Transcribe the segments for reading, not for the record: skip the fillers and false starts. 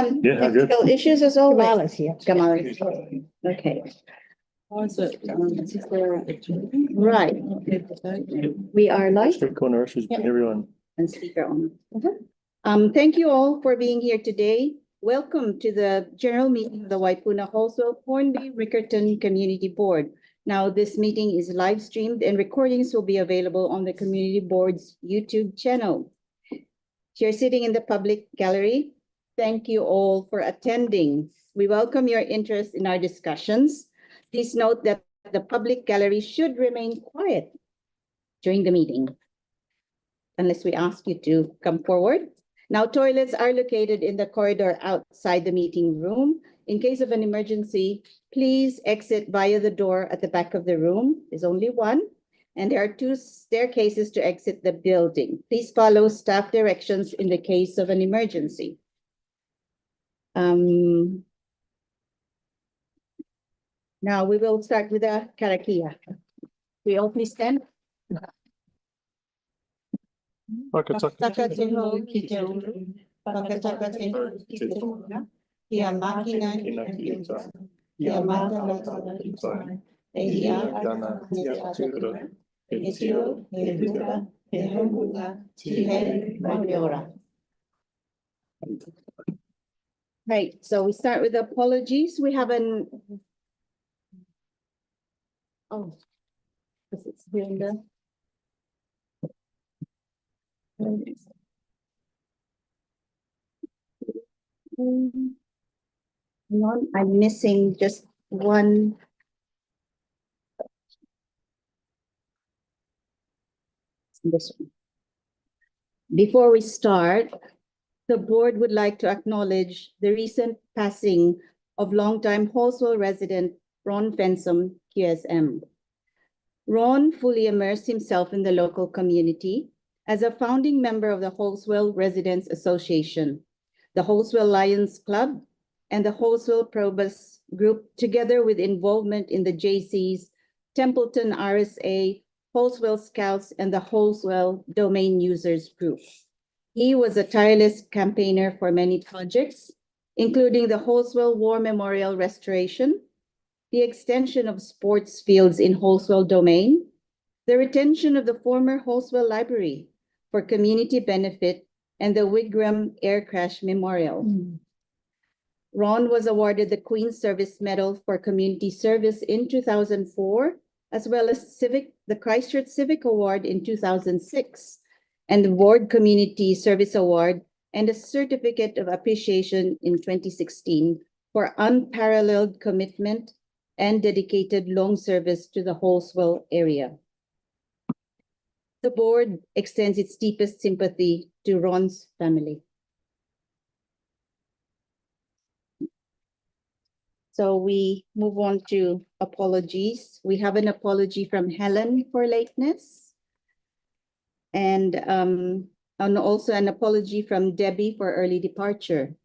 Yeah, good. technical issues as always. Kamal is here. Kamal is here. Okay, right. We are live District co-nurses, everyone. and speaker on. Thank you all for being here today. Welcome to the general meeting of the Waipuna Halswell-Hornby-Riccarton Community Board. Now, this meeting is live streamed and recordings will be available on the community board's YouTube channel. If you're sitting in the public gallery, thank you all for attending. We welcome your interest in our discussions. Please note that the public gallery should remain quiet during the meeting, unless we ask you to come forward. Now, toilets are located in the corridor outside the meeting room. In case of an emergency, please exit via the door at the back of the room. There's only one, and there are 2 staircases to exit the building. Please follow staff directions in the case of an emergency. Now we will start with the karakia. We all please stand. Right, so we start with apologies. We have an because it's here in the I'm missing just one. This one. Before we start, the board would like to acknowledge the recent passing of longtime Halswell resident Ron Fensom, QSM. Ron fully immersed himself in the local community as a founding member of the Halswell Residents Association, the Halswell Lions Club, and the Halswell Probus Group, together with involvement in the JCs, Templeton RSA, Halswell Scouts, and the Halswell Domain Users Group. He was a tireless campaigner for many projects, including the Halswell War Memorial restoration, the extension of sports fields in Halswell Domain, the retention of the former Halswell Library for community benefit, and the Wigram Air Crash Memorial. Ron was awarded the Queen's Service Medal for Community Service in 2004, as well as the Christchurch Civic Award in 2006, and the Ward Community Service Award, and a Certificate of Appreciation in 2016 for unparalleled commitment and dedicated long service to the Halswell area. The board extends its deepest sympathy to Ron's family. So we move on to apologies. We have an apology from Helen for lateness. And also an apology from Debbie for early departure.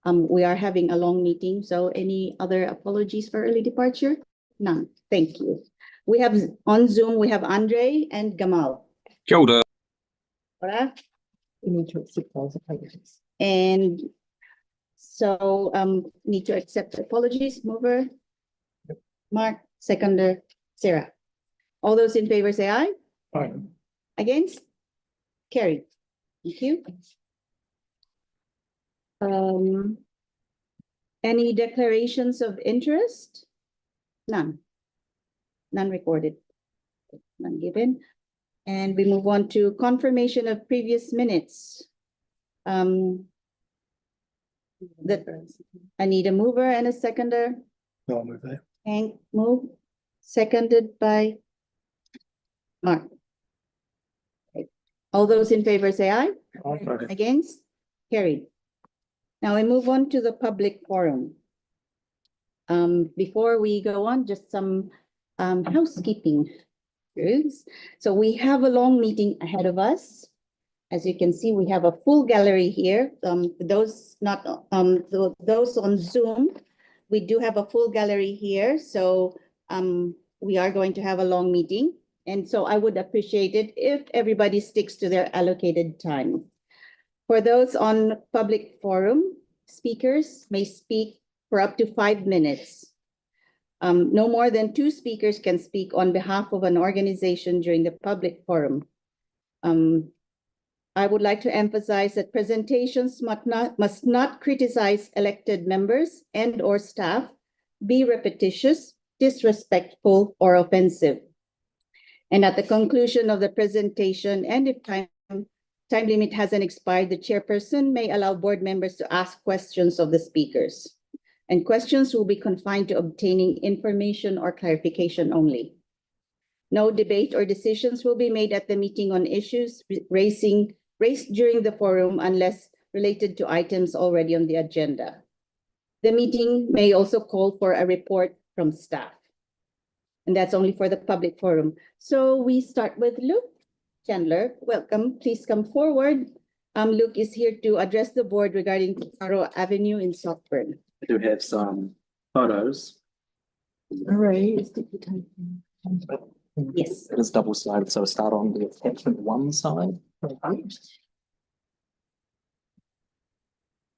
We are having a long meeting, so any other apologies for early departure? None, thank you. We have on Zoom, we have Andre and Gamal. Kia ora. Ora. We need to accept those apologies. And so need to accept apologies. Mover, Mark, seconder, Sarah. All those in favor say aye. Aye. Against? Carried. Thank you. Any declarations of interest? None. None recorded. None given. And we move on to confirmation of previous minutes. I need a mover and a seconder. No, I'll move there. Hank, move. Seconded by Mark. Okay. All those in favor say aye. Aye. Against? Carried. Now we move on to the public forum. Before we go on, just some housekeeping rules. So we have a long meeting ahead of us. As you can see, we have a full gallery here. Those on Zoom, we do have a full gallery here. So we are going to have a long meeting. And so I would appreciate it if everybody sticks to their allocated time. For those on public forum, speakers may speak for up to 5 minutes. No more than 2 speakers can speak on behalf of an organization during the public forum. I would like to emphasize that presentations must not criticize elected members and or staff, be repetitious, disrespectful, or offensive. And at the conclusion of the presentation, and if time limit hasn't expired, the chairperson may allow board members to ask questions of the speakers. And questions will be confined to obtaining information or clarification only. No debate or decisions will be made at the meeting on issues raised during the forum unless related to items already on the agenda. The meeting may also call for a report from staff. And that's only for the public forum. So we start with Luke Chandler. Welcome, please come forward. Luke is here to address the board regarding Taro Avenue in Saltburn. I do have some photos. All right. Yes. It is double-sided, so I'll start on the attachment 1 side.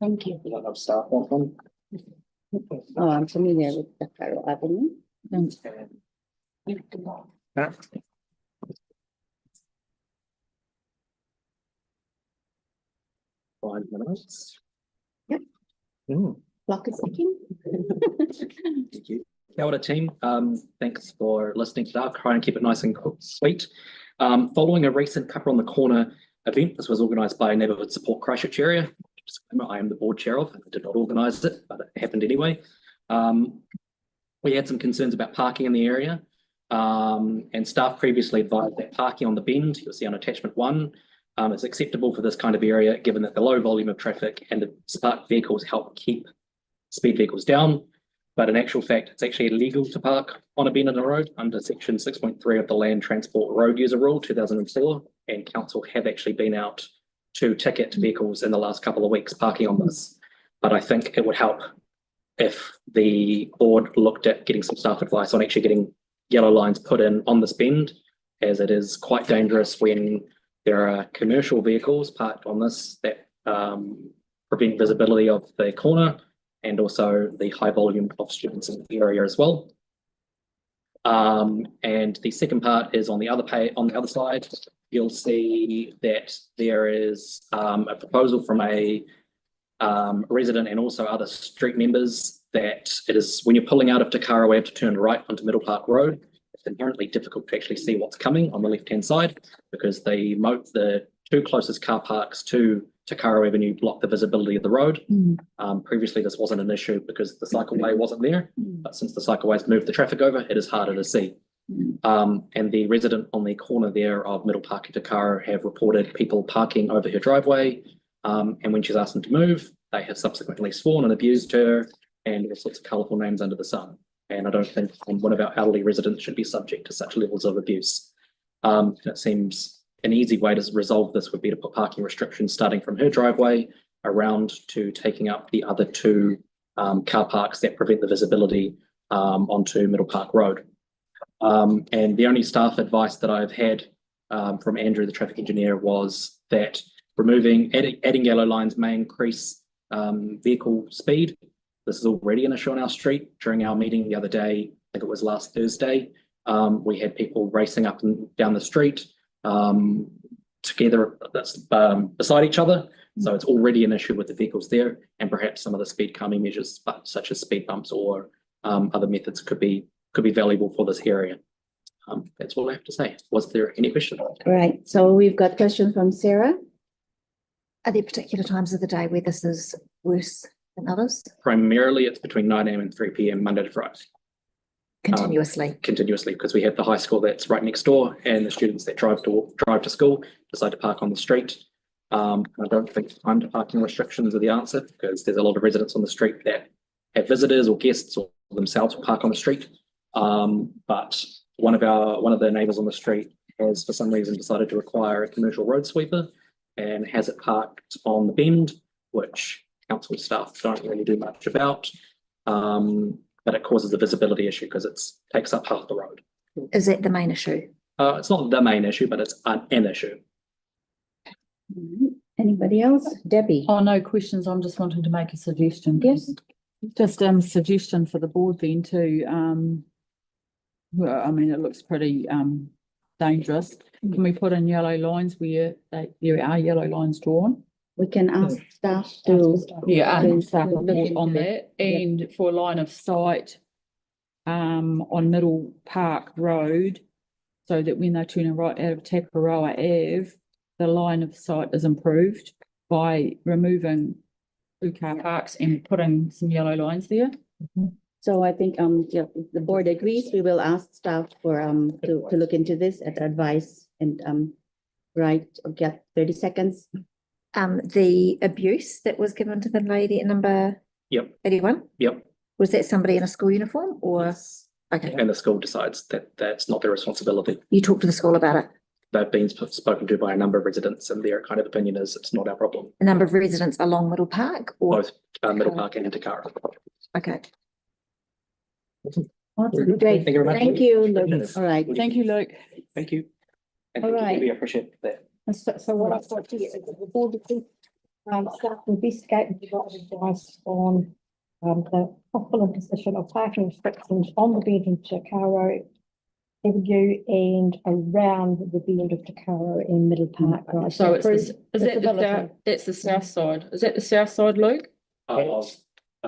Thank you. I'll start that one. Oh, I'm familiar with the Taro Avenue. Five minutes. Yep. Mm. Clock is ticking. Thank you. Kia ora team. Thanks for listening today. I'll try and keep it nice and sweet. Following a recent Cuppa on the Corner event, this was organised by Neighbourhood Support Christchurch area. I am the board chair of. I did not organise it, but it happened anyway. We had some concerns about parking in the area, and staff previously advised that parking on the bend, you'll see on attachment 1, is acceptable for this kind of area, given that the low volume of traffic and the spark vehicles help keep speed vehicles down. But in actual fact, it's actually illegal to park on a bend in the road under section 6.3 of the Land Transport Road User Rule 2004, and council have actually been out to ticket vehicles in the last couple of weeks parking on this. But I think it would help if the board looked at getting some staff advice on actually getting yellow lines put in on this bend, as it is quite dangerous when there are commercial vehicles parked on this that prevent visibility of the corner, and also the high volume of students in the area as well. And the second part is on the other side. You'll see that there is a proposal from a resident and also other street members that it is when you're pulling out of Takara, we have to turn right onto Middle Park Road. It's inherently difficult to actually see what's coming on the left-hand side because the 2 closest car parks to Takara Avenue block the visibility of the road. Previously, this wasn't an issue because the cycleway wasn't there, but since the cycleway's moved the traffic over, it is harder to see. And the resident on the corner there of Middle Park and Takara have reported people parking over her driveway, and when she's asked them to move, they have subsequently sworn and abused her and all sorts of colourful names under the sun. And I don't think one of our elderly residents should be subject to such levels of abuse. And it seems an easy way to resolve this would be to put parking restrictions starting from her driveway around to taking up the other 2 car parks that prevent the visibility onto Middle Park Road. And the only staff advice that I've had from Andrew, the traffic engineer, was that adding yellow lines may increase vehicle speed. This is already an issue on our street. During our meeting the other day, I think it was last Thursday, we had people racing up and down the street together beside each other. So it's already an issue with the vehicles there, and perhaps some of the speed calming measures, such as speed bumps or other methods, could be valuable for this area. That's all I have to say. Was there any questions? Right. So we've got questions from Sarah. Are there particular times of the day where this is worse than others? Primarily, it's between 9 a.m. and 3 p.m. Monday to Friday. Continuously? Because we have the high school that's right next door, and the students that drive to school decide to park on the street. I don't think time to parking restrictions are the answer, because there's a lot of residents on the street that have visitors or guests or themselves will park on the street. But one of the neighbours on the street has for some reason decided to require a commercial road sweeper and has it parked on the bend, which council staff don't really do much about. But it causes a visibility issue because it takes up half the road. Is that the main issue? It's not the main issue, but it's an issue. Anybody else? Debbie? Oh, no questions. I'm just wanting to make a suggestion. Yes. Just suggestion for the board then to well, I mean, it looks pretty dangerous. Can we put in yellow lines where there are yellow lines drawn? We can ask staff to. Yeah, to and start look report into on it. that, and for line of sight on Middle Park Road, so that when they turn right out of Takaroa Ave, the line of sight is improved by removing 2 car parks and putting some yellow lines there. So I think, yeah, if the board agrees, we will ask staff for, to look into this at advice and, right, get 30 seconds. The abuse that was given to the lady at number Yep. 81, Yep. was that somebody in a school uniform or? Yes. Okay, And the school decides that that's not their responsibility. you talked to the school about it. They've been spoken to by a number of residents, and their kind of opinion is it's not our problem. A number of residents along Middle Park or? Both Middle Park and Takara. Okay. Great, Thank you very much. thank you, Luke. All right. Thank you, Luke. Thank you. And All thank you, right. Debbie, I appreciate that. So what I've got here is that the board will staff investigate and provide advice on the possible imposition of parking restrictions on the bend of Takaro Avenue and around the bend of Takaro and Middle Park. Right? So it's through is that the south, that's the south side? Is that the south side, Luke? Of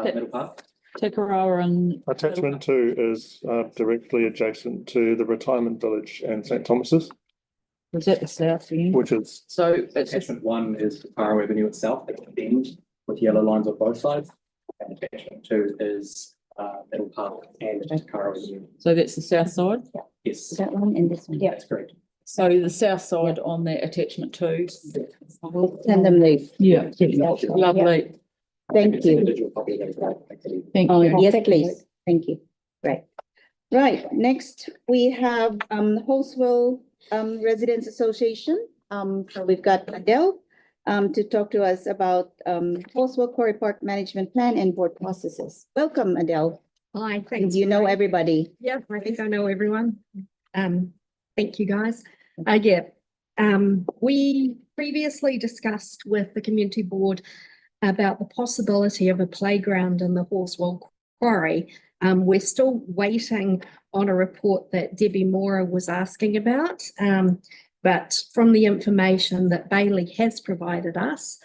Middle Park. Tekaroa and. Attachment 2 is directly adjacent to the retirement village and St Thomas's, Is that the south end? which is So it's just, Attachment 1 is Takara Avenue itself, at the end, with yellow lines on both sides. And attachment 2 is Middle Park and Takara Avenue. so that's the south side? Yes, That one and this one. Yeah. that's correct. So the south side on the attachment 2. We'll send them the, Yeah, lovely. thank It's an you. individual copy of that, actually. Thank Oh, you. yes, Thank you, please. Thank you. Right. Right, next we have Halswell Residents Association. So we've got Adele to talk to us about Halswell Quarry Park Management Plan and board processes. Welcome, Adele. Hi, thanks. You know Mary. everybody. Yeah, I think I know everyone. Thank you, guys. We previously discussed with the community board about the possibility of a playground in the Halswell Quarry. We're still waiting on a report that Debbie Mora was asking about. But from the information that Bailey has provided us,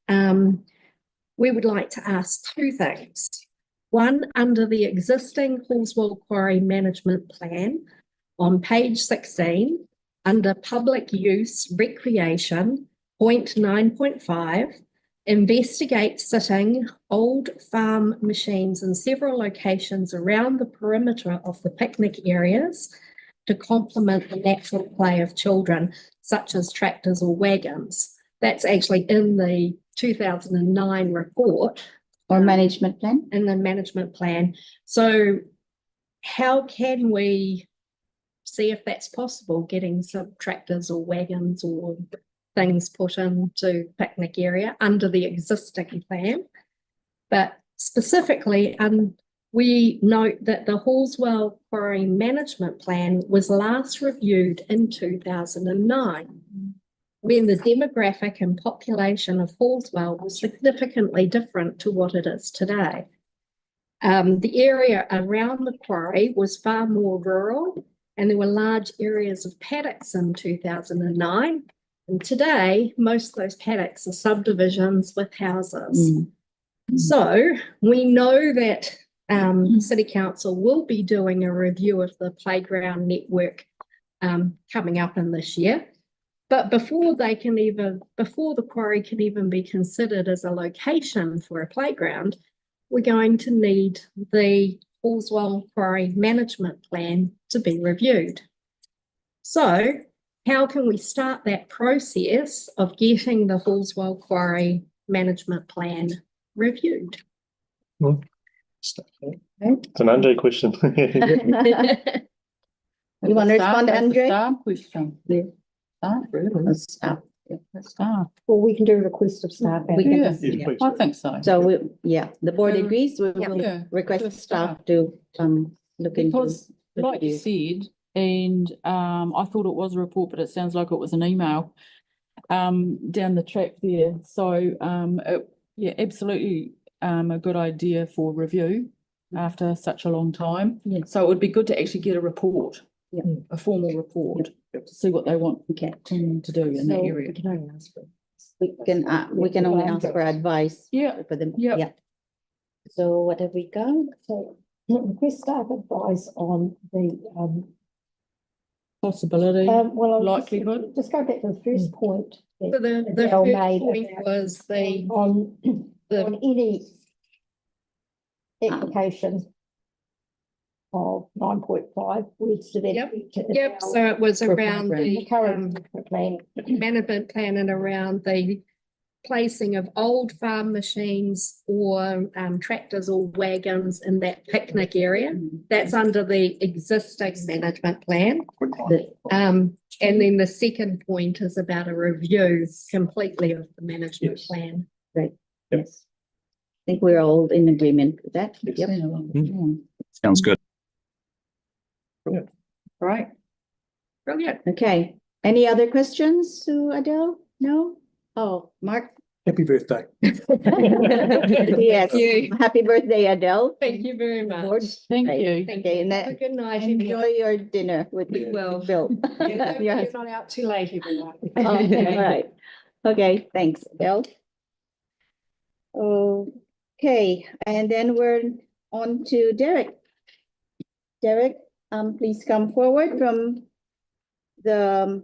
we would like to ask 2 things. One, under the existing Halswell Quarry Management Plan, on page 16, under Public Use Recreation, point 9.5, investigate sitting old farm machines in several locations around the perimeter of the picnic areas to complement the natural play of children, such as tractors or wagons. That's actually in the 2009 report. Or management plan? In the management plan. So how can we see if that's possible, getting some tractors or wagons or things put into picnic area under the existing plan? But specifically, we note that the Halswell Quarry Management Plan was last reviewed in 2009, when the demographic and population of Halswell was significantly different to what it is today. The area around the quarry was far more rural, and there were large areas of paddocks in 2009. And today, most of those paddocks are subdivisions with houses. So we know that City Council will be doing a review of the playground network coming up in this year. But before the quarry can even be considered as a location for a playground, we're going to need the Halswell Quarry Management Plan to be reviewed. So how can we start that process of getting the Halswell Quarry Management Plan reviewed? it's an Andre question. You want to respond, Andre? Staff question. Yeah. Staff, really. Let's stop. Staff. Well, we can do a request of staff. We can- Yeah, Yes, please. I think so. So the board agrees, we will Yeah. request Just staff to look into. Because like you review. said, and I thought it was a report, but it sounds like it was an email. down the track there. So, yeah, absolutely, a good idea for review after such a long time. Yeah. So it would be good to actually get a report. Yeah. A formal report Yep. to see what they want Okay, to do in that So area. we can only ask for. we can only ask for advice. Yeah. For them, Yep. yeah. So what have we got? So request staff advice on the, Possibility. well, I'll likelihood. Just go back to the first point. that So the Adele first made point about- was the, On the any application of 9.5 words to that. Yep, effect. yep, so it was For around program. The the current plan. management plan and around the placing of old farm machines or tractors or wagons in that picnic area. That's under the existing management plan. And then the second point is about a review completely of the management Yes. plan. Yes. I think we're all in agreement with that. Yes. Yep. Sounds good. Right. Brilliant. Okay, any other questions to Adele? No? Oh, Mark? Happy birthday. Yes, you. happy birthday, Adele. Thank you very Board. much. Thank Right. you. Thank Okay, you. and Have a that, good night. enjoy your dinner with We will. Bill. You're Yes. not out too late every night. Okay, all right. Okay, thanks, Adele. Okay, and then we're on to Derek. Derek, please come forward from the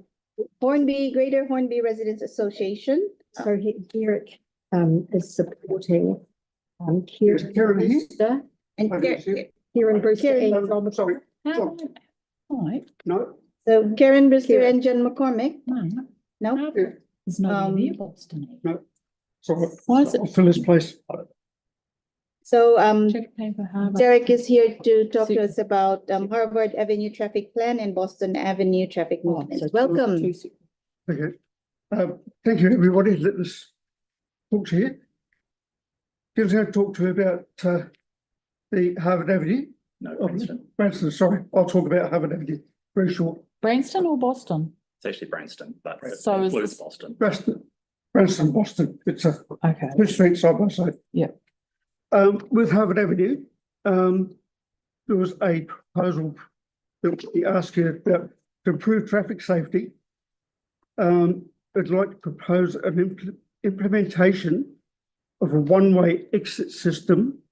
Greater Hornby Residents Association. So Derek, is supporting, Kieran Brewster And Kieran Brewster Kieran. and Robert. Sorry. All right. No. so Karen Brewster and Jen McCormick, No, no? there's nobody there, Um, Boston. Sorry. Why is it- I'll fill his place. So, Check paper, Harvard. Derek is here to talk to Sec- us about Harvard Avenue Traffic Plan and Boston Avenue Traffic Oh, Movement. so two- Welcome. two sec- Okay. Thank you, everybody. Let us talk to you. Just going to talk to you about the Harvard Avenue. No, Oh, Branston. Branston, sorry. I'll talk about Harvard Avenue very short. Branston or Boston? It's actually Branston, but it So is includes this- Boston. Branston, Boston. It's a Okay. two streets side by side. Yeah. With Harvard Avenue, there was a proposal that we asked you about to improve traffic safety. I'd like to propose an implementation of a one-way exit system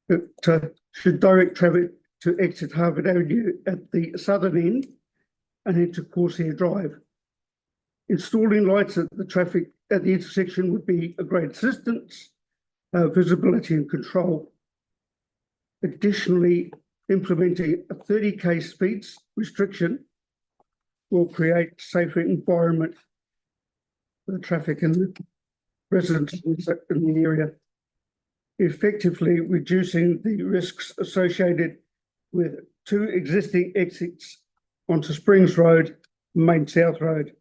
that should direct traffic to exit Harvard Avenue at the southern end and into Corsair Drive. Installing lights at the intersection would be a great assistance, visibility and control. Additionally, implementing a 30k speeds restriction will create a safer environment for the traffic and the residents in the area, effectively reducing the risks associated with two existing exits onto Springs Road and Main South Road,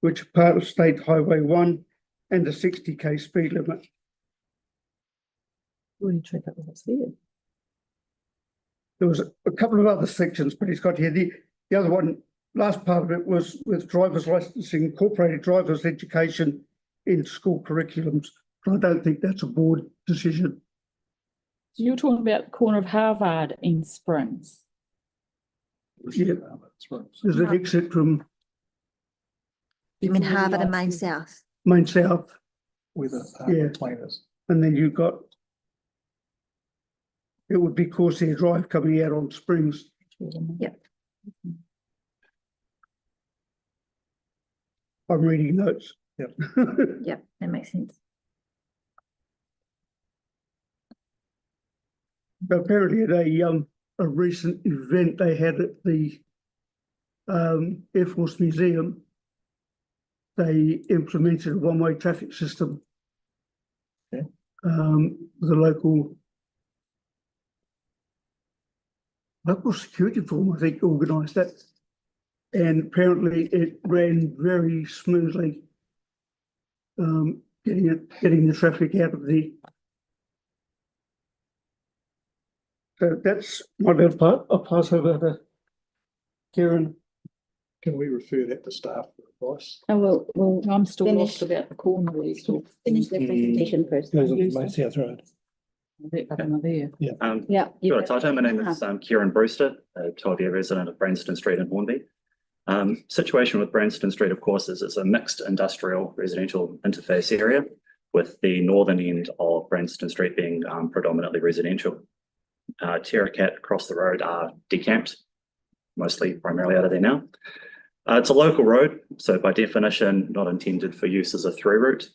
which are part of State Highway 1 and a 60k speed limit. Really check out what's there. There was a couple of other sections, but he's got here. The other one, last part of it was with driver's licensing, incorporated driver's education in school curriculums. But I don't think that's a board decision. So you're talking about the corner of Harvard in Springs. Yeah, there's an exit from You mean Harvard and Main South? Main South, With Yeah. a planners. and then you've got, it would be Corsair Drive coming out on Springs. Yep. I'm reading notes. Yep. Yep, that makes sense. Apparently at a recent event they had at the Air Force Museum, they implemented a one-way traffic system. Okay. The local security force, I think, organised that. And apparently it ran very smoothly, getting the traffic out of the. So that's my little part. I'll pass over to Kieran. Can we refer that to staff for advice? We'll I'm still Finish. lost about the corner there, so. finish the presentation first. Goes on Main South Road. That corner there. Yeah. you Sure, got- title. My name is Kieran Brewster, a 12-year resident of Branston Street in Hornby. Situation with Branston Street, of course, is it's a mixed industrial residential interface area, with the northern end of Branston Street being predominantly residential. Terracat across the road are decamped, mostly primarily out of there now. It's a local road, so by definition, not intended for use as a through route.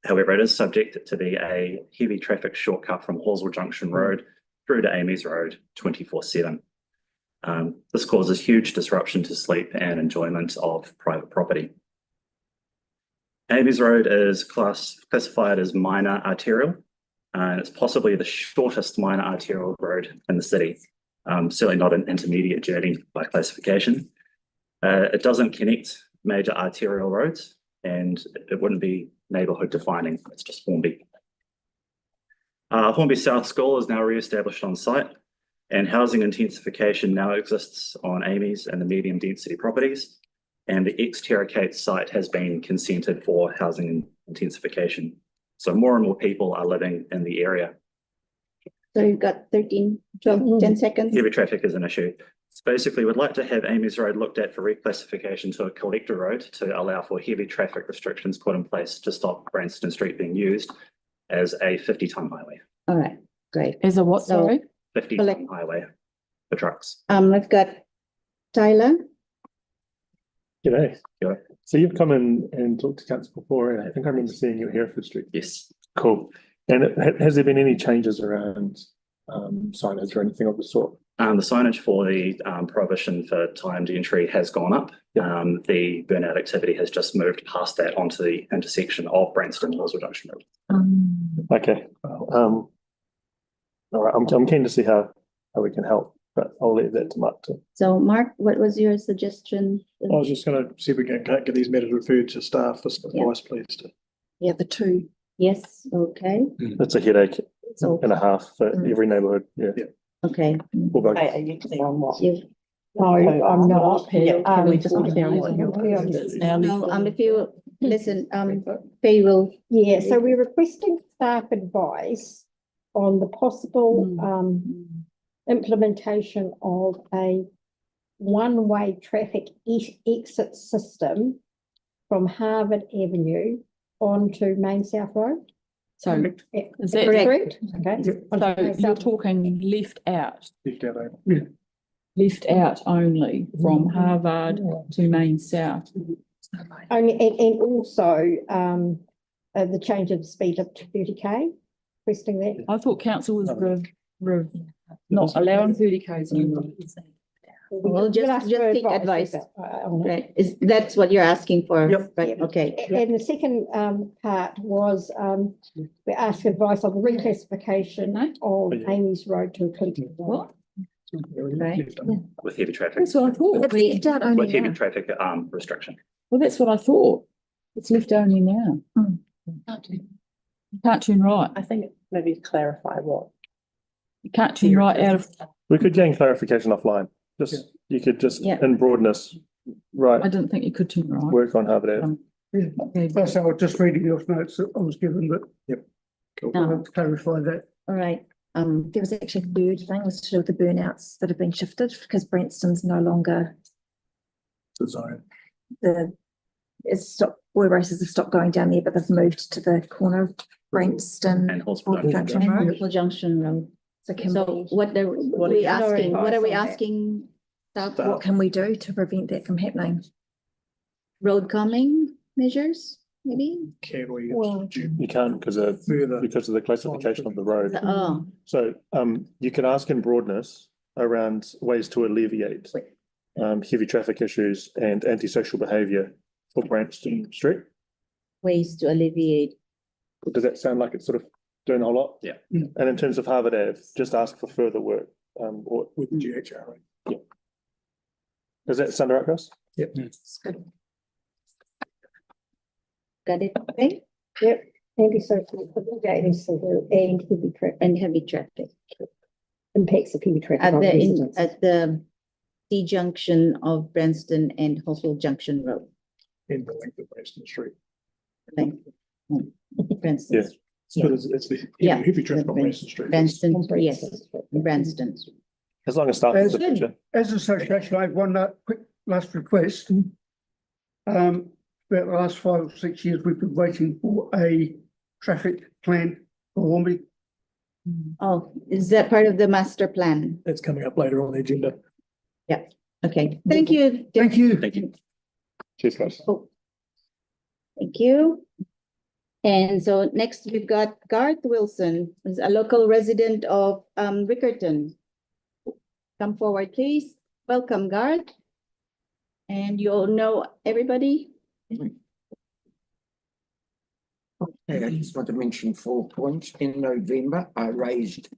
However, it is subject to be a heavy traffic shortcut from Halswell Junction Road through to Amy's Road 24/7. This causes huge disruption to sleep and enjoyment of private property. Amy's Road is classified as minor arterial, and it's possibly the shortest minor arterial road in the city. Certainly not an intermediate journey by classification. It doesn't connect major arterial roads, and it wouldn't be neighbourhood defining. It's just Hornby. Hornby South School is now re-established on site, and housing intensification now exists on Amy's and the medium density properties. And the ex-Terracate site has been consented for housing intensification. So more and more people are living in the area. So you've got 13, 12, 10 seconds. Heavy traffic is an issue. So basically, we'd like to have Amy's Road looked at for reclassification to a collector road to allow for heavy traffic restrictions put in place to stop Branston Street being used as a 50-ton highway. All right, great. As a what, So- sorry? 50-ton highway for trucks. I've got Tyler. G'day. G'day. So you've come in and talked to council before, and I think I remember seeing you at Hereford Street. Yes. Cool. And has there been any changes around signage or anything of the sort? The signage for the prohibition for timed entry has gone up. The burnout activity has just moved past that onto the intersection of Branston and Halswell Junction Road. Okay. All right. I'm keen to see how we can help, but I'll leave that to Mark to. So Mark, what was your suggestion? I was just going to see if we can get these matters referred to staff for some advice, please. Yeah, the two. Yes, okay, It's a headache so, and a half for every neighbourhood. Yeah. okay. We'll both. You- No, I'm not. We just Um, down what you're. Now, No, if you, listen, Faye will, Yeah, so we're requesting staff advice on the possible implementation of a one-way traffic exit system from Harvard Avenue onto Main South Road. So, is that Correct. Okay. so you're talking left out, Left out over. left out only from Harvard to Main South. Only, and also, the change of the speed up to 30k, requesting that. I thought council was not allowing 30Ks anymore. Well, just ask take for advice. on that. right, that's what you're asking for? Yep. Right, okay. And the second part was, we asked advice on the reclassification of Amy's Road to a Clinton. What? Right. Left over. With heavy traffic. That's what I thought. It's left out only With heavy now. traffic restriction. Well, that's what I thought. It's left only now. You can't turn right. I think maybe clarify what. You can't turn right out of, We could gain clarification offline. You could just Yeah. in broadness, I right, didn't think you could turn right. work on Harvard Ave. Okay. That's how I was just reading the off notes that I was given, but I No, want to clarify that. all right, There was actually a third thing was to do with the burnouts that have been shifted because Branston's no longer The zone. it's stopped, boy races have stopped going down there, but they've moved to the corner of Branston. And Halswell Halswell Junction. Junction Road. Liverpool Junction Road. So can So we, what are we asking, what are we advice on that? asking? Staff, what can we do to prevent that from happening? road calming measures, maybe? Can we? Well- institute You can't because of Further. the classification of the road. Oh, So you can ask in broadness around ways to alleviate heavy traffic issues and antisocial behaviour for Branston Street. ways to alleviate. Does that sound like it's sort of doing a whole lot? Yeah. And in terms of Harvard Ave, just ask for further work. Or With the GHRA. does that sound right, Chris? Got it, okay? Yep, antisocial, and heavy traffic, And heavy traffic impacts of heavy traffic. at on the, residents. at the T junction of Branston and Halswell Junction Road. In the length of Branston Street. Thank you. Branston. Yeah. So it's the Yeah. heavy traffic on Branston Street. Branston, yes, Branston. As long as staff has a picture. As an association, I have one quick last request. For the last 5 or 6 years, we've been waiting for a traffic plan for Hornby. Oh, is that part of the master plan? It's coming up later on the agenda. Okay, thank you. Thank you. Thank you. Cheers, guys. Oh. Thank you. And so next we've got Garth Wilson, who's a local resident of Riccarton. Come forward, please. Welcome, Garth. And you'll know everybody. Okay, I just want to mention 4 points. In November, I raised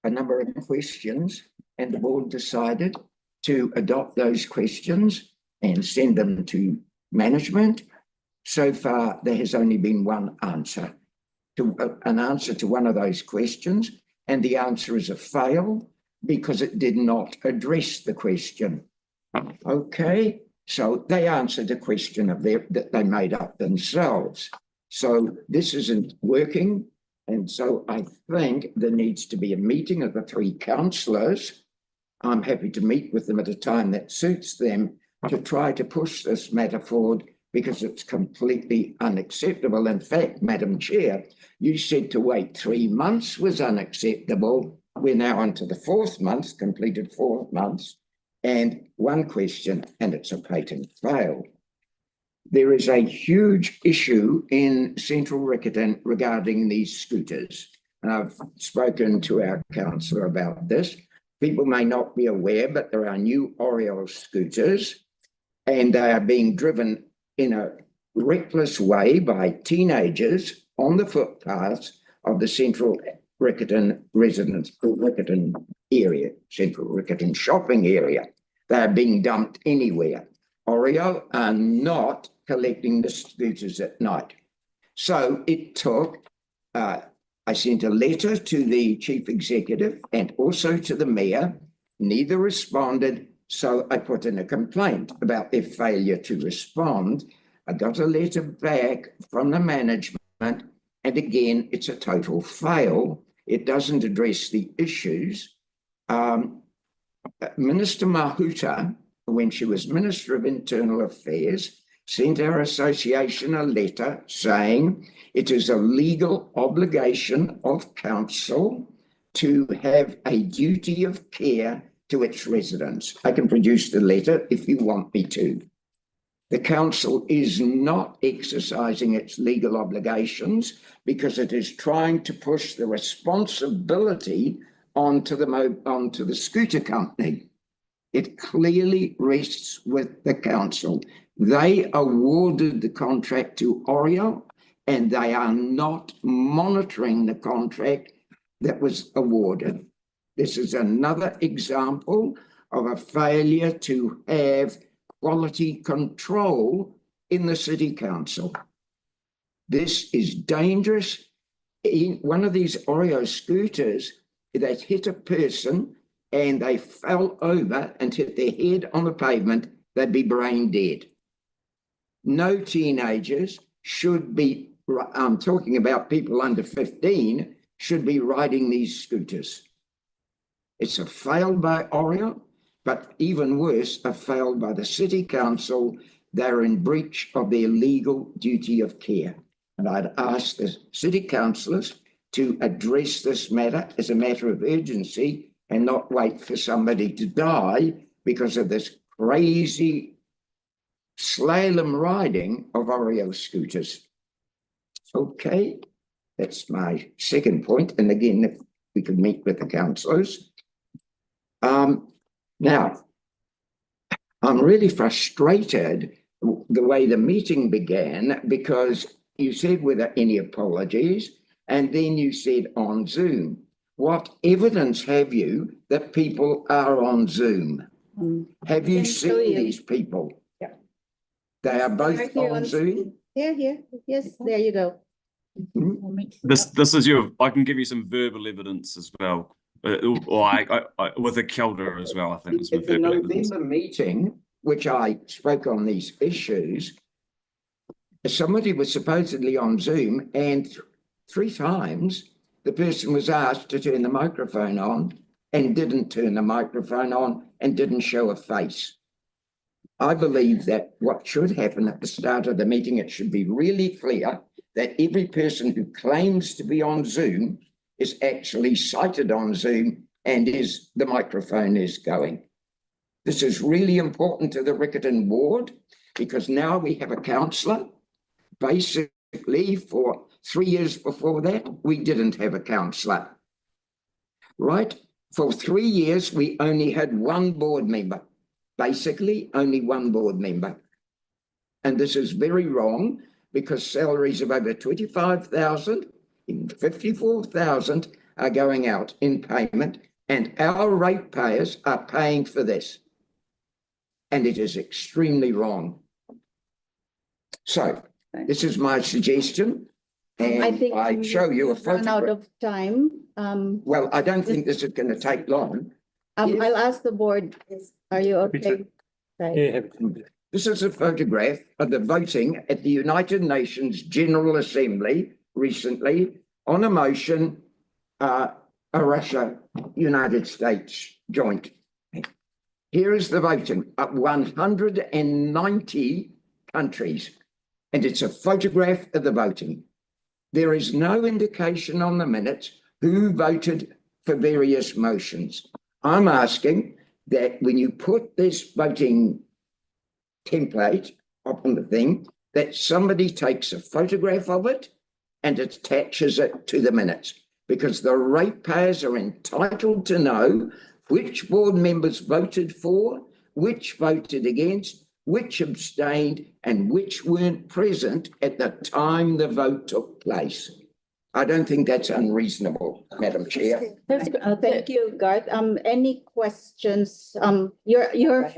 a number of questions and the board decided to adopt those questions and send them to management. So far, there has only been one answer an answer to one of those questions, and the answer is a fail because it did not address the question. Okay, so they answered a question that they made up themselves. So this isn't working, and so I think there needs to be a meeting of the 3 councillors. I'm happy to meet with them at a time that suits them to try to push this matter forward because it's completely unacceptable. In fact, Madam Chair, you said to wait 3 months was unacceptable. We're now onto the 4th month, completed 4 months, and one question, and it's a patent fail. There is a huge issue in Central Riccarton regarding these scooters. And I've spoken to our councillor about this. People may not be aware, but there are new Oriole scooters and they are being driven in a reckless way by teenagers on the footpaths of the Central Riccarton Riccarton area, Central Riccarton shopping area. They are being dumped anywhere. Oriole are not collecting the scooters at night. So it took, I sent a letter to the chief executive and also to the mayor. Neither responded, so I put in a complaint about their failure to respond. I got a letter back from the management, and again, it's a total fail. It doesn't address the issues. Minister Mahuta, when she was Minister of Internal Affairs, sent our association a letter saying it is a legal obligation of council to have a duty of care to its residents. I can produce the letter if you want me to. The council is not exercising its legal obligations because it is trying to push the responsibility onto the scooter company. It clearly rests with the council. They awarded the contract to Oriole and they are not monitoring the contract that was awarded. This is another example of a failure to have quality control in the city council. This is dangerous. One of these Oreo scooters, they hit a person and they fell over and hit their head on the pavement, they'd be brain dead. No teenagers should be, I'm talking about people under 15, should be riding these scooters. It's a fail by Oriole, but even worse, a fail by the city council. They're in breach of their legal duty of care. And I'd ask the city councillors to address this matter as a matter of urgency and not wait for somebody to die because of this crazy slalom riding of Oriole scooters. Okay, that's my second point. And again, if we could meet with the councillors. Now, I'm really frustrated the way the meeting began because you said without any apologies, and then you said on Zoom. What evidence have you that people are on Zoom? Have you seen these people? Yeah. They are both on Zoom? Here. Yes, there you go. This is I can give you some verbal evidence as well. with a Kelda as well, I think was my At the favorite. November meeting, which I spoke on these issues, somebody was supposedly on Zoom, and 3 times the person was asked to turn the microphone on and didn't turn the microphone on and didn't show a face. I believe that what should happen at the start of the meeting, it should be really clear that every person who claims to be on Zoom is actually cited on Zoom and the microphone is going. This is really important to the Riccarton ward because now we have a councillor. Basically, for 3 years before that, we didn't have a councillor. Right? For 3 years, we only had 1 board member. Basically, only 1 board member. And this is very wrong because salaries of over 25,000 and 54,000 are going out in payment, and our ratepayers are paying for this. And it is extremely wrong. So this is my suggestion. And I think I show you a we've run out photograph. of time. Well, I don't think this is going to take long. I'll ask the board, are you okay? Right. Yeah. This is a photograph of the voting at the United Nations General Assembly recently on a motion, a Russia-United States joint. Here is the voting at 190 countries, and it's a photograph of the voting. There is no indication on the minutes who voted for various motions. I'm asking that when you put this voting template up on the thing, that somebody takes a photograph of it and attaches it to the minutes, because the ratepayers are entitled to know which board members voted for, which voted against, which abstained, and which weren't present at the time the vote took place. I don't think that's unreasonable, Madam Chair. Thank you, Garth. Any questions? You're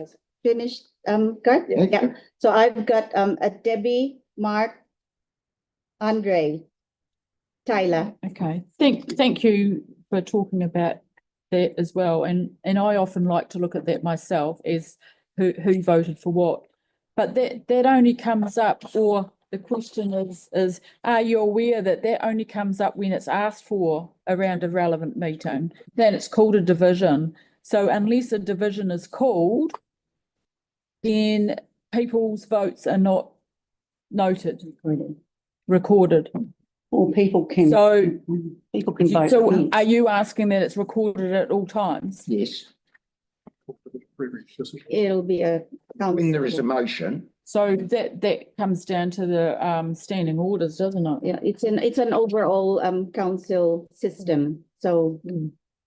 finished, Garth? Yeah. So I've got a Debbie, Mark, Andre, Tyler. Okay, thank you for talking about that as well. And I often like to look at that myself as who voted for what. But that only comes up, or the question is, are you aware that only comes up when it's asked for around a relevant meeting? Then it's called a division. So unless a division is called, then people's votes are not noted, recorded. Or people can vote. So are you asking that it's recorded at all times? Yes. It'll be a When there is a motion. So that comes down to the standing orders, doesn't it? Yeah, it's an overall council system. So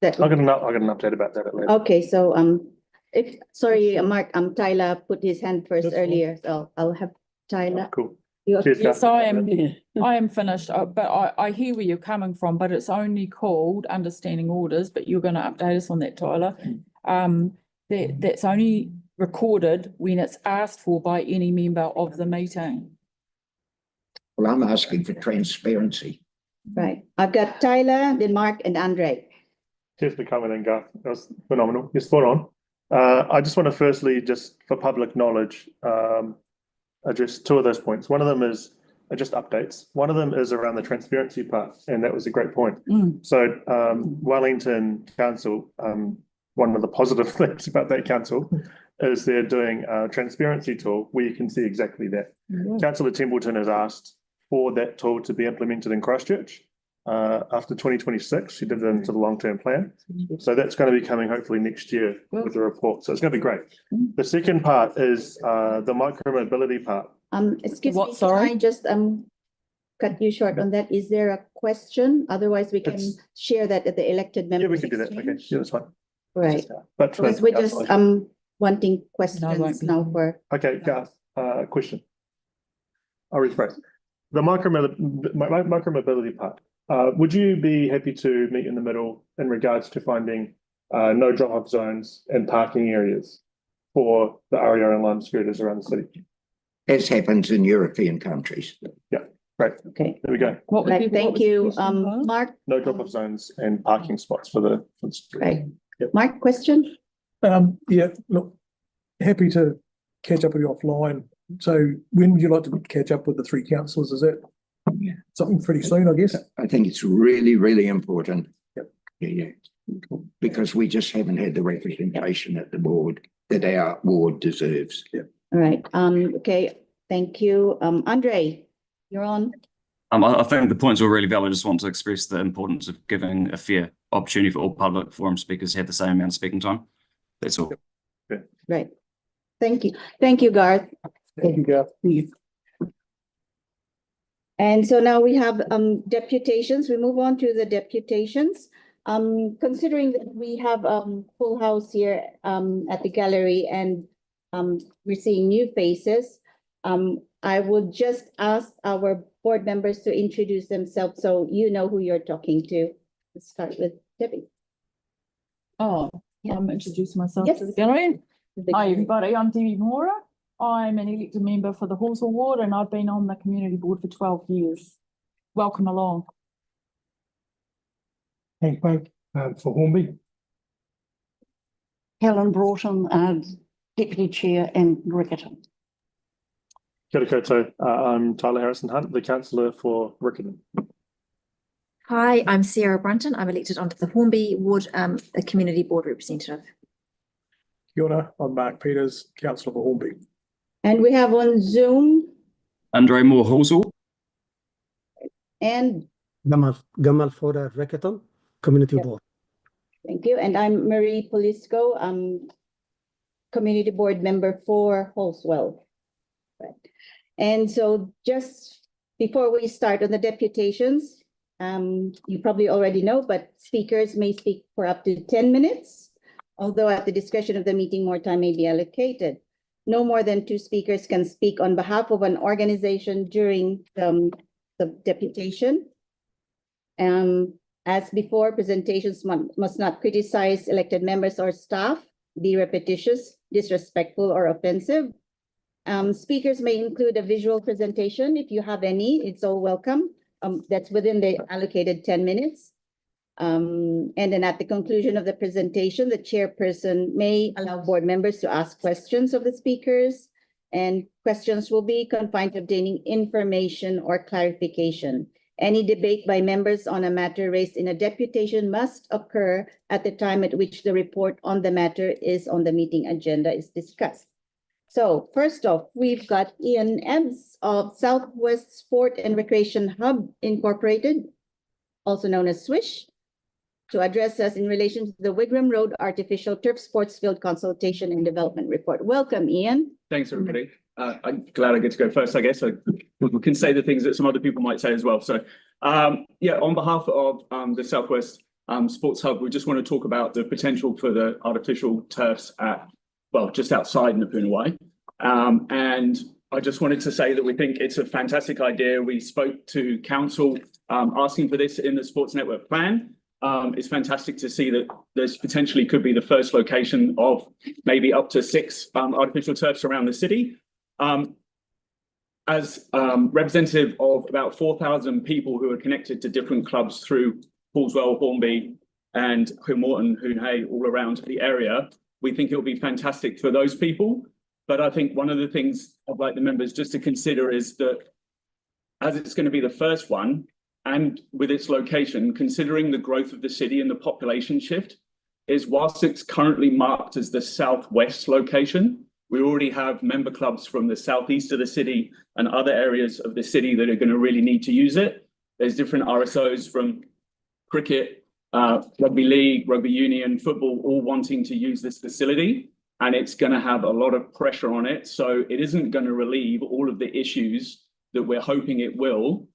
that I got an update about that later. okay. So sorry, Mark, Tyler put his hand first That's fine. earlier, so I'll have Tyler. Cool. You- Yes, I am finished, but I hear where you're coming from, but it's only called understanding orders, but you're going to update us on that, Tyler. That's only recorded when it's asked for by any member of the meeting. Well, I'm asking for transparency. Right. I've got Tyler, then Mark and Andre. Cheers for coming in, Garth. That was phenomenal. You're spot on. I just want to firstly, just for public knowledge, address 2 of those points. One of them is just updates. One of them is around the transparency part, and that was a great point. So Wellington Council, one of the positive things about that council is they're doing a transparency tool where you can see exactly that. Councillor Templeton has asked for that tool to be implemented in Christchurch after 2026. She did it into the long-term plan. So that's going to be coming hopefully next year with the report. So it's going to be great. The second part is the micro-mobility part. Excuse What, me, sorry? can I just cut you short on that? Is there a question? Otherwise, we can share that at the elected members. Yeah, we can do that. Okay, exchange. yeah, that's fine. Right. But Because we're just wanting questions be. now for. okay, Garth, question. I'll rephrase. The micro-mobility part. Would you be happy to meet in the middle in regards to finding no drop-off zones and parking areas for the REO and Lime scooters around the city? As happens in European countries. Yeah, Great, Okay, there we go. What would be- right, what thank was the you, question, Barb? Mark, No drop-off zones and parking spots for the street. right. Yep. Mark, question? Yeah, look, happy to catch up with you offline. So when would you like to catch up with the three councillors? Is that something pretty soon, I guess? I think it's really, really important. Yep. Yeah. Because we just haven't had the representation at the board that our ward deserves. Yeah. All right, okay, thank you. Andre, you're on. I think the points are really valid. I just want to express the importance of giving a fair opportunity for all public forum speakers to have the same amount of speaking time. That's all. Right. Thank you. Thank you, Garth. Thank you, Gav. And so now we have deputations. We move on to the deputations. Considering that we have full house here at the gallery and we're seeing new faces, I would just ask our board members to introduce themselves so you know who you're talking to. Let's start with Debbie. Oh, Yeah. I'm introducing myself Yes. to the gallery. Hi, everybody. I'm Debbie Mora. I'm an elected member for the Halswell Ward and I've been on the community board for 12 years. Welcome along. Hank Monk, for Hornby. Helen Broughton, Deputy Chair and Riccarton. Kia ora koutou. I'm Tyler Harrison Hunt, the councillor for Riccarton. Hi, I'm Sarah Brunton. I'm elected onto the Hornby Ward, the Community Board Representative. Kia ora, I'm Mark Peters, councillor for Hornby. And we have on Zoom Andre Moore Halswell. and Gamal for Riccarton Community Yeah. Board. thank you. And I'm Marie Polisco, community board member for Halswell. Right. And so just before we start on the deputations, you probably already know, but speakers may speak for up to 10 minutes, although at the discretion of the meeting, more time may be allocated. No more than 2 speakers can speak on behalf of an organization during the deputation. As before, presentations must not criticize elected members or staff, be repetitious, disrespectful, or offensive. Speakers may include a visual presentation. If you have any, it's all welcome. That's within the allocated 10 minutes. And then at the conclusion of the presentation, the chairperson may allow board members to ask questions of the speakers, and questions will be confined to obtaining information or clarification. Any debate by members on a matter raised in a deputation must occur at the time at which the report on the matter is on the meeting agenda is discussed. So first off, we've got Ian Ebbs of Southwest Sport and Recreation Hub Incorporated, also known as SWISH, to address us in relation to the Wigram Road Artificial Turf Sports Field Consultation and Development Report. Welcome, Ian. Thanks, everybody. I'm glad I get to go first, I guess. So we can say the things that some other people might say as well. So, yeah, on behalf of the Southwest Sports Hub, we just want to talk about the potential for the artificial turfs at, well, just outside Napuna Way. And I just wanted to say that we think it's a fantastic idea. We spoke to council asking for this in the Sports Network plan. It's fantastic to see that this potentially could be the first location of maybe up to 6 artificial turfs around the city. As representative of about 4,000 people who are connected to different clubs through Halswell, Hornby and Quilmorton, Hoonhay, all around the area, we think it will be fantastic for those people. But I think one of the things I'd like the members just to consider is that as it's going to be the first one, and with its location, considering the growth of the city and the population shift, is whilst it's currently marked as the southwest location, we already have member clubs from the southeast of the city and other areas of the city that are going to really need to use it. There's different RSOs from cricket, rugby league, rugby union, football, all wanting to use this facility, and it's going to have a lot of pressure on it. So it isn't going to relieve all of the issues that we're hoping it will,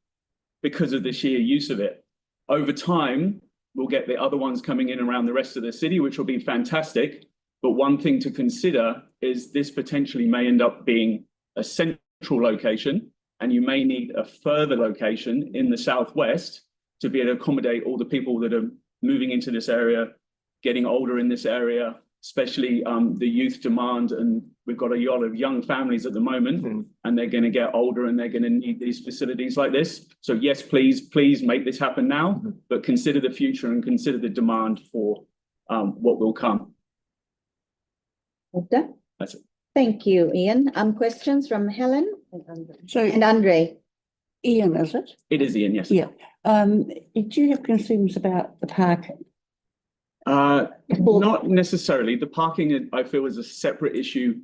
because of the sheer use of it. Over time, we'll get the other ones coming in around the rest of the city, which will be fantastic. But one thing to consider is this potentially may end up being a central location, and you may need a further location in the southwest to be able to accommodate all the people that are moving into this area, getting older in this area, especially the youth demand, and we've got a lot of young families at the moment, and they're going to get older and they're going to need these facilities like this. So yes, please make this happen now, but consider the future and consider the demand for what will come. Okay. That's it. Thank you, Ian. Questions from Helen So and Andre? Ian, is it? It is Ian, yes. Yeah. Do you have concerns about the parking? Not necessarily. The parking, I feel, is a separate issue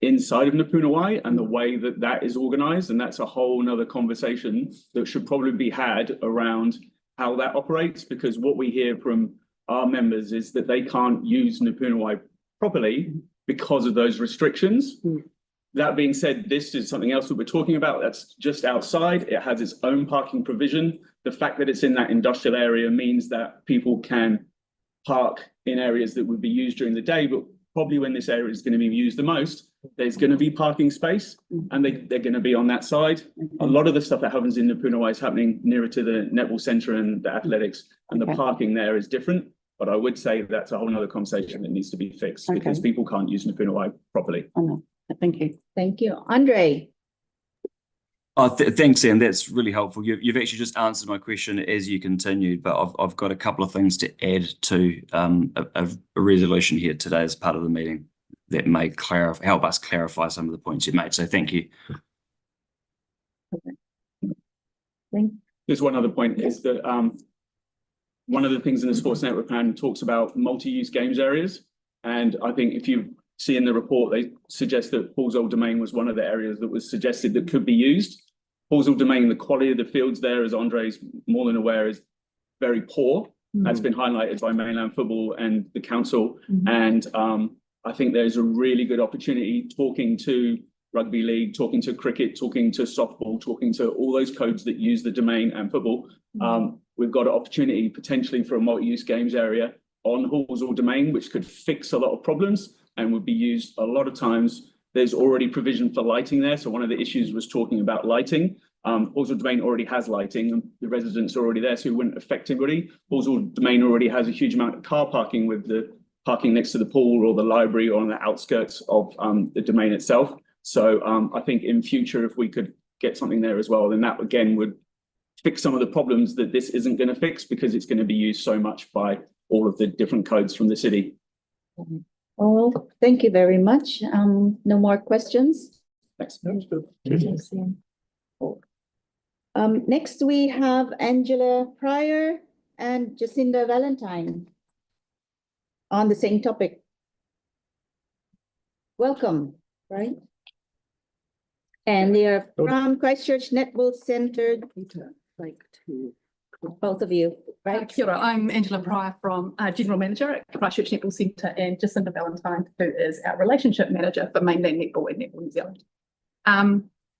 inside of Napunawai and the way that that is organised, and that's a whole nother conversation that should probably be had around how that operates, because what we hear from our members is that they can't use Napunawai properly because of those restrictions. That being said, this is something else that we're talking about that's just outside. It has its own parking provision. The fact that it's in that industrial area means that people can park in areas that would be used during the day, but probably when this area is going to be used the most, there's going to be parking space, and they're going to be on that side. A lot of the stuff that happens in Napunawai is happening nearer to the netball centre and the athletics, and the parking there is different. But I would say that's a whole other conversation that needs to be fixed because people can't use Napunawai properly. I know. Thank you. Thank you. Andre? Thanks, Ian. That's really helpful. You've actually just answered my question as you continued, but I've got a couple of things to add to a resolution here today as part of the meeting that may help us clarify some of the points you made. So thank you. Just one other point is that one of the things in the Sports Network plan talks about multi-use games areas. And I think if you see in the report, they suggest that Paul's Old Domain was one of the areas that was suggested that could be used. Paul's Old Domain, the quality of the fields there, as Andre's more than aware, is very poor. That's been highlighted by Mainland Football and the council. And I think there's a really good opportunity talking to rugby league, talking to cricket, talking to softball, talking to all those codes that use the domain and football. We've got an opportunity potentially for a multi-use games area on Halls Old Domain, which could fix a lot of problems and would be used a lot of times. There's already provision for lighting there. So one of the issues was talking about lighting. Halls Old Domain already has lighting and the residents are already there, so it wouldn't affect anybody. Halls Old Domain already has a huge amount of car parking with the parking next to the pool or the library or on the outskirts of the domain itself. So I think in future, if we could get something there as well, then that again would fix some of the problems that this isn't going to fix because it's going to be used so much by all of the different codes from the city. Oh, thank you very much. No more questions. Thanks. Next we have Angela Pryor and Jacinda Valentine on the same topic. Welcome, right? And they are from Christchurch Netball Centre. Both of you, right? Kia ora, I'm Angela Pryor from General Manager at Christchurch Netball Centre, and Jacinda Valentine, who is our Relationship Manager for Mainland Netball and Netball New Zealand.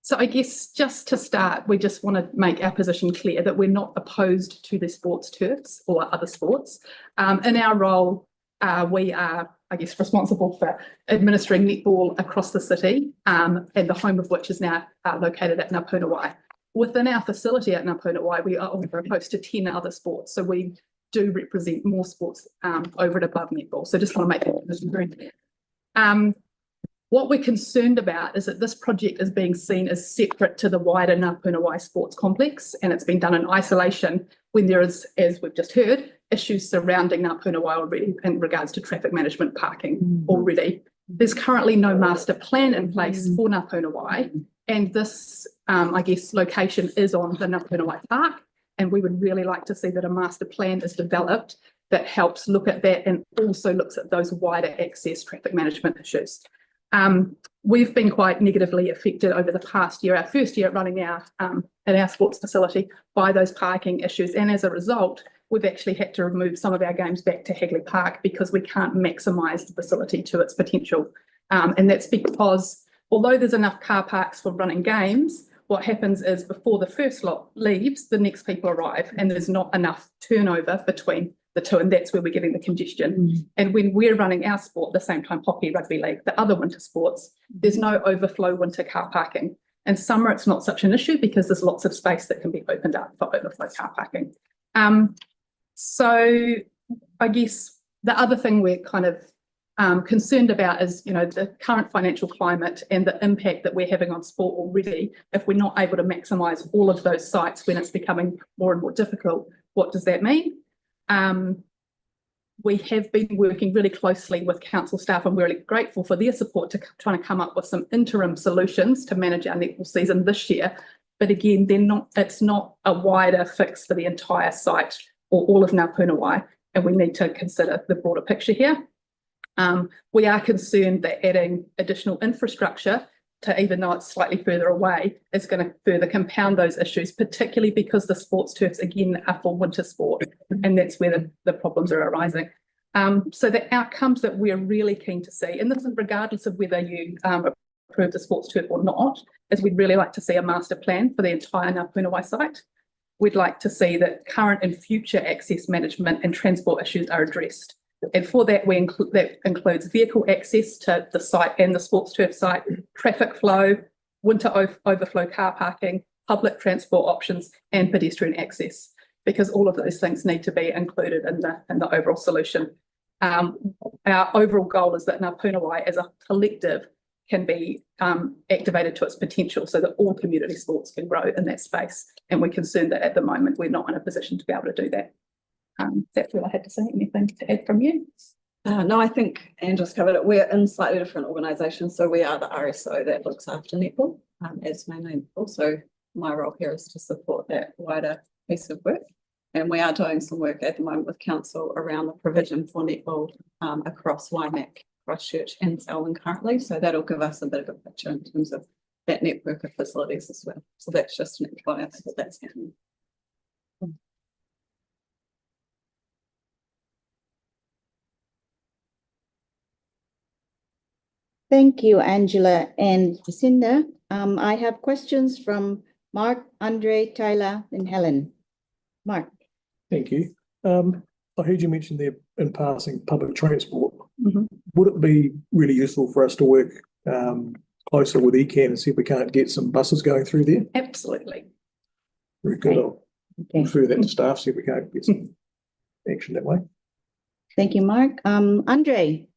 So I guess just to start, we just want to make our position clear that we're not opposed to the sports turfs or other sports. In our role, we are, I guess, responsible for administering netball across the city, and the home of which is now located at Napunawai. Within our facility at Napunawai, we are also host to 10 other sports. So we do represent more sports over and above netball. So just want to make that position very clear. What we're concerned about is that this project is being seen as separate to the wider Napunawai sports complex, and it's been done in isolation when there is, as we've just heard, issues surrounding Napunawai already in regards to traffic management parking already. There's currently no master plan in place for Napunawai, and this, I guess, location is on the Napunawai Park, and we would really like to see that a master plan is developed that helps look at that and also looks at those wider access traffic management issues. We've been quite negatively affected over the past year, our first year running our at our sports facility, by those parking issues, and as a result, we've actually had to remove some of our games back to Hagley Park because we can't maximise the facility to its potential. And that's because although there's enough car parks for running games, what happens is before the first lot leaves, the next people arrive, and there's not enough turnover between the two, and that's where we're getting the congestion. And when we're running our sport, at the same time hockey, rugby league, the other winter sports, there's no overflow winter car parking. And summer, it's not such an issue because there's lots of space that can be opened up for overflow car parking. So I guess the other thing we're kind of concerned about is, the current financial climate and the impact that we're having on sport already. If we're not able to maximise all of those sites when it's becoming more and more difficult, what does that mean? We have been working really closely with council staff, and we're really grateful for their support to trying to come up with some interim solutions to manage our netball season this year. But again, it's not a wider fix for the entire site or all of Ngā Punawai, and we need to consider the broader picture here. We are concerned that adding additional infrastructure, even though it's slightly further away, is going to further compound those issues, particularly because the sports turfs, again, are for winter sport, and that's where the problems are arising. So the outcomes that we're really keen to see, and this is regardless of whether you approve the sports turf or not, is we'd really like to see a master plan for the entire Ngā Punawai site. We'd like to see that current and future access management and transport issues are addressed. And for that, that includes vehicle access to the site and the sports turf site, traffic flow, winter overflow car parking, public transport options, and pedestrian access, because all of those things need to be included in the overall solution. Our overall goal is that Ngā Punawai as a collective can be activated to its potential so that all community sports can grow in that space. And we're concerned that at the moment we're not in a position to be able to do that. That's all I had to say. Anything to add from you? No, I think Anne just covered it. We're in slightly different organisations. So we are the RSO that looks after netball, as mainly. Also, my role here is to support that wider piece of work. And we are doing some work at the moment with council around the provision for netball across Waimak, Christchurch and Selwyn currently. So that'll give us a bit of a picture in terms of that network of facilities as well. So that's just an FYI that that's happening. Thank you, Angela and Jacinda. I have questions from Mark, Andre, Tyler, and Helen. Mark. Thank you. I heard you mention there in passing public transport. Would it be really useful for us to work closer with ECAN and see if we can't get some buses going through there? Absolutely. Very good. I'll refer that to staff, see if we can't get some action that way. Thank you, Mark. Andre.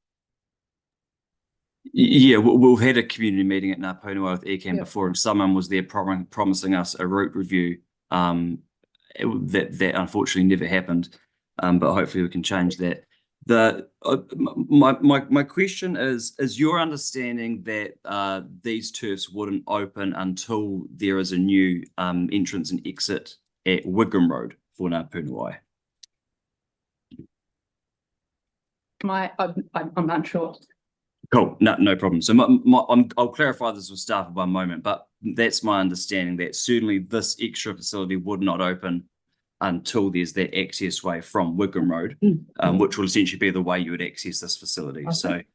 Yeah, we've had a community meeting at Ngā Punawai with ECAN before, and someone was there promising us a route review that unfortunately never happened, but hopefully we can change that. My question is your understanding that these turfs wouldn't open until there is a new entrance and exit at Wigram Road for Ngā Punawai? I'm unsure. Cool, no problem. So I'll clarify this with staff in one moment, but that's my understanding that certainly this extra facility would not open until there's that access way from Wigram Road, which will essentially be the way you would access this facility. I think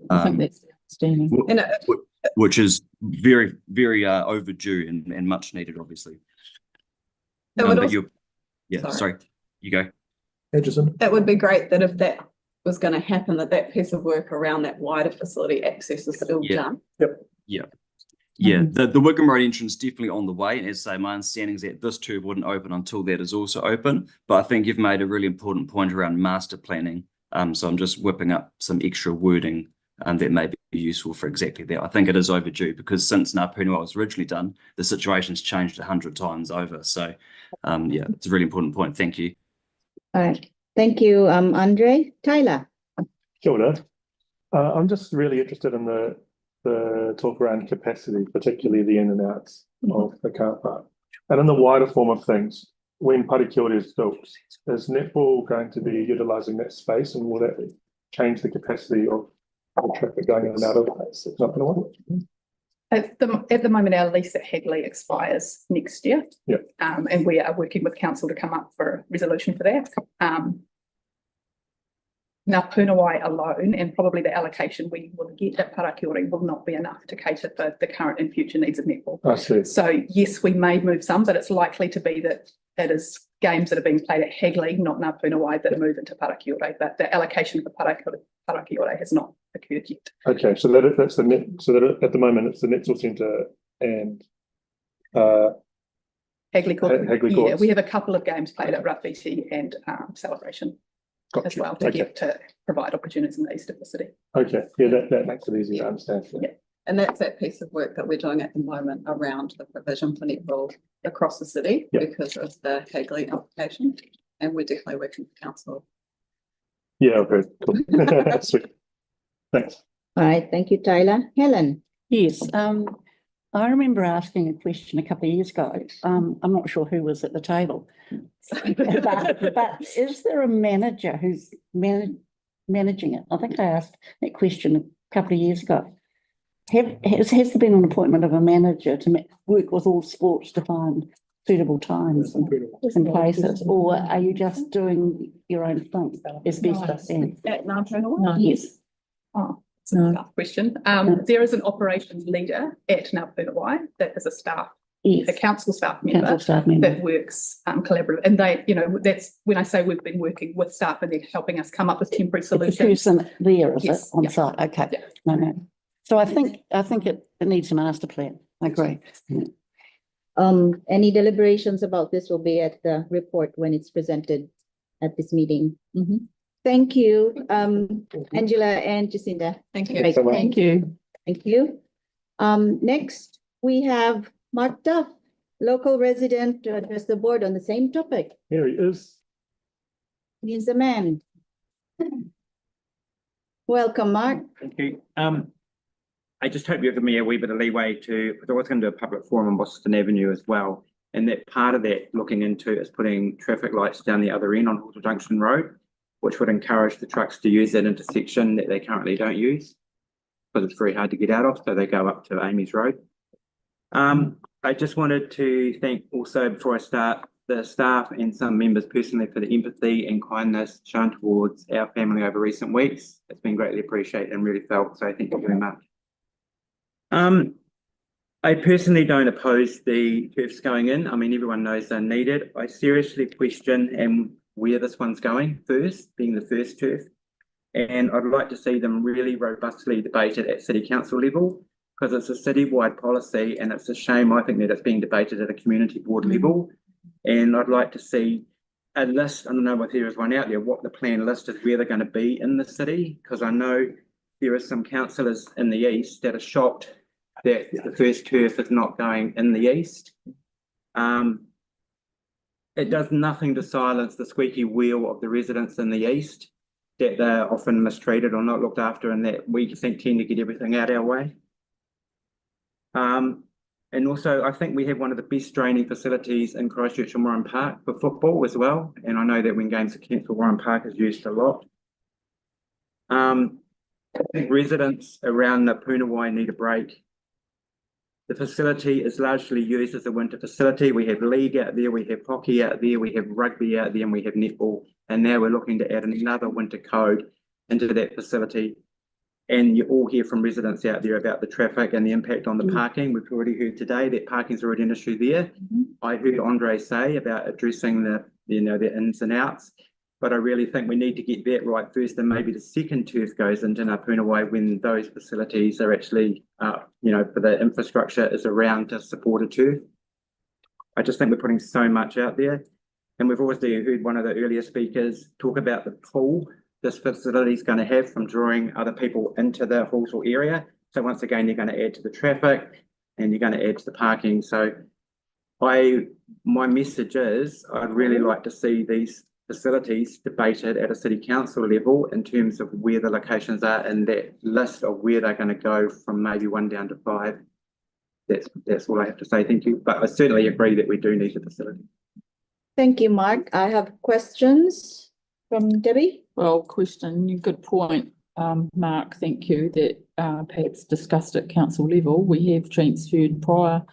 that's the understanding. Which is very, very overdue and much needed, obviously. Sorry, you go. It would be great that if that was going to happen, that piece of work around that wider facility access is still done. Yeah, the Wigram Road entrance is definitely on the way. And as I say, my understanding is that this turf wouldn't open until that is also open. But I think you've made a really important point around master planning. So I'm just whipping up some extra wording that may be useful for exactly that. I think it is overdue because since Ngā Punawai was originally done, the situation's changed 100 times over. So yeah, it's a really important point. Thank you. All right. Thank you, Andre. Tyler. Kia ora. I'm just really interested in the talk around capacity, particularly the in and outs of the car park. And in the wider form of things, when Parakiore is built, is netball going to be utilising that space, and will that change the capacity of the traffic going in and out of Ngā Punawai? At the moment, our lease at Hagley expires next year. And we are working with council to come up for a resolution for that. Ngā Punawai alone, and probably the allocation we will get at Parakiore, will not be enough to cater for the current and future needs of netball. I see. So yes, we may move some, but it's likely to be that it is games that are being played at Hagley, not Ngā Punawai, that move into Parakiore. But the allocation for Parakiore has not occurred yet. Okay, so that's the net. So that at the moment it's the Netball Centre and Hagley Court. Hagley Courts. We have a couple of games played at Rugby and Celebration as well to get to provide opportunities in the east of the city. Okay, yeah, that makes it easier to understand. Yeah. And that's that piece of work that we're doing at the moment around the provision for netball across the city Yeah. because of the Hagley application. And we're definitely working with council. Yeah, okay, cool. Sweet. Thanks. All right, thank you, Tyler. Helen? Yes, I remember asking a question a couple of years ago. I'm not sure who was at the table. But is there a manager who's managing it? I think I asked that question a couple of years ago. Has there been an appointment of a manager to work with all sports to find suitable times and places, or are you just doing your own thing as best as can? At Ngā No. Yes. Oh, it's a tough question. There is an operations leader at Ngā Punawai that is a staff, a council staff member, that works collaboratively. And they, you know, that's when I say we've been working with staff and they're helping us come up with temporary solutions. The person there, is Yes, it, on yeah. site? Okay. Yeah. No. So I think it needs a master plan. I agree. Any deliberations about this will be at the report when it's presented at this meeting. Thank you, Angela and Jacinda. Thank you. Great, Thank you. Thank you. Next, we have Mark Duff, local resident, to address the board on the same topic. Here he is. He's the man. Welcome, Mark. Thank you. I just hope you'll give me a wee bit of leeway to, because I was going to do a public forum on Boston Avenue as well. And that part of that looking into is putting traffic lights down the other end on Halter Junction Road, which would encourage the trucks to use that intersection that they currently don't use because it's very hard to get out of. So they go up to Amy's Road. I just wanted to thank also, before I start, the staff and some members personally for the empathy and kindness shown towards our family over recent weeks. It's been greatly appreciated and really felt. So thank you very much. I personally don't oppose the turfs going in. I mean, everyone knows they're needed. I seriously question where this one's going first, being the first turf. And I'd like to see them really robustly debated at City Council level, because it's a citywide policy and it's a shame, I think, that it's being debated at a community board level. And I'd like to see a list, I don't know if there is one out there, what the plan list is, where they're going to be in the city, because I know there are some councillors in the east that are shocked that the first turf is not going in the east. It does nothing to silence the squeaky wheel of the residents in the east, that they're often mistreated or not looked after, and that we tend to get everything out our way. And also, I think we have one of the best training facilities in Christchurch and Warren Park for football as well. And I know that when games are cancelled, Warren Park is used a lot. I think residents around the Punawai need a break. The facility is largely used as a winter facility. We have league out there, we have hockey out there, we have rugby out there, and we have netball. And now we're looking to add another winter code into that facility. And you all hear from residents out there about the traffic and the impact on the parking. We've already heard today that parking's already an issue there. I heard Andre say about addressing the ins and outs. But I really think we need to get that right first, and maybe the second turf goes into Ngā Punawai when those facilities are actually, for the infrastructure is around to support a turf. I just think we're putting so much out there. And we've already heard one of the earlier speakers talk about the pull this facility is going to have from drawing other people into the Halswell area. So once again, you're going to add to the traffic and you're going to add to the parking. So my message is I'd really like to see these facilities debated at a city council level in terms of where the locations are and that list of where they're going to go from maybe 1 down to 5. That's all I have to say. Thank you. But I certainly agree that we do need the facility. Thank you, Mark. I have questions from Debbie. Well, good point, Mark. Thank you. That perhaps discussed at council level. We have transferred prior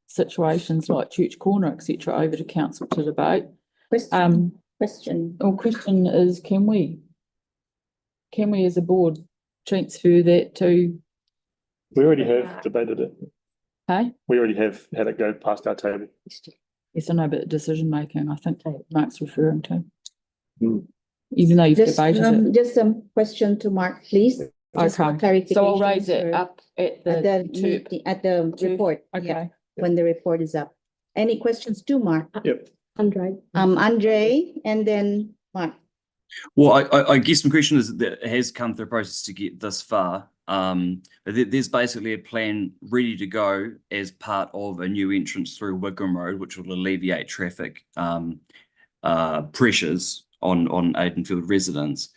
situations like Church Corner, etc., over to council to debate. Question is, can we as a board transfer that to? We already have debated it. Hey? We already have had it go past our table. Yes, I know, but decision making, I think Mark's referring to. Even though you've debated it. Just some question to Mark, please. Just for clarification. So I'll raise it up at the report. Okay. Yeah, when the report is up. Any questions to Mark? Yep. Andre, and then Mark. Well, I guess my question is that it has come through a process to get this far. There's basically a plan ready to go as part of a new entrance through Wigram Road, which will alleviate traffic pressures on Aidenfield residents.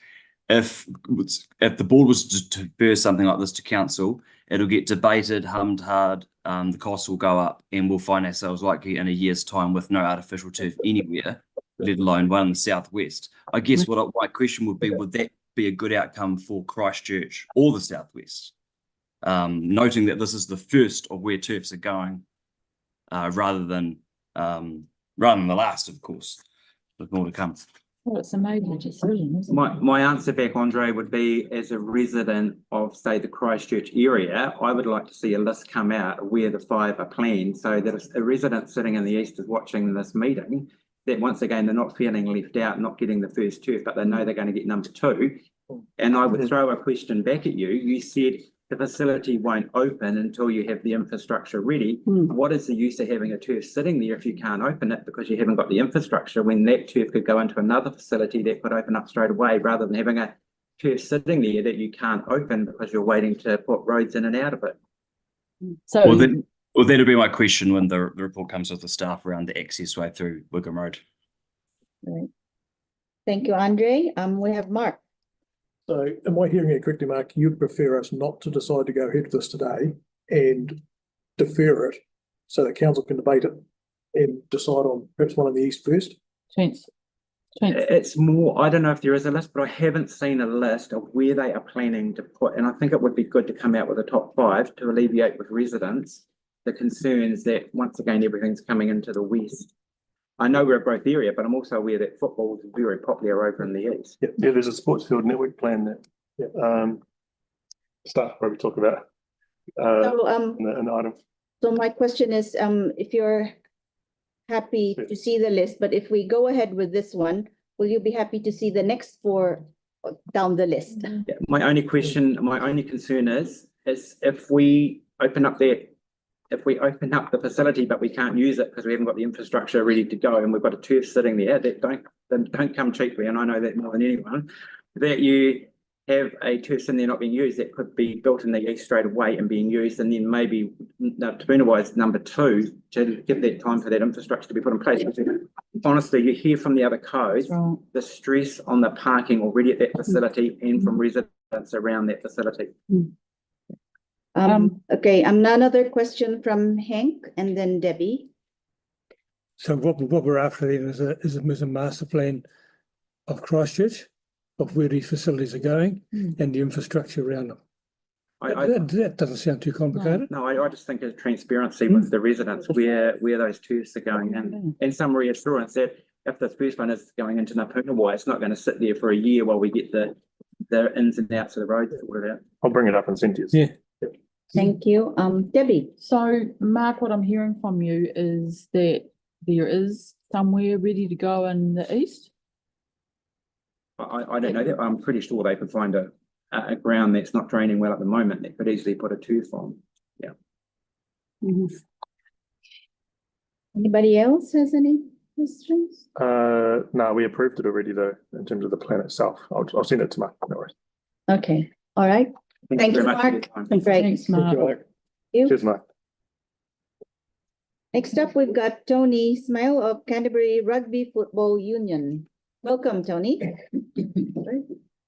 If the board was to defer something like this to council, it'll get debated, hummed hard, the costs will go up, and we'll find ourselves likely in a year's time with no artificial turf anywhere, let alone one in the southwest. I guess my question would be, would that be a good outcome for Christchurch or the southwest? Noting that this is the first of where turfs are going, rather than the last, of course, with more to come. Well, it's a major decision, isn't it? My answer back, Andre, would be as a resident of, say, the Christchurch area, I would like to see a list come out of where the 5 are planned, so that if a resident sitting in the east is watching this meeting, that once again, they're not feeling left out, not getting the first turf, but they know they're going to get number 2. And I would throw a question back at you. You said the facility won't open until you have the infrastructure ready. What is the use of having a turf sitting there if you can't open it because you haven't got the infrastructure, when that turf could go into another facility that could open up straight away, rather than having a turf sitting there that you can't open because you're waiting to put roads in and out of it? So, well, that'll be my question when the report comes with the staff around the access way through Wigram Road. Right. Thank you, Andre. We have Mark. So am I hearing it correctly, Mark? You'd prefer us not to decide to go ahead with this today and defer it so that council can debate it and decide on perhaps one in the east first? It's more, I don't know if there is a list, but I haven't seen a list of where they are planning to put, and I think it would be good to come out with a top 5 to alleviate with residents the concerns that once again everything's coming into the west. I know we're a growth area, but I'm also aware that football is very popular over in the east. Yeah, there's a sports field network plan that staff probably talk about in the item. So my question is, if you're happy to see the list, but if we go ahead with this one, will you be happy to see the next 4 down the list? Yeah, my only concern is if we open up the facility, but we can't use it because we haven't got the infrastructure ready to go, and we've got a turf sitting there that don't come cheaply, and I know that more than anyone, that you have a turf sitting there not being used that could be built in the east straight away and being used, and then maybe Tapuna-wise number 2 to give that time for that infrastructure to be put in place. Honestly, you hear from the other codes the stress on the parking already at that facility and from residents around that facility. Okay, another question from Hank and then Debbie. So what we're after then is a master plan of Christchurch, of where these facilities are going and the infrastructure around them. That doesn't sound too complicated. No, I just think of transparency with the residents where those turfs are going in, and some reassurance that if the first one is going into Napuna, it's not going to sit there for a year while we get the ins and outs of the roads sorted out. I'll bring it up in Cynthia's. Yeah. Thank you. Debbie. So Mark, what I'm hearing from you is that there is somewhere ready to go in the east? I don't know that. I'm pretty sure they could find a ground that's not draining well at the moment that could easily put a turf on. Yeah. Anybody else has any questions? No, we approved it already though, in terms of the plan itself. I'll send it to Mark. No worries. Okay. All right. Thank you, Mark. Great. Thanks, Mark. Cheers, Mark. Next up, we've got Tony Smile of Canterbury Rugby Football Union. Welcome, Tony.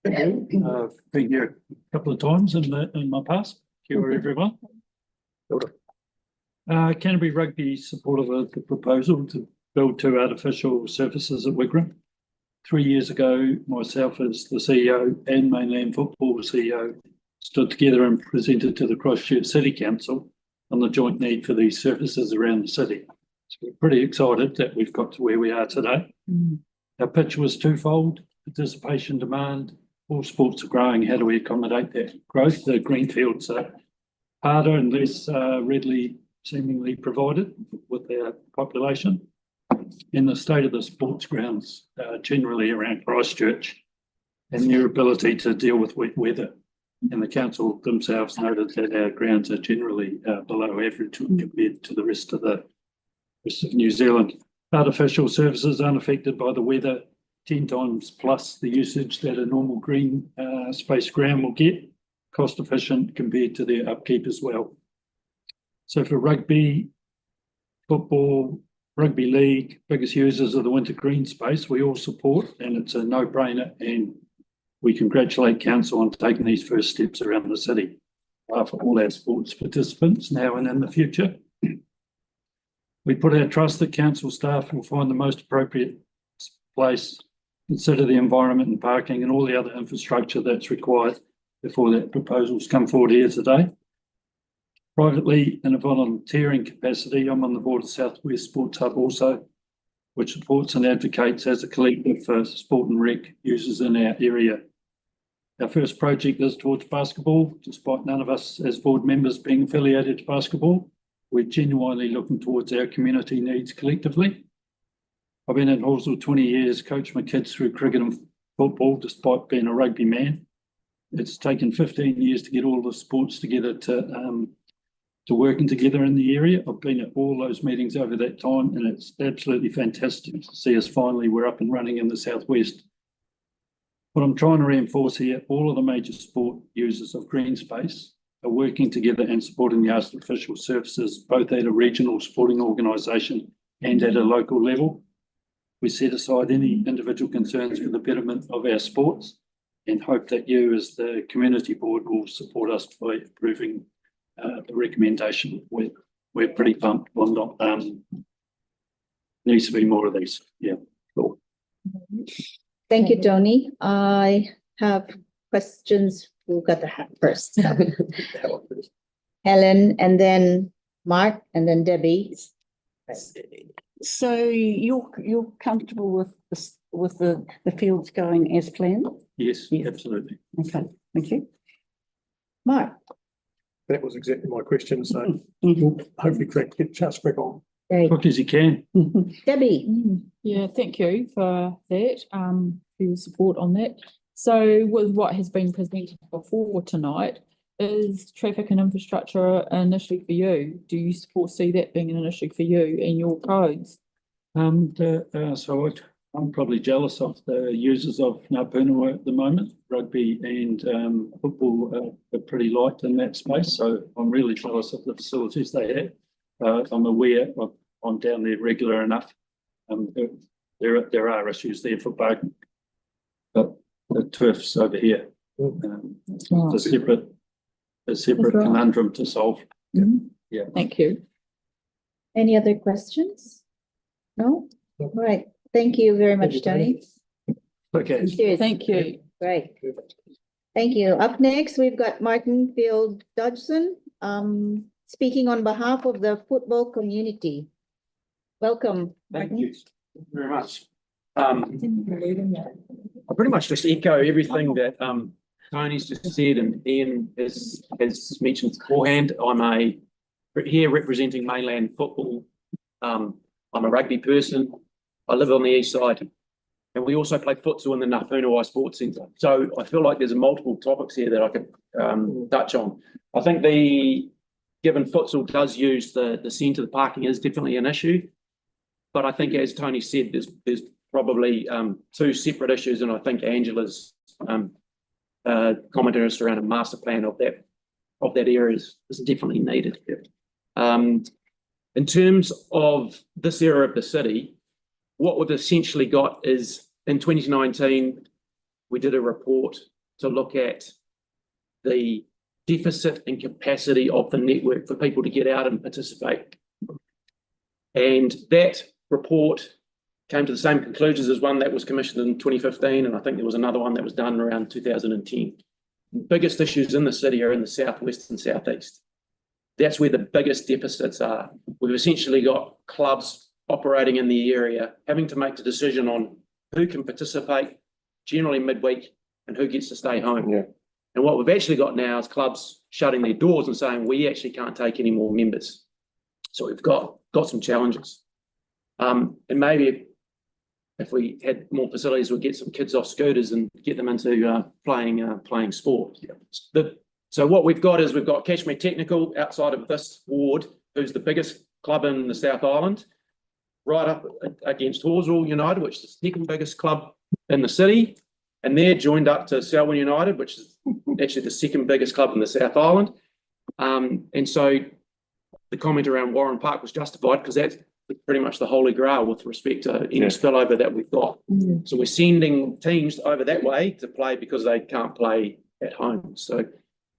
Been here a couple of times in my past. Kia ora, everyone. Canterbury Rugby supported the proposal to build 2 artificial surfaces at Wigram. 3 years ago, myself as the CEO and Mainland Football CEO stood together and presented to the Christchurch City Council on the joint need for these surfaces around the city. So we're pretty excited that we've got to where we are today. Our pitch was twofold: participation demand. All sports are growing. How do we accommodate that growth? The greenfields are harder and less readily seemingly provided with our population. In the state of the sports grounds generally around Christchurch and their ability to deal with wet weather. And the council themselves noted that our grounds are generally below average compared to the rest of New Zealand. Artificial surfaces unaffected by the weather 10 times plus the usage that a normal green space ground will get, cost efficient compared to their upkeep as well. So for rugby, football, rugby league, biggest users of the winter green space, we all support, and it's a no-brainer, and we congratulate council on taking these first steps around the city for all our sports participants now and in the future. We put our trust that council staff will find the most appropriate place, consider the environment and parking and all the other infrastructure that's required before that proposals come forward here today. Privately, in a volunteering capacity, I'm on the board of South West Sports Hub also, which supports and advocates as a collective for sport and rec users in our area. Our first project is towards basketball, despite none of us as board members being affiliated to basketball. We're genuinely looking towards our community needs collectively. I've been in Halswell 20 years, coached my kids through cricket and football, despite being a rugby man. It's taken 15 years to get all the sports together to working together in the area. I've been at all those meetings over that time, and it's absolutely fantastic to see us finally, we're up and running in the Southwest. What I'm trying to reinforce here, all of the major sport users of green space are working together and supporting the artificial surfaces, both at a regional sporting organisation and at a local level. We set aside any individual concerns for the betterment of our sports and hope that you as the community board will support us by approving the recommendation. We're pretty pumped on not, needs to be more of these. Yeah, cool. Thank you, Tony. I have questions. Who got the hat first? Helen, and then Mark, and then Debbie. So you're comfortable with the fields going as planned? Yes, absolutely. Okay, thank you. Mark. That was exactly my question, so we'll hopefully get a chance to crack on. Quick as you can. Debbie. Yeah, thank you for that, for your support on that. So with what has been presented before tonight, is traffic and infrastructure an issue for you? Do you foresee that being an issue for you in your codes? So I'm probably jealous of the users of Waipuna at the moment. Rugby and football are pretty light in that space, so I'm really jealous of the facilities they have. I'm aware I'm down there regular enough. There are issues there for parking, but the turf's over here. It's a separate conundrum to solve. Yeah. Thank you. Any other questions? No? All right. Thank you very much, Tony. Okay. Cheers. Thank you. Great. Thank you. Up next, we've got Martin Field Dodgson, speaking on behalf of the football community. Welcome. Thank you very much. I pretty much just echo everything that Tony's just said and Ian has mentioned beforehand. I'm here representing mainland football. I'm a rugby person. I live on the east side, and we also play futsal in the Waipuna Sports Centre. So I feel like there's multiple topics here that I could touch on. I think given futsal does use the centre, the parking is definitely an issue. But I think, as Tony said, there's probably two separate issues, and I think Angela's commentary around a master plan of that area is definitely needed. In terms of this area of the city, what we've essentially got is in 2019, we did a report to look at the deficit and capacity of the network for people to get out and participate. And that report came to the same conclusions as one that was commissioned in 2015, and I think there was another one that was done around 2010. The biggest issues in the city are in the southwest and southeast. That's where the biggest deficits are. We've essentially got clubs operating in the area, having to make the decision on who can participate, generally midweek, and who gets to stay home. Yeah. And what we've actually got now is clubs shutting their doors and saying, we actually can't take any more members. So we've got some challenges. And maybe if we had more facilities, we'd get some kids off scooters and get them into playing sport. Yeah. So what we've got is we've got Cashmere Technical outside of this ward, who's the biggest club in the South Island, right up against Halswell United, which is the second biggest club in the city, and they're joined up to Selwyn United, which is actually the second biggest club in the South Island. And so the comment around Warren Park was justified because that's pretty much the holy grail with respect to any spillover that we've got. So we're sending teams over that way to play because they can't play at home. So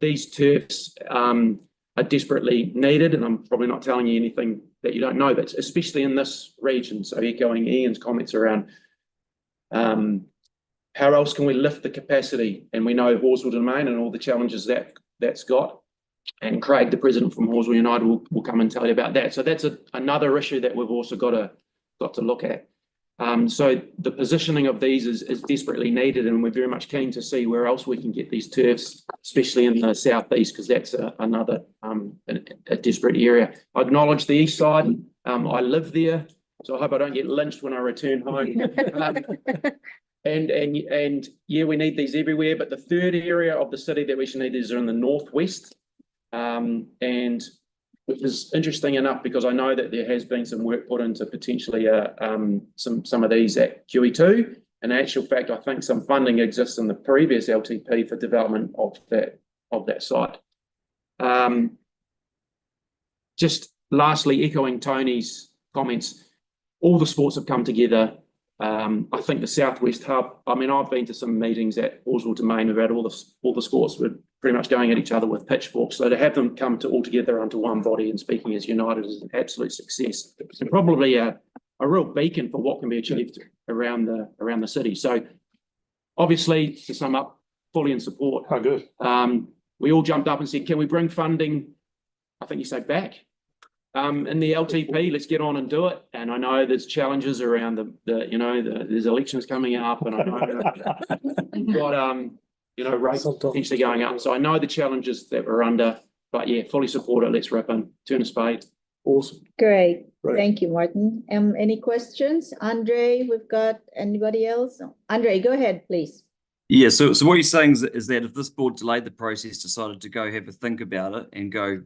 these turfs are desperately needed, and I'm probably not telling you anything that you don't know, but especially in this region. So echoing Ian's comments around how else can we lift the capacity? And we know Horswell Domain and all the challenges that's got. And Craig, the president from Horswell United, will come and tell you about that. So that's another issue that we've also got to look at. So the positioning of these is desperately needed, and we're very much keen to see where else we can get these turfs, especially in the southeast, because that's another a desperate area. I acknowledge the east side. I live there, so I hope I don't get lynched when I return home. And yeah, we need these everywhere. But the third area of the city that we should need these are in the northwest, and which is interesting enough because I know that there has been some work put into potentially some of these at QE2. In actual fact, I think some funding exists in the previous LTP for development of that site. Just lastly, echoing Tony's comments, all the sports have come together. I think the Southwest Hub, I mean, I've been to some meetings at Horswell Domain about all the sports were pretty much going at each other with pitchforks. So to have them come all together under one body and speaking as united is an absolute success. And probably a real beacon for what can be achieved around the city. So obviously, to sum up, fully in support. Oh, good. We all jumped up and said, can we bring funding, I think you say back, in the LTP, let's get on and do it. And I know there's challenges around there's elections coming up, and I know we've got rates potentially going up. So I know the challenges that we're under, but yeah, fully support it. Let's rip in, turn a spade. Awesome. Great. Thank you, Martin. Any questions? Andre, we've got anybody else? Andre, go ahead, please. Yeah, so what you're saying is that if this board delayed the process, decided to go have a think about it and go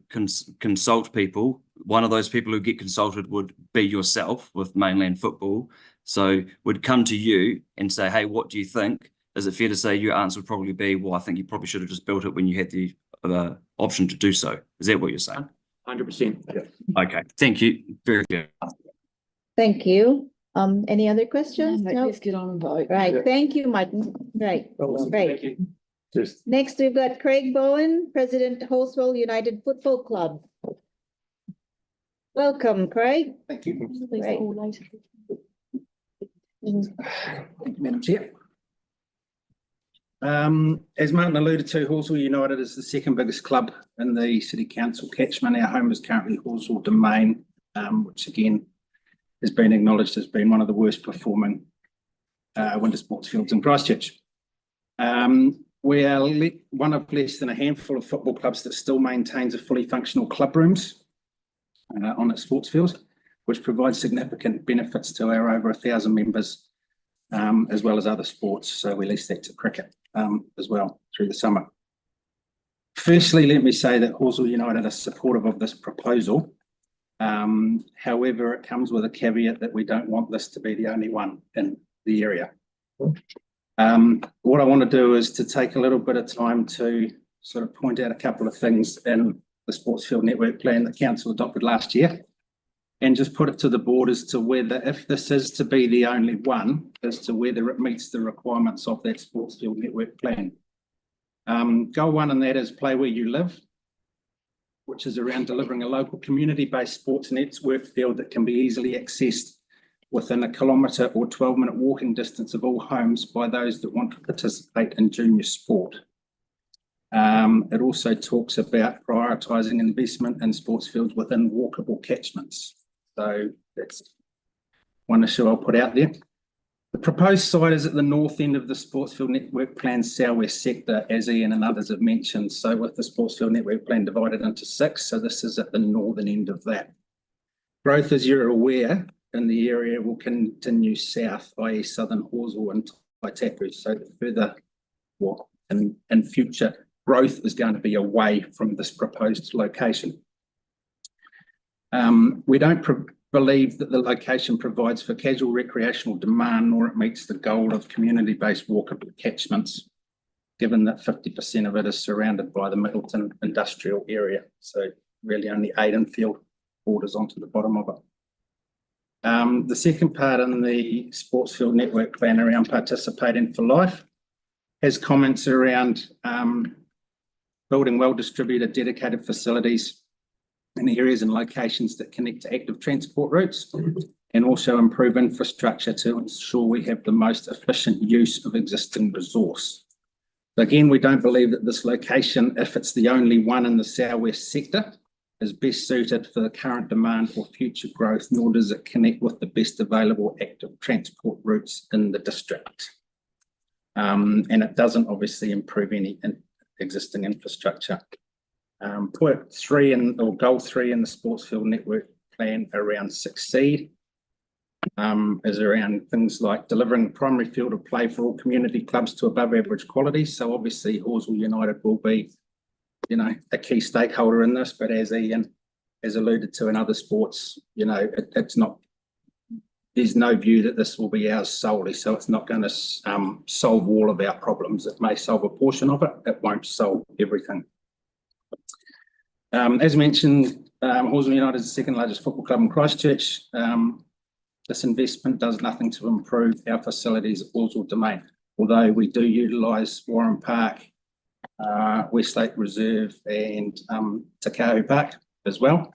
consult people, one of those people who get consulted would be yourself with Mainland Football. So would come to you and say, hey, what do you think? Is it fair to say your answer would probably be, well, I think you probably should have just built it when you had the option to do so. Is that what you're saying? 100%. Yeah. Okay, thank you. Very good. Thank you. Any other questions? No. Let's get on and vote. Right. Yeah. Thank you, Martin. Right. Awesome. Great. Thank you. Just Next, we've got Craig Bowen, President, Horswell United Football Club. Welcome, Craig. Thank you. Right. Thank you, Madam Chair. As Martin alluded to, Horswell United is the second biggest club in the City Council catchment. Our home is currently Horswell Domain, which again has been acknowledged as being one of the worst performing winter sports fields in Christchurch. We are one of less than a handful of football clubs that still maintains a fully functional club rooms on its sports fields, which provides significant benefits to our over 1,000 members, as well as other sports. So we lease that to cricket as well through the summer. Firstly, let me say that Horswell United are supportive of this proposal. However, it comes with a caveat that we don't want this to be the only one in the area. What I want to do is to take a little bit of time to sort of point out a couple of things in the Sports Field Network Plan that Council adopted last year, and just put it to the board as to whether, if this is to be the only one, as to whether it meets the requirements of that Sports Field Network Plan. Goal one in that is play where you live, which is around delivering a local community-based sports network field that can be easily accessed within 1 kilometre or 12-minute walking distance of all homes by those that want to participate in junior sport. It also talks about prioritising investment in sports fields within walkable catchments. So that's one issue I'll put out there. The proposed site is at the north end of the Sports Field Network Plan's southwest sector, as Ian and others have mentioned. So with the Sports Field Network Plan divided into 6, so this is at the northern end of that. Growth, as you're aware, in the area will continue south, i.e. southern Horswell and Taitapu. So the further, well, in future, growth is going to be away from this proposed location. We don't believe that the location provides for casual recreational demand, nor it meets the goal of community-based walkable catchments, given that 50% of it is surrounded by the Middleton industrial area. So really only Aidenfield borders onto the bottom of it. The second part in the sports field network plan around participating for life has comments around building well-distributed dedicated facilities in areas and locations that connect to active transport routes, and also improve infrastructure to ensure we have the most efficient use of existing resource. Again, we don't believe that this location, if it's the only one in the southwest sector, is best suited for the current demand or future growth, nor does it connect with the best available active transport routes in the district. And it doesn't obviously improve any existing infrastructure. Point 3 or goal 3 in the sports field network plan around succeed is around things like delivering primary field of play for all community clubs to above average quality. So obviously Halswell United will be, you know, a key stakeholder in this, but as Ian has alluded to in other sports, you know, it's not, there's no view that this will be ours solely. So it's not going to solve all of our problems. It may solve a portion of it. It won't solve everything. As mentioned, Halswell United is the second largest football club in Christchurch. This investment does nothing to improve our facilities at Halswell Domain, although we do utilise Warren Park, Westlake Reserve and Takau Park as well.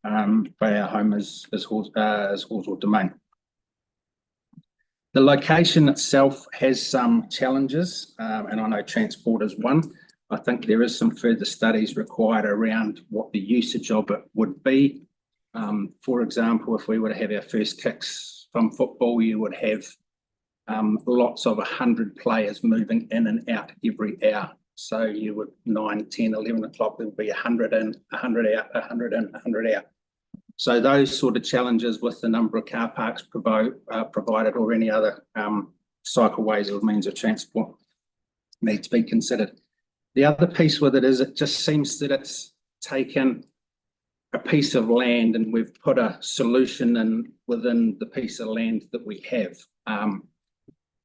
But our home is Halswell Domain. The location itself has some challenges, and I know transport is one. I think there is some further studies required around what the usage of it would be. For example, if we were to have our first kicks from football, you would have lots of 100 players moving in and out every hour. So you would 9, 10, 11 o'clock, there would be 100 in, 100 out, 100 in, 100 out. So those sort of challenges with the number of car parks provided or any other cycleways or means of transport need to be considered. The other piece with it is it just seems that it's taken a piece of land and we've put a solution in within the piece of land that we have.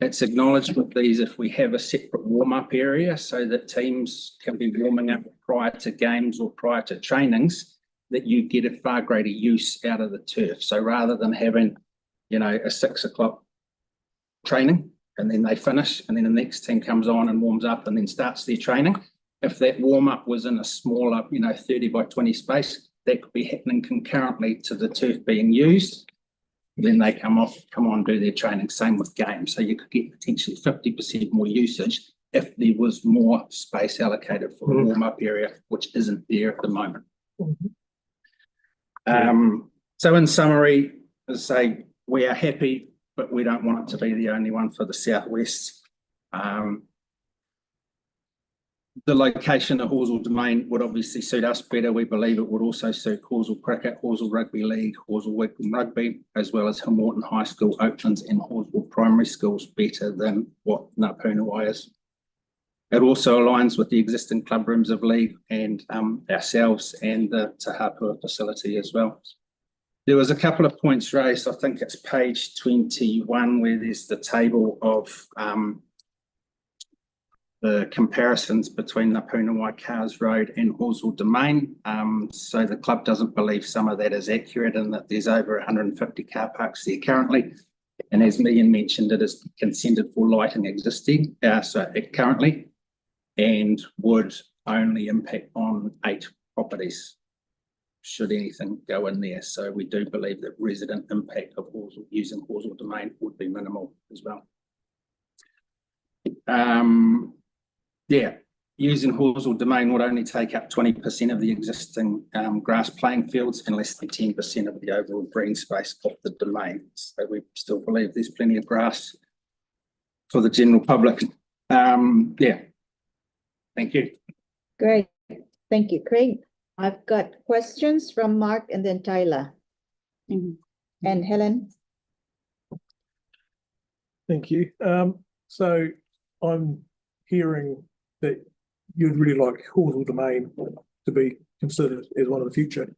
It's acknowledged with these if we have a separate warm-up area so that teams can be warming up prior to games or prior to trainings, that you get a far greater use out of the turf. So rather than having, you know, a 6 o'clock training and then they finish and then the next team comes on and warms up and then starts their training, if that warm-up was in a smaller, you know, 30 by 20 space, that could be happening concurrently to the turf being used. Then they come on, do their training. Same with games. So you could get potentially 50% more usage if there was more space allocated for the warm-up area, which isn't there at the moment. So in summary, as I say, we are happy, but we don't want it to be the only one for the southwest. The location of Halswell Domain would obviously suit us better. We believe it would also suit Halswell Cricket, Halswell Rugby League, Halswell Waipuna Rugby, as well as Hamilton High School, Oaklands and Halswell Primary Schools better than what Ngāpunawa is. It also aligns with the existing club rooms of League and ourselves and the Te Hapua facility as well. There was a couple of points raised. I think it's page 21 where there's the table of the comparisons between Ngāpunawa, Cars Road and Halswell Domain. So the club doesn't believe some of that is accurate and that there's over 150 car parks there currently. And as Ian mentioned, it is consented for lighting existing, currently, and would only impact on 8 properties should anything go in there. So we do believe that resident impact of Halswell using Halswell Domain would be minimal as well. Using Halswell Domain would only take up 20% of the existing grass playing fields and less than 10% of the overall green space of the domain. So we still believe there's plenty of grass for the general public. Thank you. Great. Thank you, Craig. I've got questions from Mark and then Tyler. And Helen. Thank you. So I'm hearing that you'd really like Halswell Domain to be considered as one of the future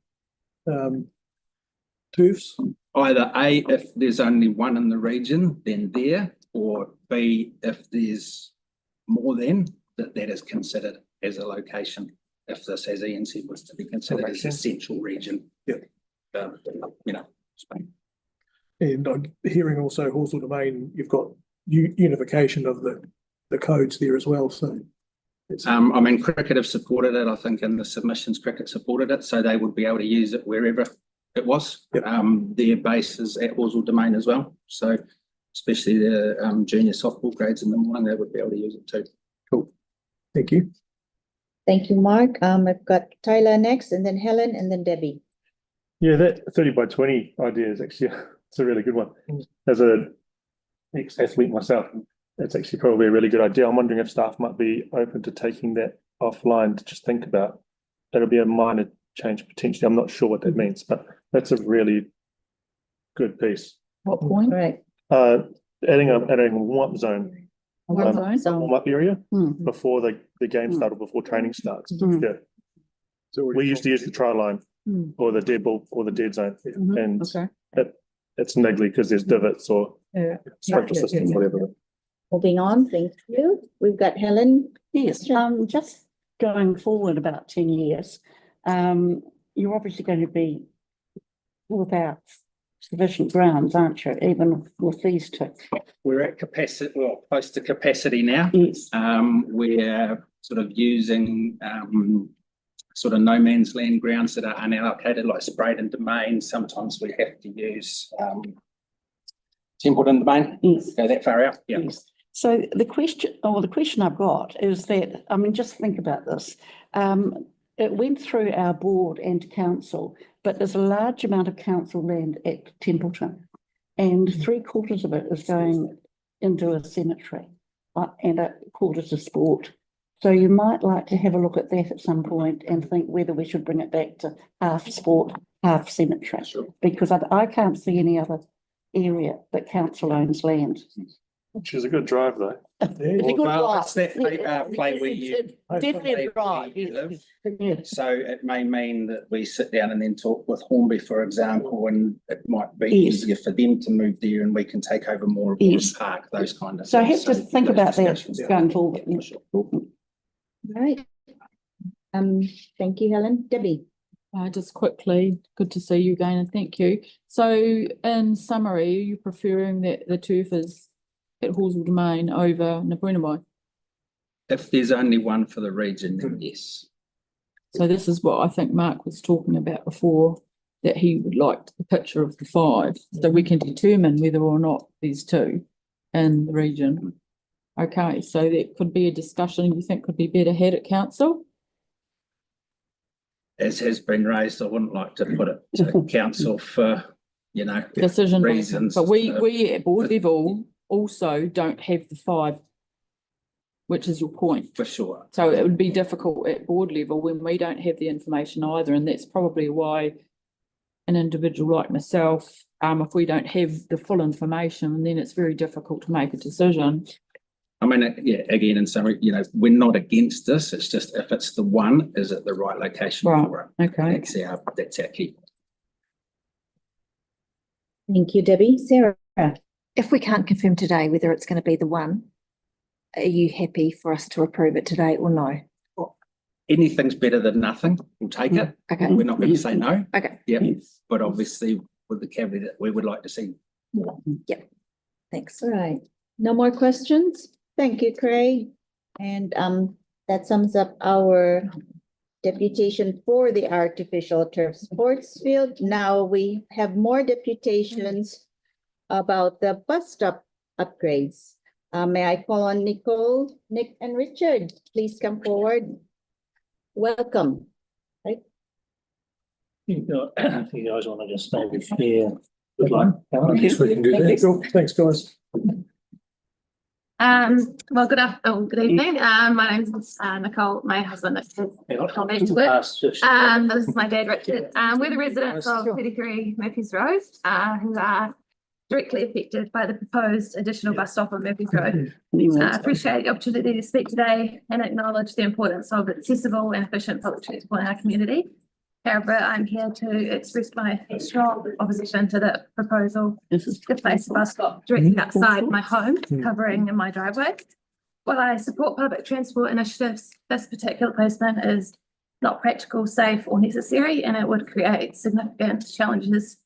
turfs? Either A, if there's only one in the region, then there, or B, if there's more than, that is considered as a location. If this, as Ian said, was to be considered as a central region. Yeah. You know, Spain. And I'm hearing also Halswell Domain, you've got unification of the codes there as well, so. I mean, cricket have supported it. I think in the submissions, cricket supported it, so they would be able to use it wherever it was. Yep. Their base is at Halswell Domain as well, so especially the junior softball grades in the morning, they would be able to use it too. Cool. Thank you. Thank you, Mark. I've got Tyler next, and then Helen, and then Debbie. Yeah, that 30 by 20 idea is actually, it's a really good one. As a ex-athlete myself, it's actually probably a really good idea. I'm wondering if staff might be open to taking that offline to just think about. That'll be a minor change potentially. I'm not sure what that means, but that's a really good piece. What point? Right. Adding a warm-up zone. What zone? Warm-up area Hmm. before the game start or before training starts. Hmm. Yeah. We used to use the try line Hmm. or the dead ball or the dead zone, Mhm. and Okay. it's niggly because there's divots or Yeah. sprinkler Yeah, yeah, systems, yeah. whatever. Moving on, thank you. We've got Helen. Yes, just going forward about 10 years, you're obviously going to be without sufficient grounds, aren't you, even with these two? We're at capacity, well, close to capacity now. Yes. We're sort of using sort of no man's land grounds that are unallocated, like Sprayton Domain. Sometimes we have to use Templeton Domain. Yes. Go that far out. Yeah. Yes. So the question I've got is that, I mean, just think about this. It went through our board and council, but there's a large amount of council land at Templeton, and 3/4 of it is going into a cemetery and a quarter to sport. So you might like to have a look at that at some point and think whether we should bring it back to half sport, half cemetery. Sure. Because I can't see any other area that council owns land. Which is a good drive though. It's a good Well, drive. it's that play where you Definitely a drive. live. Yeah. So it may mean that we sit down and then talk with Hornby, for example, and it might be Yes. easier for them to move there and we can take over more of Yes. the park, those kind of So I things. have to think those about that discussions. going forward. Right. Thank you, Helen. Debbie. Just quickly, good to see you again and thank you. So in summary, are you preferring that the turf is at Halswell Domain over Napunamai? If there's only one for the region, then yes. So this is what I think Mark was talking about before, that he would like the picture of the 5, so we can determine whether or not there's 2 in the region. Okay, so that could be a discussion you think could be better had at council? As has been raised, I wouldn't like to put it to council for, Decision making. reasons. But we at board level also don't have the 5, which is your point. For sure. So it would be difficult at board level when we don't have the information either, and that's probably why an individual like myself, if we don't have the full information, then it's very difficult to make a decision. I mean, yeah, again, in summary, we're not against this. It's just if it's the one, is it the right location for it? Okay. That's our key. Thank you, Debbie. Sarah. If we can't confirm today whether it's going to be the one, are you happy for us to approve it today or no? Anything's better than nothing. We'll take it. Okay. We're not going to say no. Okay. Yep. But obviously with the caveat that we would like to see more. Yep. Thanks. All right. No more questions? Thank you, Craig. And that sums up our deputation for the artificial turf sports field. Now we have more deputations about the bus stop upgrades. May I call on Nicole, Nick, and Richard? Please come forward. Welcome. Right. You guys want to just maybe share? Good luck. Yes, we can do that. Cool. Thanks, guys. Well, good evening. My name is Nicole. My husband is college to work. This is my dad, Richard. We're the residents of 33 Murphy's Road, who are directly affected by the proposed additional bus stop on Murphy's Road. I appreciate the opportunity to speak today and acknowledge the importance of accessible and efficient public transport in our community. However, I'm here to express my strong opposition to the proposal to place a bus stop directly outside my home, covering in my driveway. While I support public transport initiatives, this particular placement is not practical, safe, or necessary, and it would create significant challenges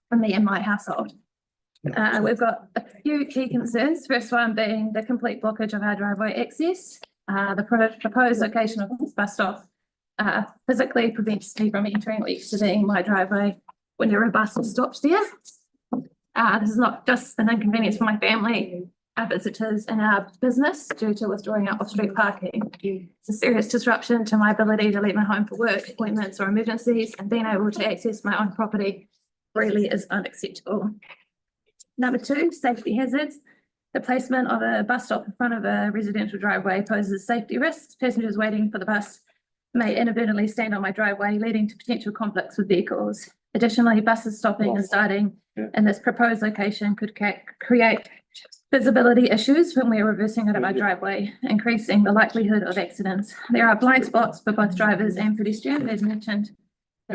for me and my household. We've got a few key concerns. First one being the complete blockage of our driveway access. The proposed location of this bus stop physically prevents me from entering or exiting my driveway whenever a bus stops there. This is not just an inconvenience for my family, our visitors, and our business due to withdrawing our off-street parking. It's a serious disruption to my ability to leave my home for work, appointments, or emergencies, and being able to access my own property really is unacceptable. Number two, safety hazards. The placement of a bus stop in front of a residential driveway poses safety risks. Passengers waiting for the bus may inadvertently stand on my driveway, leading to potential conflicts with vehicles. Additionally, buses stopping and starting in this proposed location could create visibility issues when we're reversing out of our driveway, increasing the likelihood of accidents. There are blind spots for both drivers and pedestrians, as mentioned in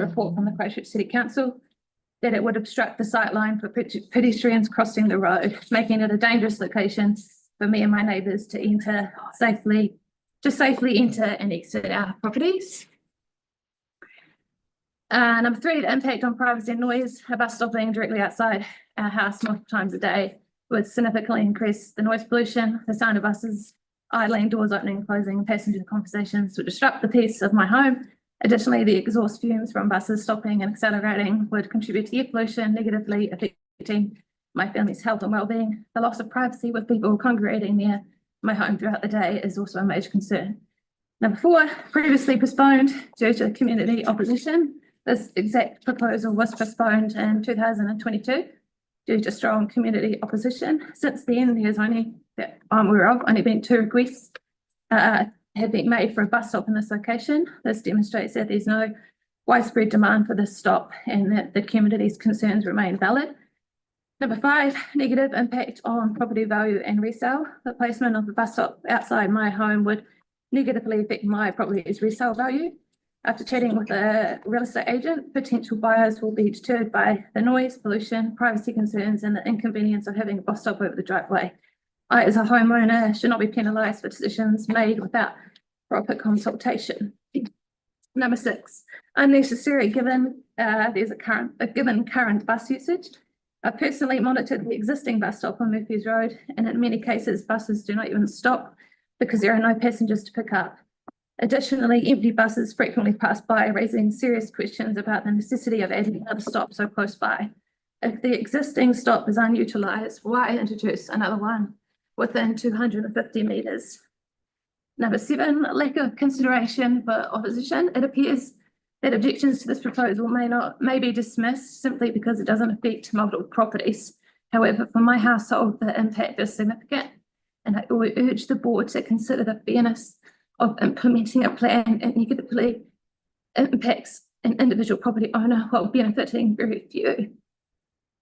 the report from the Christchurch City Council, that it would obstruct the sight line for pedestrians crossing the road, making it a dangerous location for me and my neighbours to enter safely, enter and exit our properties. Number three, the impact on privacy and noise. A bus stopping directly outside our house multiple times a day would significantly increase the noise pollution. The sound of buses idling, doors opening and closing, and passenger conversations would disrupt the peace of my home. Additionally, the exhaust fumes from buses stopping and accelerating would contribute to air pollution, negatively affecting my family's health and well-being. The loss of privacy with people congregating near my home throughout the day is also a major concern. Number four, previously postponed due to community opposition. This exact proposal was postponed in 2022 due to strong community opposition. Since then, there's only, that I'm aware of, only been 2 requests have been made for a bus stop in this location. This demonstrates that there's no widespread demand for this stop and that the community's concerns remain valid. Number five, negative impact on property value and resale. The placement of the bus stop outside my home would negatively affect my property's resale value. After chatting with a real estate agent, potential buyers will be deterred by the noise, pollution, privacy concerns, and the inconvenience of having a bus stop over the driveway. I, as a homeowner, should not be penalised for decisions made without proper consultation. Number six, unnecessary given there's a given current bus usage. I personally monitored the existing bus stop on Murphy's Road, and in many cases, buses do not even stop because there are no passengers to pick up. Additionally, empty buses frequently pass by, raising serious questions about the necessity of adding another stop so close by. If the existing stop is unutilised, why introduce another one within 250 metres? Number seven, lack of consideration for opposition. It appears that objections to this proposal may be dismissed simply because it doesn't affect multiple properties. However, for my household, the impact is significant, and I would urge the board to consider the fairness of implementing a plan that negatively impacts an individual property owner while benefiting very few.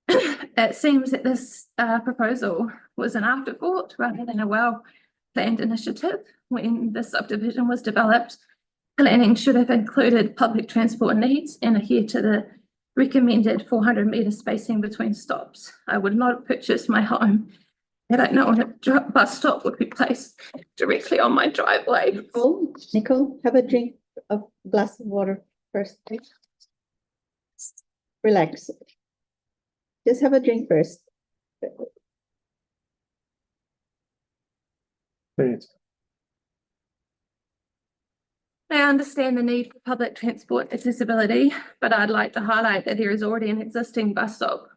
It seems that this proposal was an afterthought rather than a well-planned initiative. When the subdivision was developed, planning should have included public transport needs and adhere to the recommended 400-metre spacing between stops. I would not have purchased my home had I known a bus stop would be placed directly on my driveway. Nicole, have a drink of glass of water first, please. Relax. Just have a drink first. Please. I understand the need for public transport accessibility, but I'd like to highlight that there is already an existing bus stop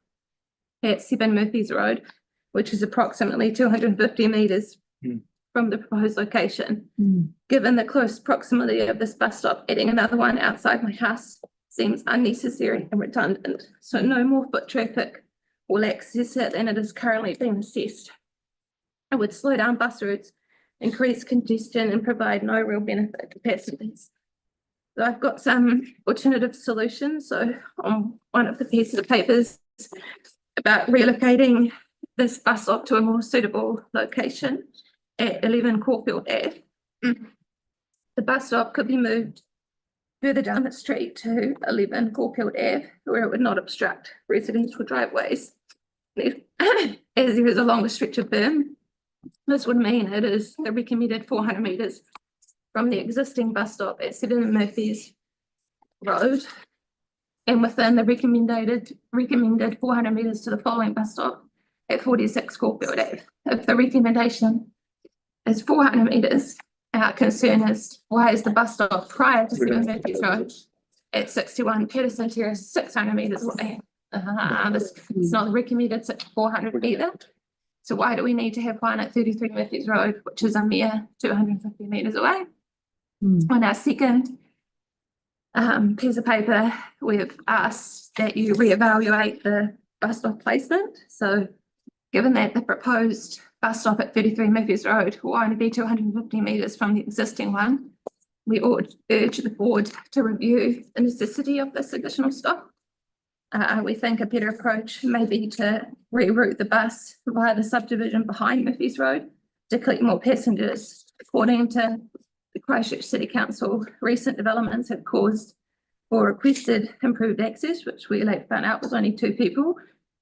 at 7 Murphy's Road, which is approximately 250 metres from the proposed location. Given the close proximity of this bus stop, adding another one outside my house seems unnecessary and redundant, so no more foot traffic will access it than it is currently being assessed. It would slow down bus routes, increase congestion, and provide no real benefit to passengers. So I've got some alternative solutions. So on one of the pieces of papers about relocating this bus stop to a more suitable location at 11 Caulfield Ave. The bus stop could be moved further down the street to 11 Caulfield Ave, where it would not obstruct residential driveways. As there is a longer stretch of berm, this would mean it is the recommended 400 metres from the existing bus stop at 7 Murphy's Road, and within the recommended 400 metres to the following bus stop at 46 Caulfield Ave. If the recommendation is 400 metres, our concern is why is the bus stop prior to 7 Murphy's Road at 61 Peterson Terrace 600 metres away? This is not the recommended 400 either. So why do we need to have one at 33 Murphy's Road, which is a mere 250 metres away? On our second piece of paper, we've asked that you reevaluate the bus stop placement. So given that the proposed bus stop at 33 Murphy's Road will only be 250 metres from the existing one, we urge the board to review the necessity of this additional stop. We think a better approach may be to reroute the bus via the subdivision behind Murphy's Road to collect more passengers. According to the Christchurch City Council, recent developments have caused or requested improved access, which we later found out was only 2 people.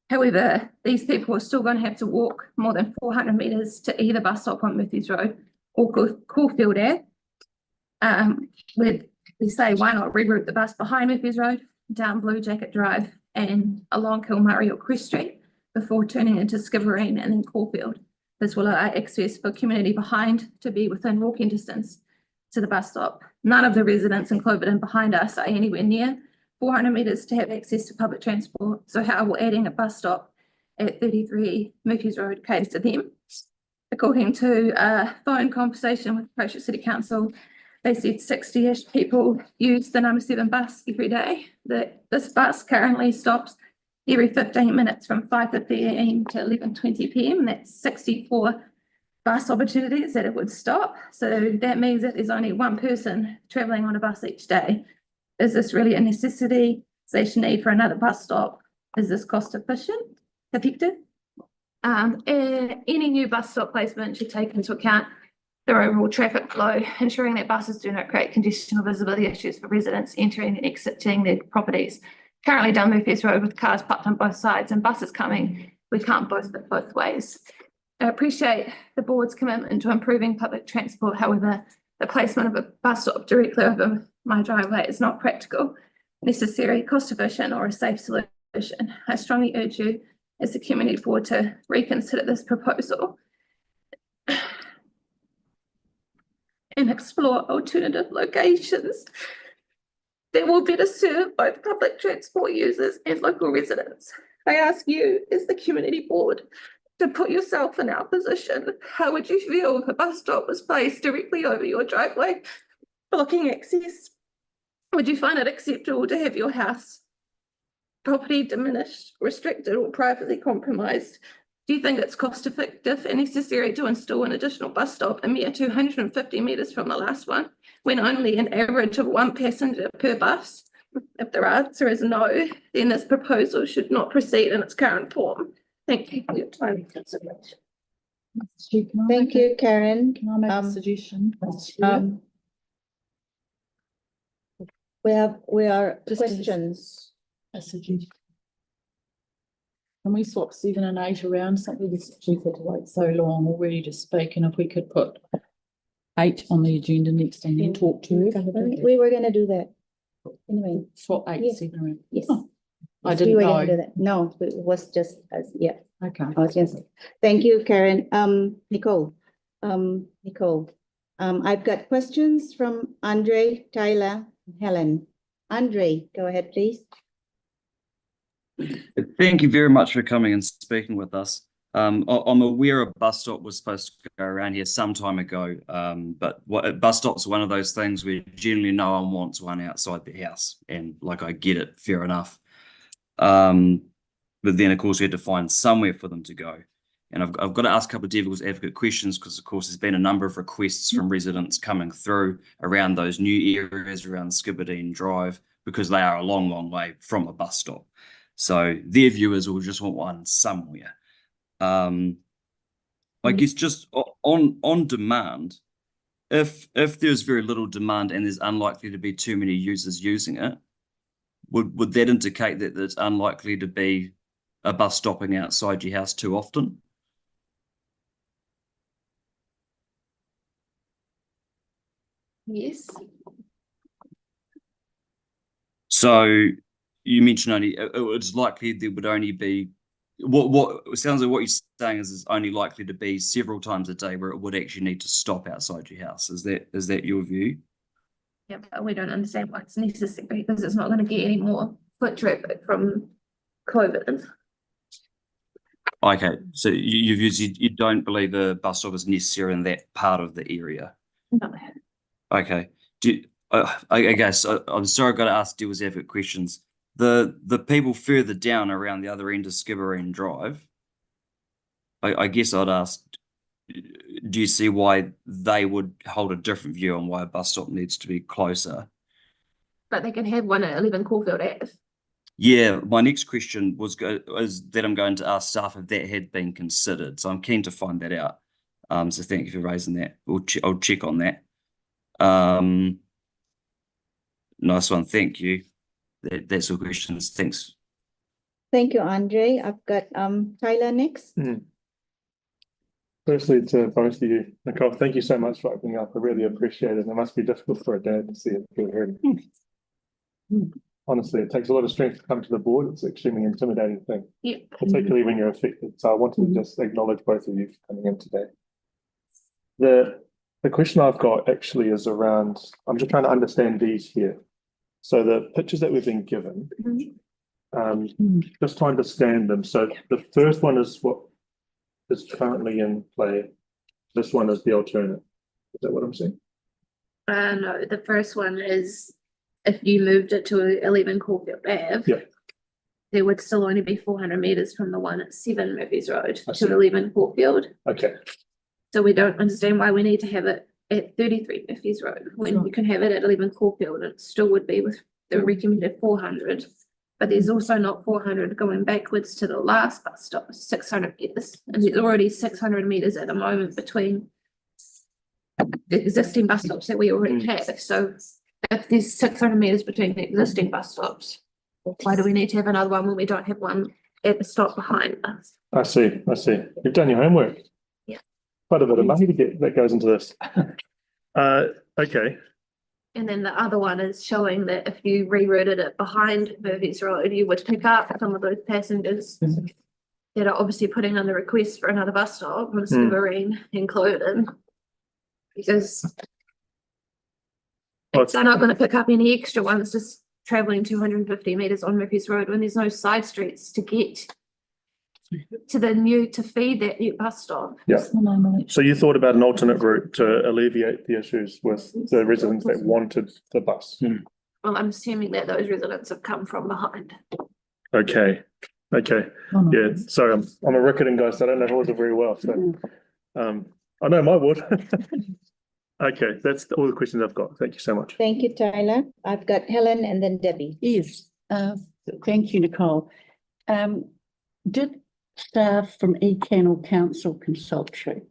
However, these people are still going to have to walk more than 400 metres to either bus stop on Murphy's Road or Caulfield Ave. We say, why not reroute the bus behind Murphy's Road, down Blue Jacket Drive and along Kilmurray or Crest Street before turning into Skibbereen and then Caulfield. This will allow access for community behind to be within walking distance to the bus stop. None of the residents in Cloverton behind us are anywhere near 400 metres to have access to public transport. So how will adding a bus stop at 33 Murphy's Road cater to them? According to a phone conversation with Christchurch City Council, they said 60-ish people use the number 7 bus every day. This bus currently stops every 15 minutes from 5:50 AM to 11:20 PM. That's 64 bus opportunities that it would stop. So that means that there's only one person travelling on a bus each day. Is this really a necessity? Need for another bus stop? Is this cost effective? Any new bus stop placement should take into account their overall traffic flow, ensuring that buses do not create congestion or visibility issues for residents entering and exiting their properties. Currently down Murphy's Road with cars parked on both sides and buses coming, we can't both fit both ways. I appreciate the board's commitment to improving public transport. However, the placement of a bus stop directly over my driveway is not practical, necessary, cost efficient, or a safe solution. I strongly urge you as the community board to reconsider this proposal and explore alternative locations that will better serve both public transport users and local residents. I ask you as the community board to put yourself in our position. How would you feel if a bus stop was placed directly over your driveway, blocking access? Would you find it acceptable to have your house property diminished, restricted, or privately compromised? Do you think it's cost effective and necessary to install an additional bus stop a mere 250 metres from the last one, when only an average of 1 passenger per bus? If the answer is no, then this proposal should not proceed in its current form. Thank you for your time and consideration. Thank you, Karen. Can I make a suggestion? We are Just as questions. a suggestion. Can we swap 7 and 8 around? Something that's had to wait so long already to speak, and if we could put 8 on the agenda next and then talk to her. We were going to do that. Anyway. Swap 8, Yes. 7 around. Yes. Oh, I Yes, didn't we were know. gonna do that. No, it was just as, yeah. Okay. I was gonna say, thank you, Karen. Nicole, I've got questions from Andre, Tyler, Helen. Andre, go ahead, please. Thank you very much for coming and speaking with us. I'm aware a bus stop was supposed to go around here some time ago, but bus stops are one of those things where generally no one wants one outside the house, and like I get it, fair enough. But then of course we had to find somewhere for them to go. And I've got to ask a couple of devil's advocate questions, because of course there's been a number of requests from residents coming through around those new areas around Skibbereen Drive, because they are a long, long way from a bus stop. So their viewers will just want one somewhere. I guess just on demand, if there's very little demand and there's unlikely to be too many users using it, would that indicate that it's unlikely to be a bus stopping outside your house too often? Yes. So you mentioned only it's likely there would only be what it sounds like what you're saying is only likely to be several times a day where it would actually need to stop outside your house. Is that your view? Yeah, but we don't understand why it's necessary because it's not going to get any more foot traffic from COVID. Okay, so you don't believe a bus stop is necessary in that part of the area? No. Okay. I guess I'm sorry I've got to ask devil's advocate questions. The people further down around the other end of Skibbereen Drive, I guess I'd ask, do you see why they would hold a different view on why a bus stop needs to be closer? But they can have one at 11 Caulfield Ave. Yeah, my next question is that I'm going to ask staff if that had been considered. So I'm keen to find that out. So thank you for raising that. I'll check on that. Nice one. Thank you. That's all questions. Thanks. Thank you, Andre. I've got Tyler next. Firstly, to both of you, Nicole, thank you so much for opening up. I really appreciate it. It must be difficult for a dad to see it get heard. Honestly, it takes a lot of strength to come to the board. It's an extremely intimidating thing, particularly when you're affected. So I wanted to just acknowledge both of you for coming in today. The question I've got actually is around, I'm just trying to understand these here. So the pictures that we've been given, just to understand them. So the first one is what is currently in play. This one is the alternate. Is that what I'm saying? No, the first one is if you moved it to 11 Caulfield Ave, there would still only be 400 meters from the one at 7 Murphy's Road to 11 Caulfield. Okay. So we don't understand why we need to have it at 33 Murphy's Road when you can have it at 11 Caulfield. It still would be with the recommended 400, but there's also not 400 going backwards to the last bus stop, 600 meters, and there's already 600 meters at the moment between the existing bus stops that we already have. So if there's 600 meters between the existing bus stops, why do we need to have another one when we don't have one at the stop behind us? I see. You've done your homework. Yeah. Quite a bit of money to get that goes into this. Okay. And then the other one is showing that if you rerouted it behind Murphy's Road, you would pick up some of those passengers that are obviously putting in the request for another bus stop, with Skibbereen included, because they're not going to pick up any extra ones just travelling 250 meters on Murphy's Road when there's no side streets to get to feed that new bus stop. Yeah. So you thought about an alternate route to alleviate the issues with the residents that wanted the bus? Well, I'm assuming that those residents have come from behind. Okay. Yeah. Sorry, I'm a Riccarton guy, so I don't know Horsley very well. So I know my ward. Okay, that's all the questions I've got. Thank you so much. Thank you, Tyler. I've got Helen and then Debbie. Yes, thank you, Nicole. Did staff from ECAN or council consult you?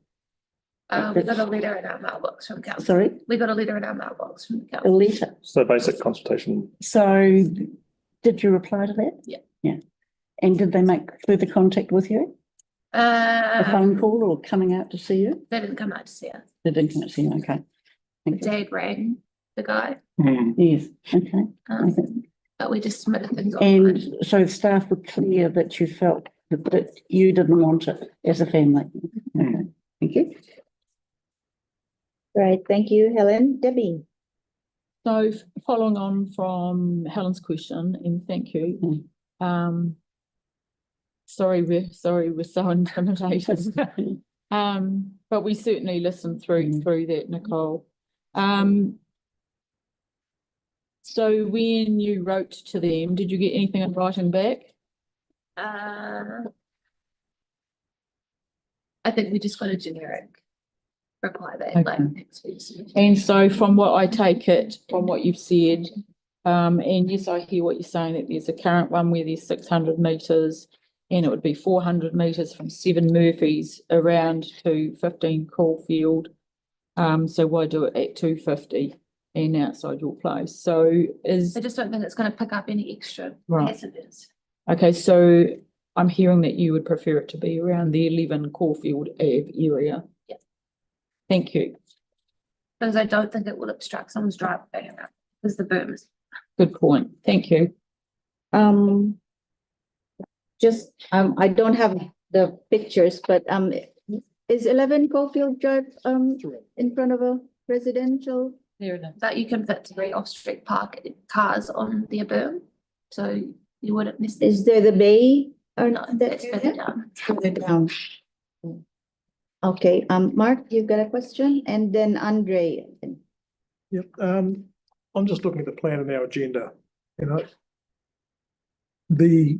We got a letter in our mailbox from council. Sorry? We got a letter in our mailbox from the A council. letter. So basic consultation. So did you reply to that? Yeah. Yeah. And did they make further contact with you? A phone call or coming out to see you? They didn't come out to see us. They didn't come out to see you, okay. Thank you. Dad rang the guy. Yes, okay. But we just submitted things And online. so staff were clear that you felt that you didn't want it as a family. Okay, thank you. Right, thank you, Helen. Debbie. So following on from Helen's question, and thank you. Sorry, we're so intimidated. But we certainly listened through that, Nicole. So when you wrote to them, did you get anything in writing back? I think we just got a generic reply back. Okay. And so from what I take it, from what you've said, and yes, I hear what you're saying, that there's a current one where there's 600 metres and it would be 400 metres from 7 Murphy's around to 15 Caulfield. So why do it at 250 and outside your place? So is, I just don't think it's going to pick up any extra Right. passengers. okay, so I'm hearing that you would prefer it to be around the 11 Caulfield Ave area. Yeah. Thank you. Because I don't think it will obstruct someone's driveway around because the berm is. Good point. Thank you. I don't have the pictures, but is 11 Caulfield Drive in front of a residential? There it is. That you can fit 3 off-street park cars on their berm, so you wouldn't necessarily. Is there the bay or No, that it's further down. further down? Okay, Mark, you've got a question, and then Andre. Yep, I'm just looking at the plan in our agenda, you know. The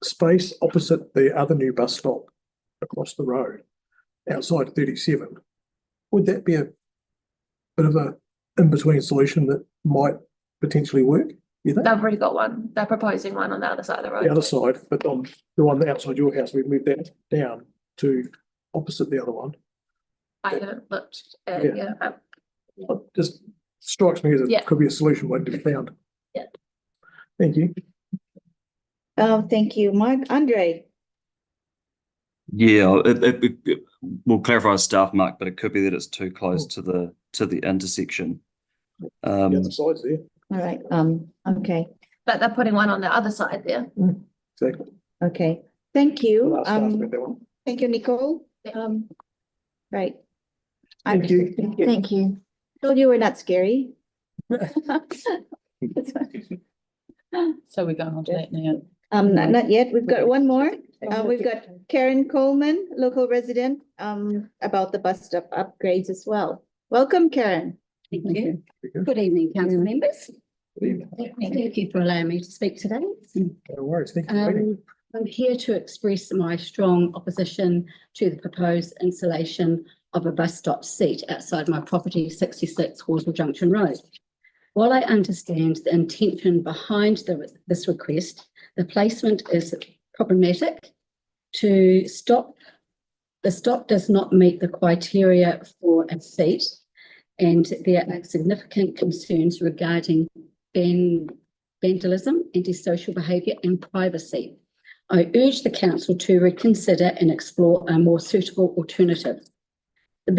space opposite the other new bus stop across the road, outside 37, would that be a bit of a in-between solution that might potentially work, you think? They've already got one. They're proposing one on the other side of the road. The other side, but on the one outside your house, we've moved that down to opposite the other one. I haven't looked at Yeah. it yet. It just strikes me as Yeah. it could be a solution waiting to be found. Yeah. Thank you. Thank you, Mark. Andre. Yeah, we'll clarify with staff, Mark, but it could be that it's too close to the intersection. The other side's there. All right, okay, But they're putting one on the other side there. Exactly. okay. Thank you. I'll ask staff about that one. Thank you, Nicole. Right. Thank you. Thank you. Told you we're not scary. So we're going on to that now. Not yet. We've got one more. We've got Karen Coleman, local resident, about the bus stop upgrades as well. Welcome, Karen. Thank you. Good evening, council members. Thank you for allowing me to speak today. No worries. Thank you. I'm here to express my strong opposition to the proposed installation of a bus stop seat outside my property, 66 Horsell Junction Road. While I understand the intention behind this request, the placement is problematic. The stop does not meet the criteria for a seat, and there are significant concerns regarding vandalism, antisocial behaviour and privacy. I urge the council to reconsider and explore a more suitable alternative. The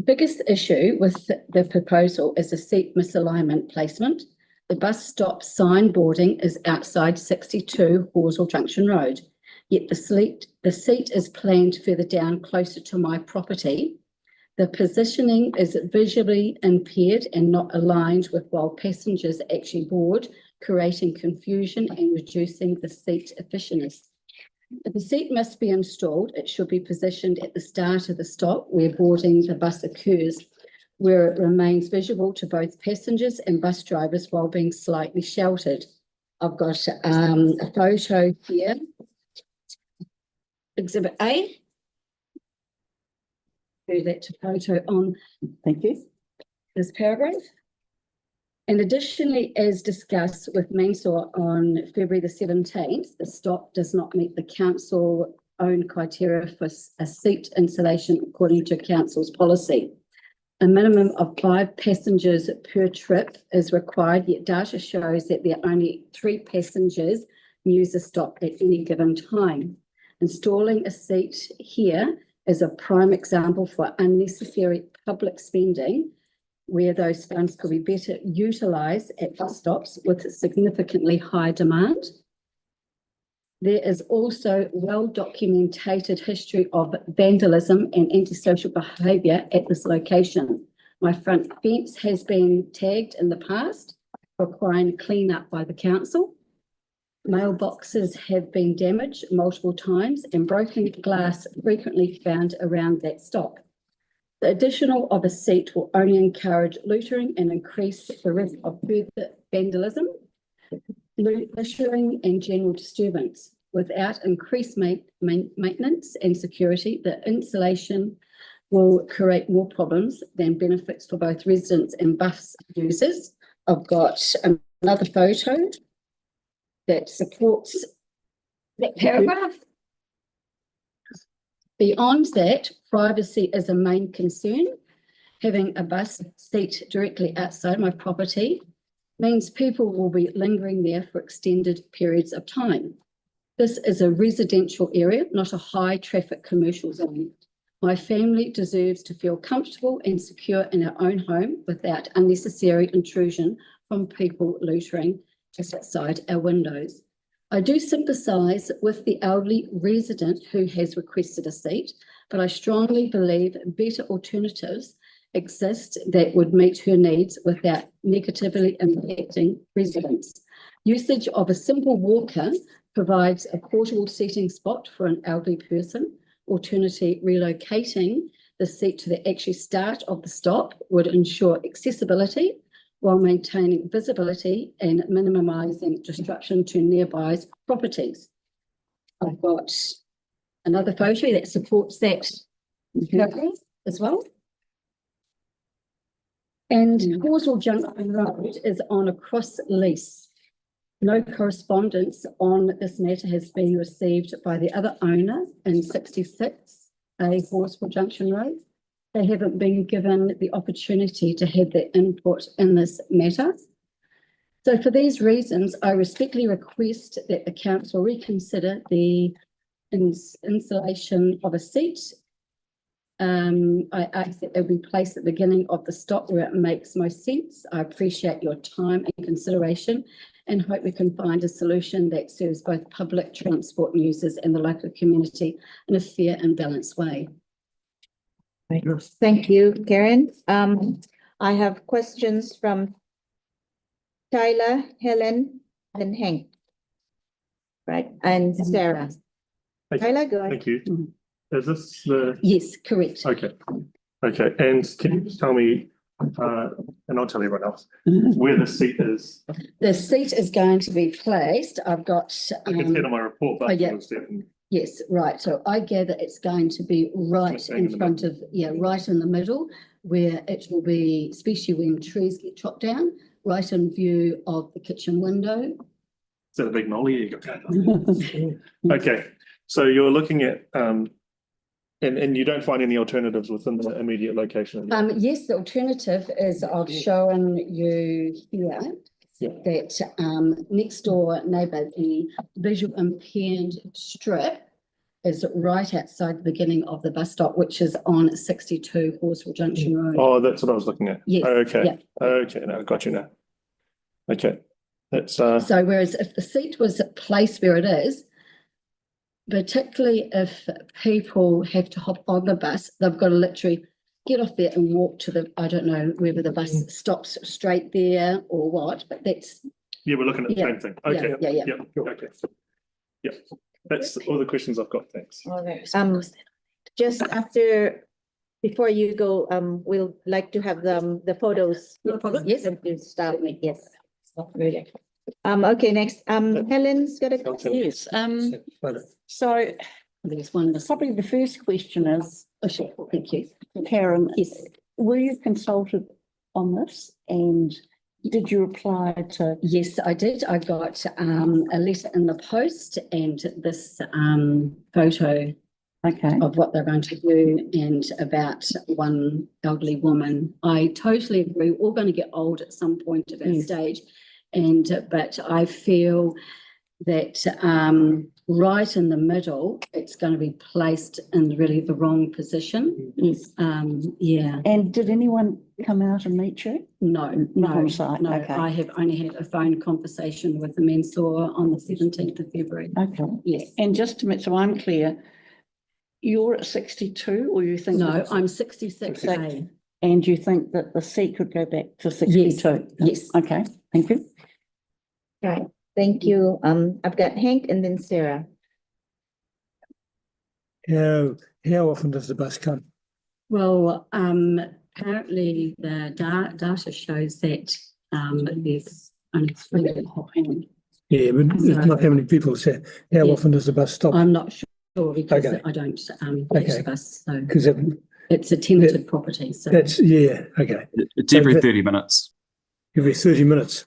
biggest issue with the proposal is the seat misalignment placement. The bus stop signboarding is outside 62 Horsell Junction Road, yet the seat is planned further down closer to my property. The positioning is visually impaired and not aligned with while passengers actually board, creating confusion and reducing the seat efficiency. If the seat must be installed, it should be positioned at the start of the stop where boarding the bus occurs, where it remains visible to both passengers and bus drivers while being slightly sheltered. I've got a photo here. Exhibit A. Do that to photo on, thank you, this paragraph. And additionally, as discussed with Mansour on February the 17th, the stop does not meet the council own criteria for a seat installation according to council's policy. A minimum of 5 passengers per trip is required, yet data shows that there are only 3 passengers use the stop at any given time. Installing a seat here is a prime example for unnecessary public spending, where those funds could be better utilised at bus stops with significantly high demand. There is also well-documented history of vandalism and antisocial behaviour at this location. My front fence has been tagged in the past, requiring clean-up by the council. Mailboxes have been damaged multiple times and broken glass frequently found around that stop. The additional of a seat will only encourage loitering and increase the risk of further vandalism, littering and general disturbance. Without increased maintenance and security, the installation will create more problems than benefits for both residents and bus users. I've got another photo that supports that paragraph. Beyond that, privacy is a main concern. Having a bus seat directly outside my property means people will be lingering there for extended periods of time. This is a residential area, not a high traffic commercial zone. My family deserves to feel comfortable and secure in our own home without unnecessary intrusion from people loitering just outside our windows. I do sympathise with the elderly resident who has requested a seat, but I strongly believe better alternatives exist that would meet her needs without negatively impacting residents. Usage of a simple walker provides a portable seating spot for an elderly person. Alternatively, relocating the seat to the actual start of the stop would ensure accessibility while maintaining visibility and minimising disruption to nearby properties. I've got another photo that supports that as well. And Horswell Junction Road is on a cross lease. No correspondence on this matter has been received by the other owner in 66 Horswell Junction Road. They haven't been given the opportunity to have their input in this matter. So for these reasons, I respectfully request that the council reconsider the installation of a seat. I ask that it be placed at the beginning of the stop where it makes most sense. I appreciate your time and consideration and hope we can find a solution that serves both public transport users and the local community in a fair and balanced way. Thank you, Karen. I have questions from Tyler, Helen, and Hank. Right, and Sarah. Tyler, go ahead. Thank you. Is this the? Yes, correct. Okay. Okay, and can you just tell me, and I'll tell everyone else, where the seat is? The seat is going to be placed. I've got. I can see it on my report, but. Oh, yeah. Yes, right. So I gather it's going to be right in front of, right in the middle, where it will be, especially when trees get chopped down, right in view of the kitchen window. Is that a big nollie? Okay, so you're looking at, and you don't find any alternatives within the immediate location? Yes, the alternative is I've shown you here. That next door neighbour, the visual impaired strip is right outside the beginning of the bus stop, which is on 62 Horswell Junction Road. Oh, that's what I was looking at. Yes. Okay. Yeah. Okay, now I got you now. Okay, that's So whereas if the seat was placed where it is, particularly if people have to hop on the bus, they've got to literally get off there and walk to the, I don't know whether the bus stops straight there or what, but that's. Yeah, we're looking at the same thing. Okay. Yeah. Okay. Yeah, that's all the questions I've got. Thanks. Okay. Just after, before you go, we'll like to have the photos. Yes, and to start with, yes. Okay, next, Helen's got a question. Yes, so there's one. Probably the first question is, sure, thank you. Karen, yes, were you consulted on this and did you reply to? Yes, I did. I got a letter in the post and this photo of what they're going to do and about one elderly woman. I totally agree. We're all going to get old at some point of our stage, and but I feel that right in the middle, it's going to be placed in really the wrong position. Yes. Yeah. And did anyone come out and meet you? No, Not on site. no. Okay. I have only had a phone conversation with the mentor on the 17th of February. Okay. Yes. And just to make so I'm clear, you're at 62 or you think? No, I'm 66. And you think that the seat could go back to 62? Yes. Okay, thank you. Right, thank you. I've got Hank and then Sarah. How often does the bus come? Well, apparently the data shows that there's only 3 happening. Yeah, but it's not how many people say. How often does the bus stop? I'm not sure because I don't catch the bus. So because it's a tenanted property. So that's okay. It's every 30 minutes. Every 30 minutes.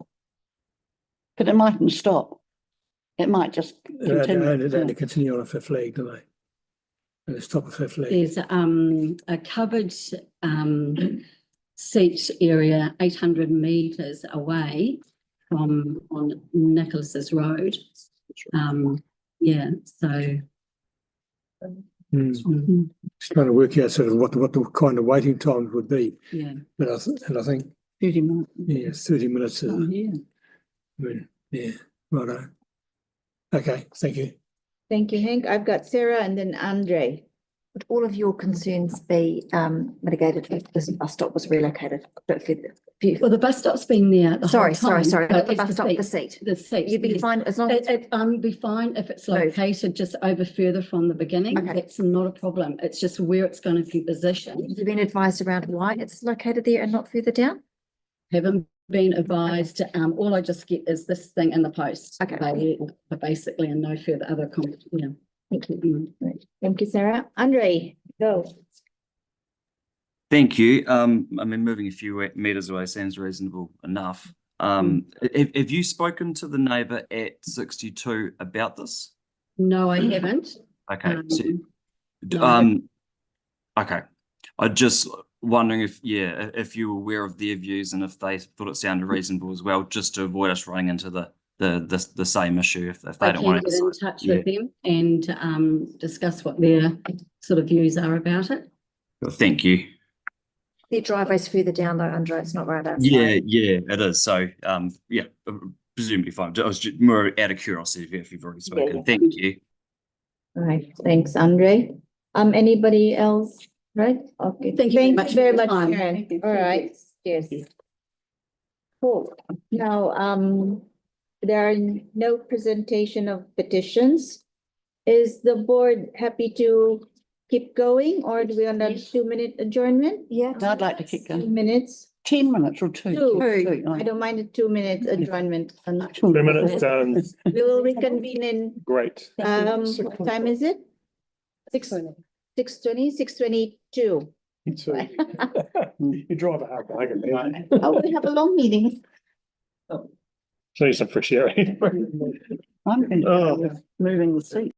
But it mightn't stop. It might just continue. They only continue on a fifth leg, do they? And it's top of fifth leg. There's a covered seat area 800 metres away from on Nicholas's Road. Yeah, so. Just trying to work out sort of what the kind of waiting times would be. Yeah. But I think 30 minutes. yeah, 30 minutes. Oh, yeah. Yeah, righto. Okay, thank you. Thank you, Hank. I've got Sarah and then Andre. Would all of your concerns be mitigated if this bus stop was relocated a bit further? Well, the bus stop's been there the whole Sorry, time. not the It's bus stop, the seat. The seat. You'd be fine as long as. It be fine if it's located just over further from the beginning. Okay. That's not a problem. It's just where it's going to be positioned. Have you been advised around why it's located there and not further down? Haven't been advised. All I just get is this thing in the post. Okay. Basically, and no further other comment. Yeah. Thank you. Thank you, Sarah. Andre, go. Thank you. I mean, moving a few meters away sounds reasonable enough. Have you spoken to the neighbour at 62 about this? No, I haven't. Okay. No. Okay. I'm just wondering if you were aware of their views and if they thought it sounded reasonable as well, just to avoid us running into the same issue if they don't want to. I can get in touch with them and discuss what their sort of views are about it. Thank you. Their driveway's further down though, Andrew, it's not right outside. Yeah, it is. So, presumably fine. I was just more out of curiosity if you've already spoken. Yeah. Thank you. All right, thanks, Andre. Anybody else? Right? Okay. Thank you very much, for your time. Karen. Thank you. All right, yes. Cool. Now, there are no presentation of petitions. Is the board happy to keep going or do we want a 2-minute adjournment? Yeah. I'd like to keep 2 going. minutes? 10 minutes or two. Two. I don't mind a 2-minute adjournment. 2 minutes sounds We will reconvene in, great. what time is it? 6:20, 6:22. You drive a half wagon there. Oh, we have a long meeting. Show you some fresh air. I'm moving the seat.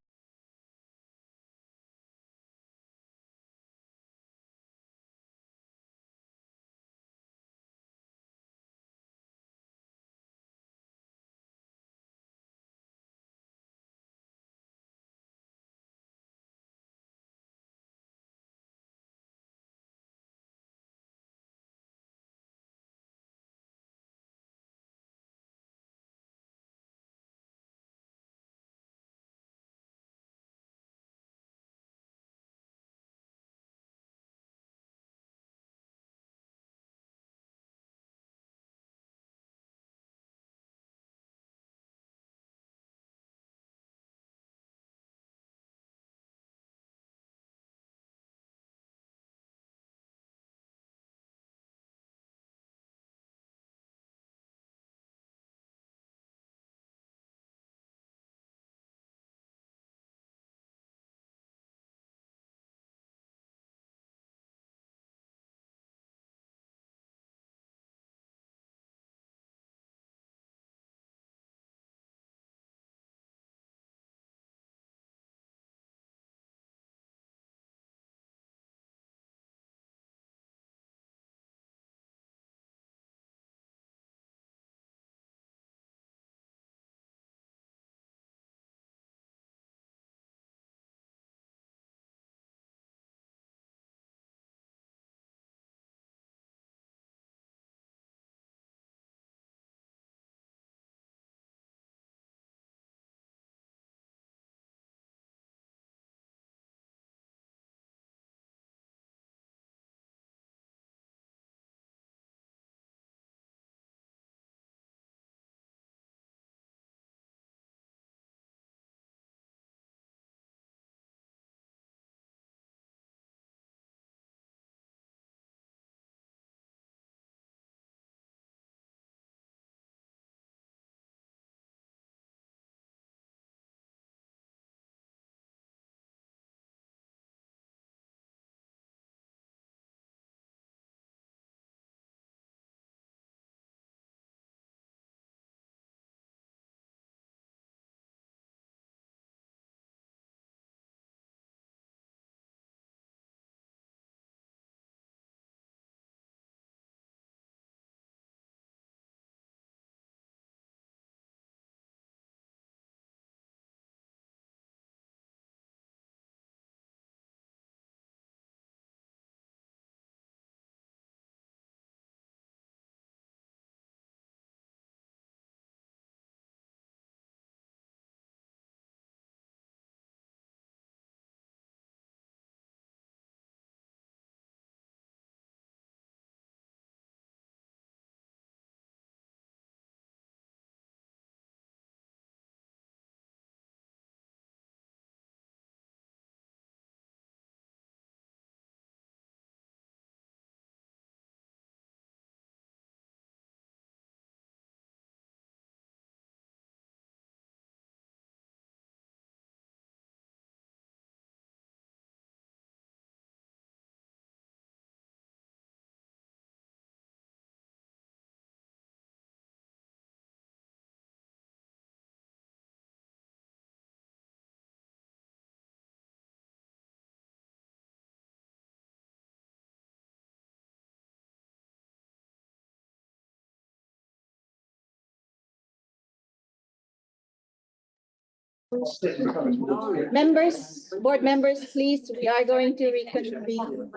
Members, board members, please, we are going to reconvene.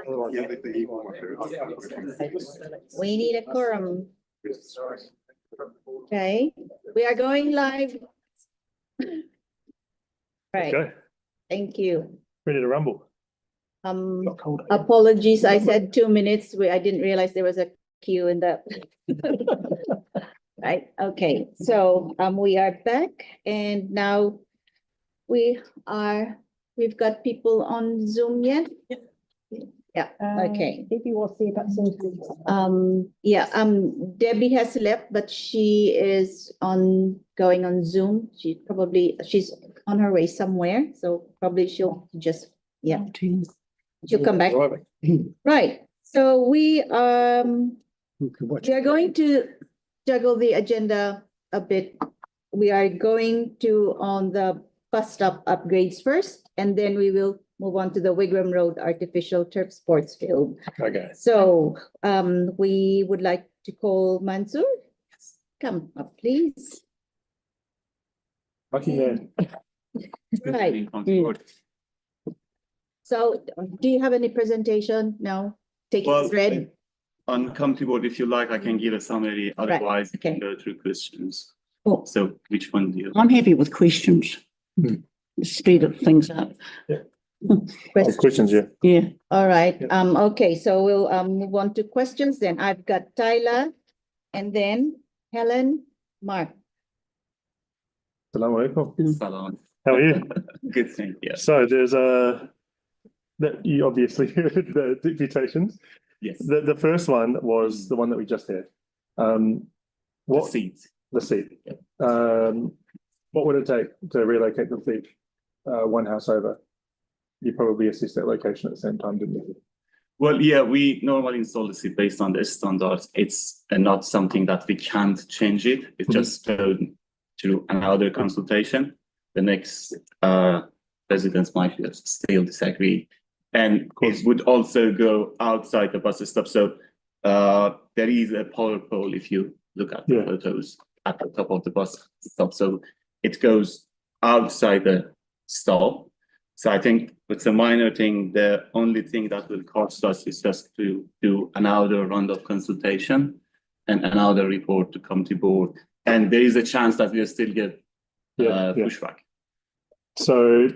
We need a quorum. Okay, we are going live. Right, Okay, thank you. ready to rumble. Apologies, I said 2 minutes. I didn't realize there was a queue in the. Right, okay, so we are back and now we've got people on Zoom yet? Yeah, okay. Debbie was there, but Debbie has left, but she is going on Zoom. She's on her way somewhere, so probably she'll just, she'll come back. Right, so we are going to juggle the agenda a bit. We are going to on the bus stop upgrades first, and then we will move on to the Wigram Road artificial turf sports field. Okay. So we would like to call Mansoor. Come up, please. Lucky man. Right. So do you have any presentation? No? Take it read. On committee board, if you like, I can give a summary, otherwise we can go through questions. Oh. So which one do you? I'm happy with questions. Speed of things up. Questions, yeah. Yeah. All right, okay, so we'll move on to questions then. I've got Tyler and then Helen, Mark. Assalamu alaikum. Salam. How are you? Good thing, yeah. So there's that you obviously heard the deputations. Yes. The first one was the one that we just had. What the seat? The seat. What would it take to relocate the seat one house over? You probably assessed that location at the same time, didn't you? Well, yeah, we normally install the seat based on the standards. It's not something that we can't change it. It's just go to another consultation. The next residents might still disagree. And it would also go outside the bus stop. So there is a power pole if you look at the photos at the top of the bus stop. So it goes outside the stop. So I think it's a minor thing. The only thing that will cost us is just to do another round of consultation and another report to come to board. And there is a chance that we'll still get pushback. So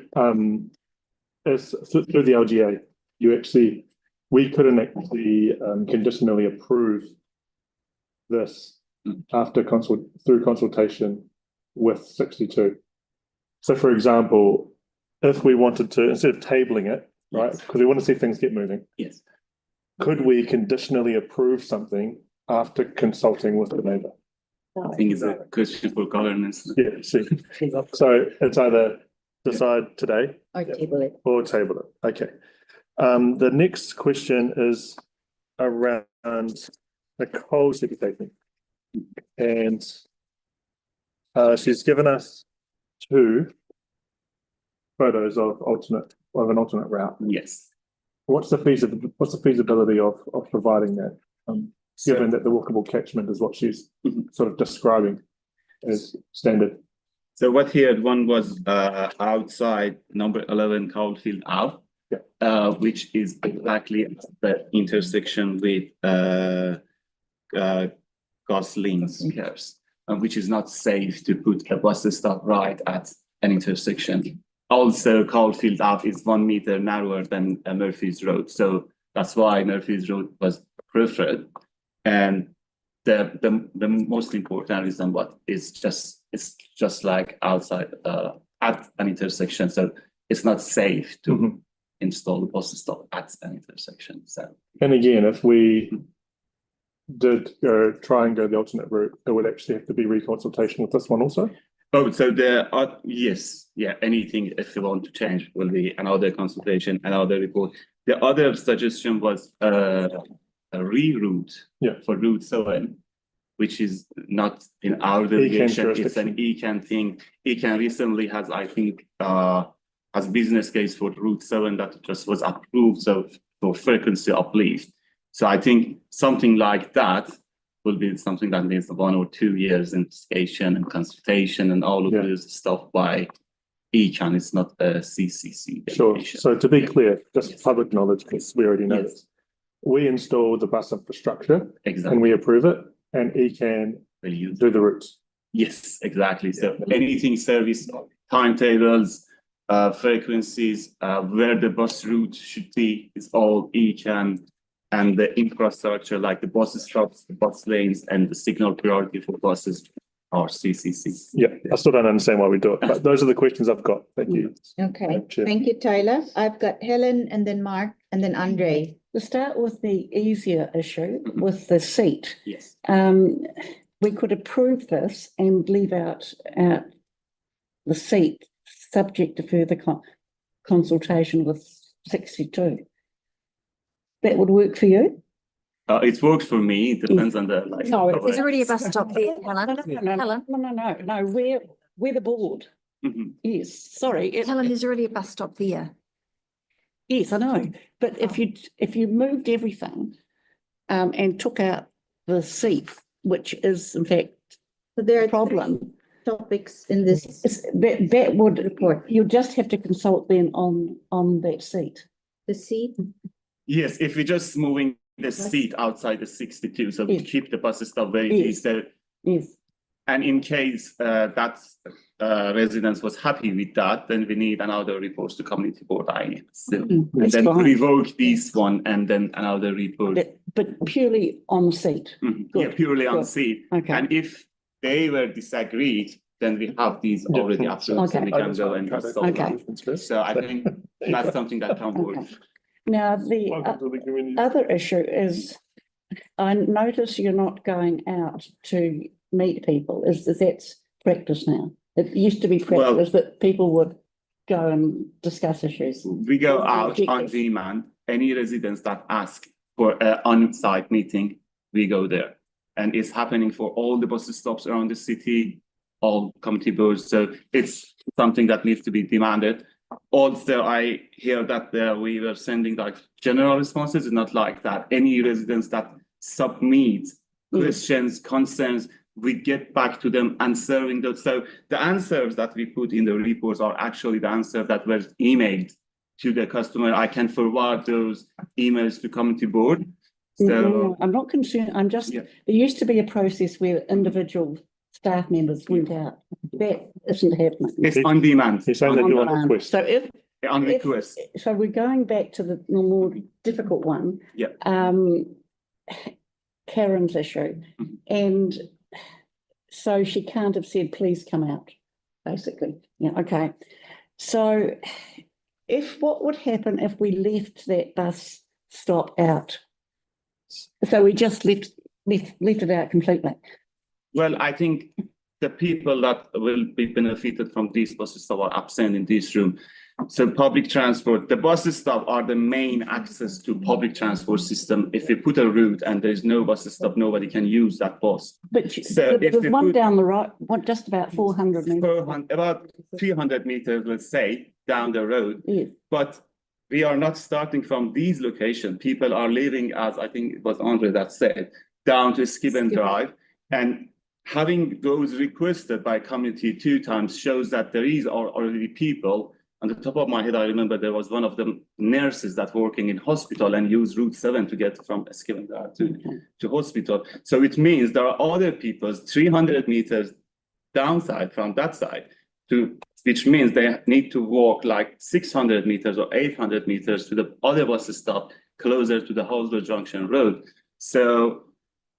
as through the LGA, we couldn't actually conditionally approve this through consultation with 62. So for example, if we wanted to, instead of tabling it, right, because we want to see things get moving. Yes. Could we conditionally approve something after consulting with the neighbour? I think it's a question for governance. Yeah, see. So it's either decide today or table it. Or table it. Okay. The next question is around Nicole's deputation. And she's given us 2 photos of an alternate route. Yes. What's the feasibility of providing that? Given that the walkable catchment is what she's sort of describing as standard. So what here one was outside number 11 Coldfield Ave, which is exactly the intersection with Gosling's Curves, which is not safe to put a bus stop right at an intersection. Also, Coldfield Ave is 1 meter narrower than Murphy's Road, so that's why Murphy's Road was preferred. And the most important reason, but it's just like outside at an intersection, so it's not safe to install the bus stop at an intersection. So, and again, if we did try and go the alternate route, there would actually have to be reconsultation with this one also. Oh, so there are, yes, yeah, anything if you want to change will be another consultation, another report. The other suggestion was a reroute for Route 7, which is not in our delegation, it's an ECAN thing. ECAN recently has, I think, has business case for Route 7 that just was approved, so for frequency uplift. So I think something like that will be something that needs 1 or 2 years investigation and consultation and all of this stuff by ECAN, it's not a CCC. Sure. dedication. So to be clear, just public knowledge, because we already know Yes. this. We install the bus infrastructure Exactly. and we approve it, and ECAN Will use do the routes. Yes, exactly. So anything service timetables, frequencies, where the bus route should be is all ECAN, and the infrastructure like the bus stops, the bus lanes, and the signal priority for buses are CCC. Yeah, I still don't understand why we do it, but those are the questions I've got. Thank you. Okay, Madam Chair. thank you, Tyler. I've got Helen and then Mark and then Andre. To start with the easier issue with the seat. Yes. We could approve this and leave out the seat subject to further consultation with 62. That would work for you? It works for me. It depends on the like. No, There's already a bus stop there, Helen. Helen. No, we're the board. Yes, sorry. Helen, there's already a bus stop there. Yes, I know, but if you moved everything and took out the seat, which is in fact So there a are problem, topics in this that would report. you just have to consult then on that seat. The seat? Yes, if we're just moving the seat outside the 62, so we keep the bus stop where it is. So, yes. And in case that residence was happy with that, then we need another report to community board. And then revoke this one and then another report. But purely on the seat. Yeah, purely on seat. Okay. And if they were disagreed, then we have these already approved, so we can go and solve that. So I think that's something that can work. Now, the other issue is, I notice you're not going out to meet people. Is that practice now? It used to be practice that people would go and discuss issues. We go out on demand. Any residents that ask for an on-site meeting, we go there. And it's happening for all the bus stops around the city, all community boards. So it's something that needs to be demanded. Also, I hear that we were sending like general responses. It's not like that. Any residents that submit questions, concerns, we get back to them answering those. So the answers that we put in the reports are actually the answers that were emailed to the customer. I can forward those emails to community board. So No, I'm not concerned. I'm just, there used to be a process where individual staff members went out. That isn't happening. it's on demand. He's saying that you want On to request. So if On request. so we're going back to the more difficult one. Yeah. Karen's issue. And so she can't have said, please come out, basically. Yeah, okay. So what would happen if we left that bus stop out? So we just left it out completely. Well, I think the people that will be benefited from these buses stop are absent in this room. So public transport, the bus stop are the main access to public transport system. If we put a route and there's no bus stop, nobody can use that bus. But so there's one down the right, just about 400 meters. About 300 meters, let's say, down the road. Yes. But we are not starting from these locations. People are leaving, as I think it was Andre that said, down to Skip and Drive. And having those requested by community 2 times shows that there is already people. On the top of my head, I remember there was one of the nurses that working in hospital and used Route 7 to get from Skip and Drive to hospital. So it means there are other people 300 meters downside from that side, which means they need to walk like 600 meters or 800 meters to the other bus stop closer to the Halswell Junction Road. So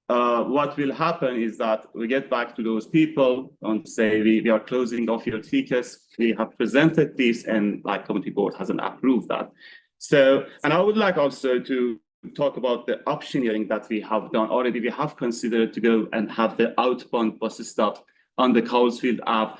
what will happen is that we get back to those people and say, we are closing off your tickets. We have presented this and like community board hasn't approved that. So, and I would like also to talk about the optioneering that we have done already. We have considered to go and have the outbound bus stop on the Coulsfield app.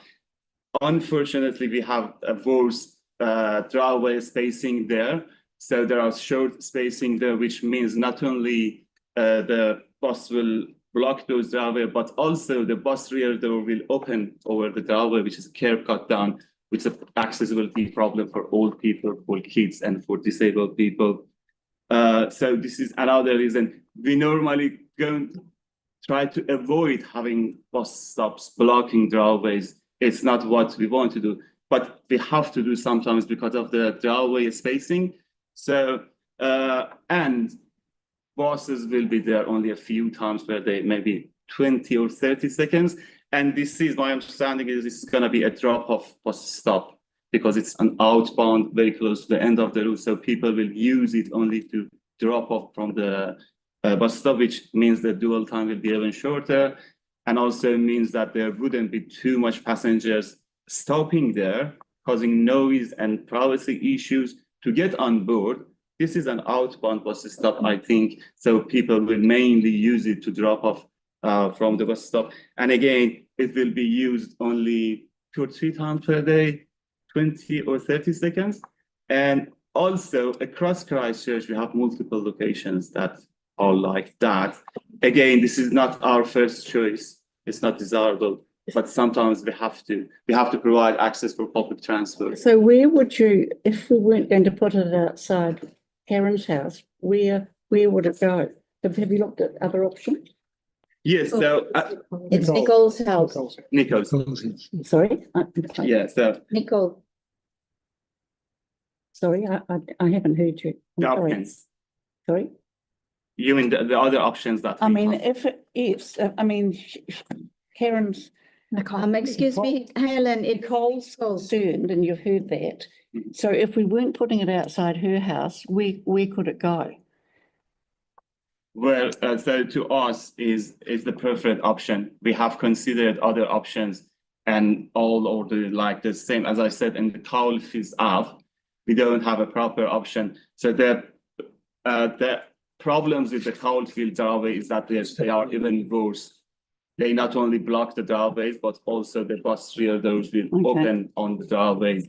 Unfortunately, we have a worse driveway spacing there. So there are short spacing there, which means not only the bus will block those driveway, but also the bus rear door will open over the driveway, which is a curb cut down, which is an accessibility problem for old people, for kids, and for disabled people. So this is another reason we normally don't try to avoid having bus stops blocking driveways. It's not what we want to do. but we have to do sometimes because of the driveway spacing. So, and buses will be there only a few times per day, maybe 20 or 30 seconds. And this is my understanding is this is going to be a drop-off bus stop because it's an outbound very close to the end of the route. So people will use it only to drop off from the bus stop, which means the dwell time will be even shorter. And also means that there wouldn't be too much passengers stopping there, causing noise and privacy issues to get on board. This is an outbound bus stop, I think. So people will mainly use it to drop off from the bus stop. And again, it will be used only 2 or 3 times per day, 20 or 30 seconds. And also across Christchurch, we have multiple locations that are like that. Again, this is not our first choice. It's not desirable, but sometimes we have to provide access for public transport. So where would you, if we weren't going to put it outside Karen's house, where would it go? Have you looked at other options? Yes, so It's Nicole's house. Nicole's. Sorry? Yeah, so Nicole. Sorry, I haven't heard you. the I'm sorry. options. Sorry? You mean the other options that I we mean, have? if I mean, Karen's. Excuse me, Helen, Nicole's concerned, and you've heard that. So if we weren't putting it outside her house, where could it go? Well, so to us is the preferred option. We have considered other options and all ordered like the same. As I said in the Cowlfields app, we don't have a proper option. So the problems with the Cowlfield driveway is that they are even worse. They not only block the driveways, but also the bus rear doors will open on the driveways.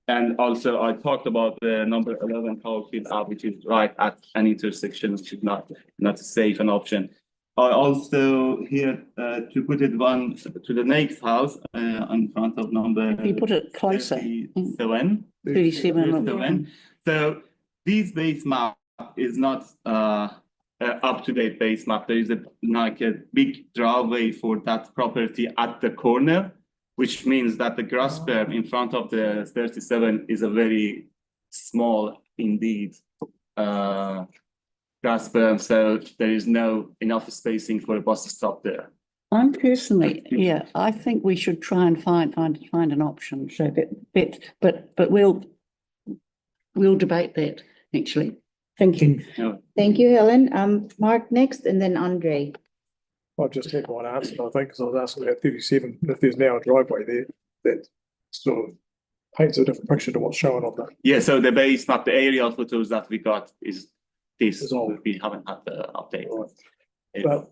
And also I talked about the number 11 Cowlfield app, which is right at an intersection, which is not a safe an option. I also here to put it one to the next house in front of number. You put it closer. 37. 37. So this base map is not up-to-date base map. There is a big driveway for that property at the corner, which means that the grass berm in front of the 37 is a very small indeed grass berm. So there is no enough spacing for a bus to stop there. I'm personally, yeah, I think we should try and find an option. So but we'll debate that actually. Thank you. Thank you, Helen. Mark next and then Andre. I've just had one answer, I think, because I was asking about 37, if there's now a driveway there, that sort of paints a different picture to what's shown on that. Yeah, so the base map, the aerial photos that we got is this. We haven't had the update. But,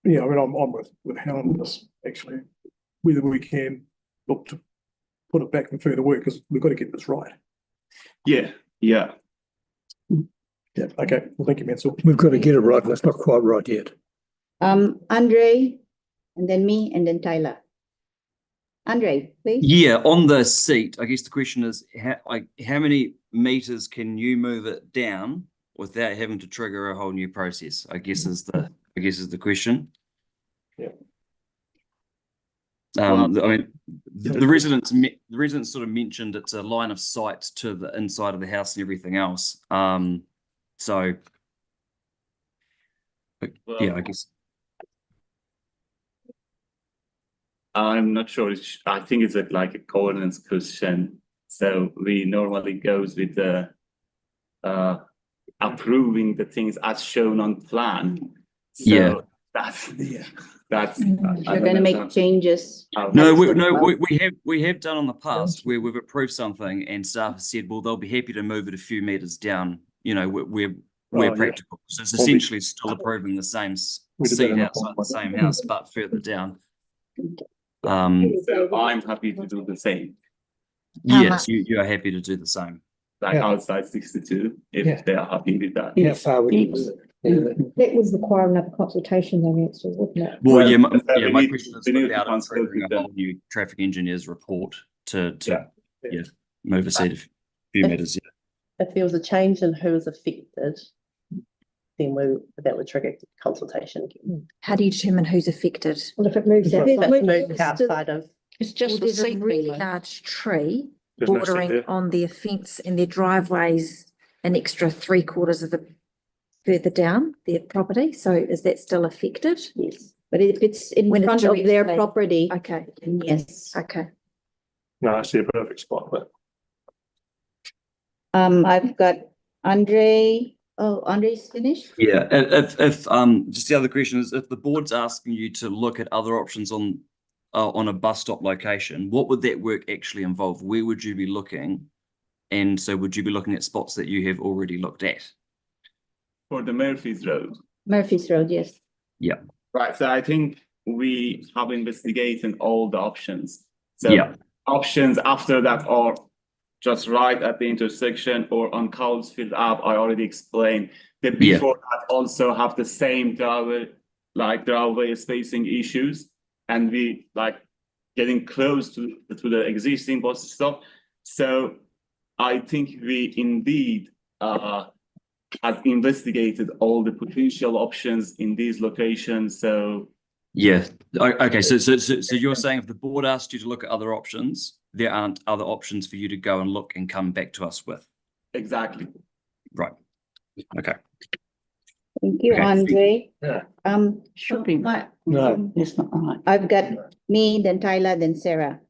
yeah, I mean, I'm with Helen on this, actually. Whether we can look to put it back and further work, because we've got to get this right. Yeah. Yeah, okay. Well, thank you, Mansell. We've got to get it right, and it's not quite right yet. Andre, and then me, and then Tyler. Andre, please. Yeah, on the seat, I guess the question is, how many meters can you move it down without having to trigger a whole new process? I guess is the question. Yeah. I mean, the residents sort of mentioned it's a line of sight to the inside of the house and everything else. So, yeah, I guess. I'm not sure. I think it's like a coordinates question. So we normally goes with the approving the things as shown on plan. So yeah. That's You're going to make changes. No, we have done in the past where we've approved something and staff have said, well, they'll be happy to move it a few meters down. You know, where practical. So it's essentially still approving the same seat outside the same house, but further down. So I'm happy to do the same. Yes, you are happy to do the same. Like outside 62, if they are happy with that. That would require another consultation though, Mansell, wouldn't it? Well, my question is without approving a whole new traffic engineer's report to move a seat a few meters. If there was a change in who was affected, then that would trigger consultation. How do you determine who's affected? Well, if it moves outside of It's just the There's a seat really below. large tree There's no seat bordering there. on their fence and their driveways an extra 3/4 of the further down their property. So is that still affected? Yes, but if it's in When it's front of their directly- property, Okay, yes. okay. No, I see a perfect spot, but I've got Andre. Oh, Andre's finished? Yeah, if just the other question is, if the board's asking you to look at other options on a bus stop location, what would that work actually involve? Where would you be looking? And so would you be looking at spots that you have already looked at? For the Murphy's Road. Murphy's Road, yes. Yeah. Right, so I think we have investigated all the options. So Yeah. options after that are just right at the intersection or on Cowlsfield Ave, I already explained. The before that also have the same driveway spacing issues, and we getting close to the existing bus stop. So I think we indeed have investigated all the potential options in these locations. So Yeah. Okay. So you're saying if the board asked you to look at other options, there aren't other options for you to go and look and come back to us with. exactly. Right. Okay. Thank you, Okay. Andre. Yeah. Should be. No. That's not right. I've got me, then Tyler, then Sarah.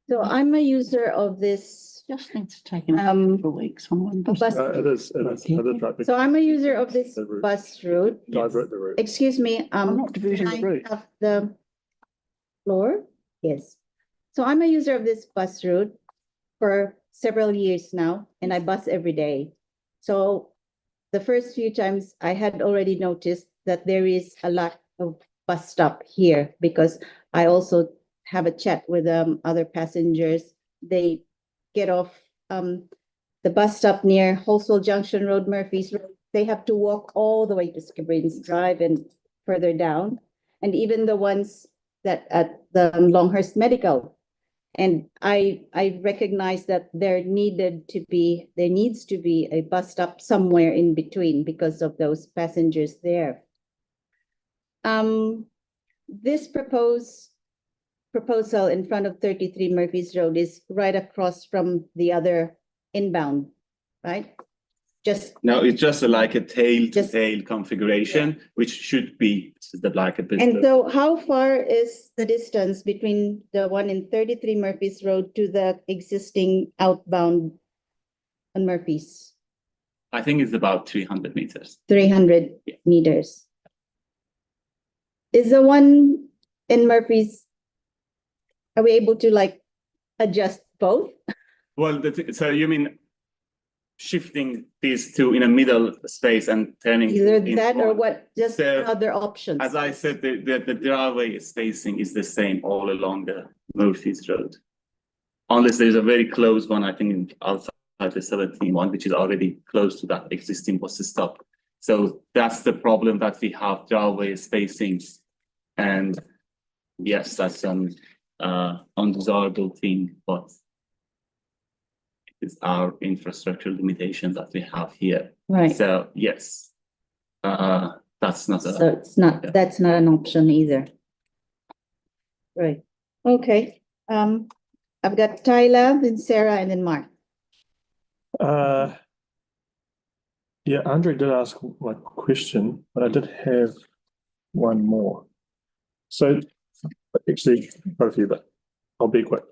So I'm a user of this, Just needs to take a couple of weeks on one bus. bus. it is right. So I'm a user of this The route. bus route. Divert the route. Excuse me, I'm not diverting can the I route. have the floor? Yes. So I'm a user of this bus route for several years now, and I bus every day. So the first few times I had already noticed that there is a lack of bus stop here, because I also have a chat with other passengers. They get off the bus stop near Halswell Junction Road, Murphy's Road. They have to walk all the way to Skibrins Drive and further down. And even the ones that at the Longhurst Medical. And I recognize that there needs to be a bus stop somewhere in between because of those passengers there. This proposal in front of 33 Murphy's Road is right across from the other inbound, right? No, it's just like a tail-to-tail configuration, which should be like a business. And so how far is the distance between the one in 33 Murphy's Road to the existing outbound on Murphy's? I think it's about 300 meters. 300 meters. Is the one in Murphy's, are we able to adjust both? Well, so you mean shifting these two in a middle space and turning Either into that or one? what, just So, other options? As I said, the driveway spacing is the same all along the Murphy's Road. Unless there's a very close one, I think outside the 17 one, which is already close to that existing bus stop. So that's the problem that we have, driveway spacing. And yes, that's an undesirable thing, but it's our infrastructure limitations that we have here. Right. So yes, that's not. So it's not, that's not an option either. Right, okay. I've got Tyler, then Sarah, and then Mark. Yeah, Andre did ask my question, but I did have one more. So actually, quite a few, but I'll be quick.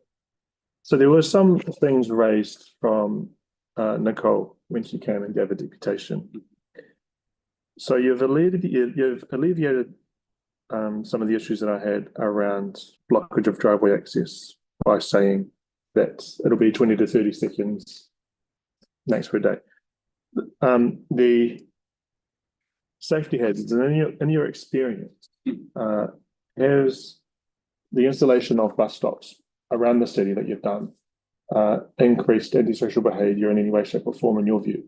So there were some things raised from Nicole when she came and gave a deputation. So you've alleviated some of the issues that I had around blockage of driveway access by saying that it'll be 20 to 30 seconds max per day. The safety hazards, and in your experience, has the installation of bus stops around the city that you've done increased antisocial behaviour in any way, shape, or form in your view?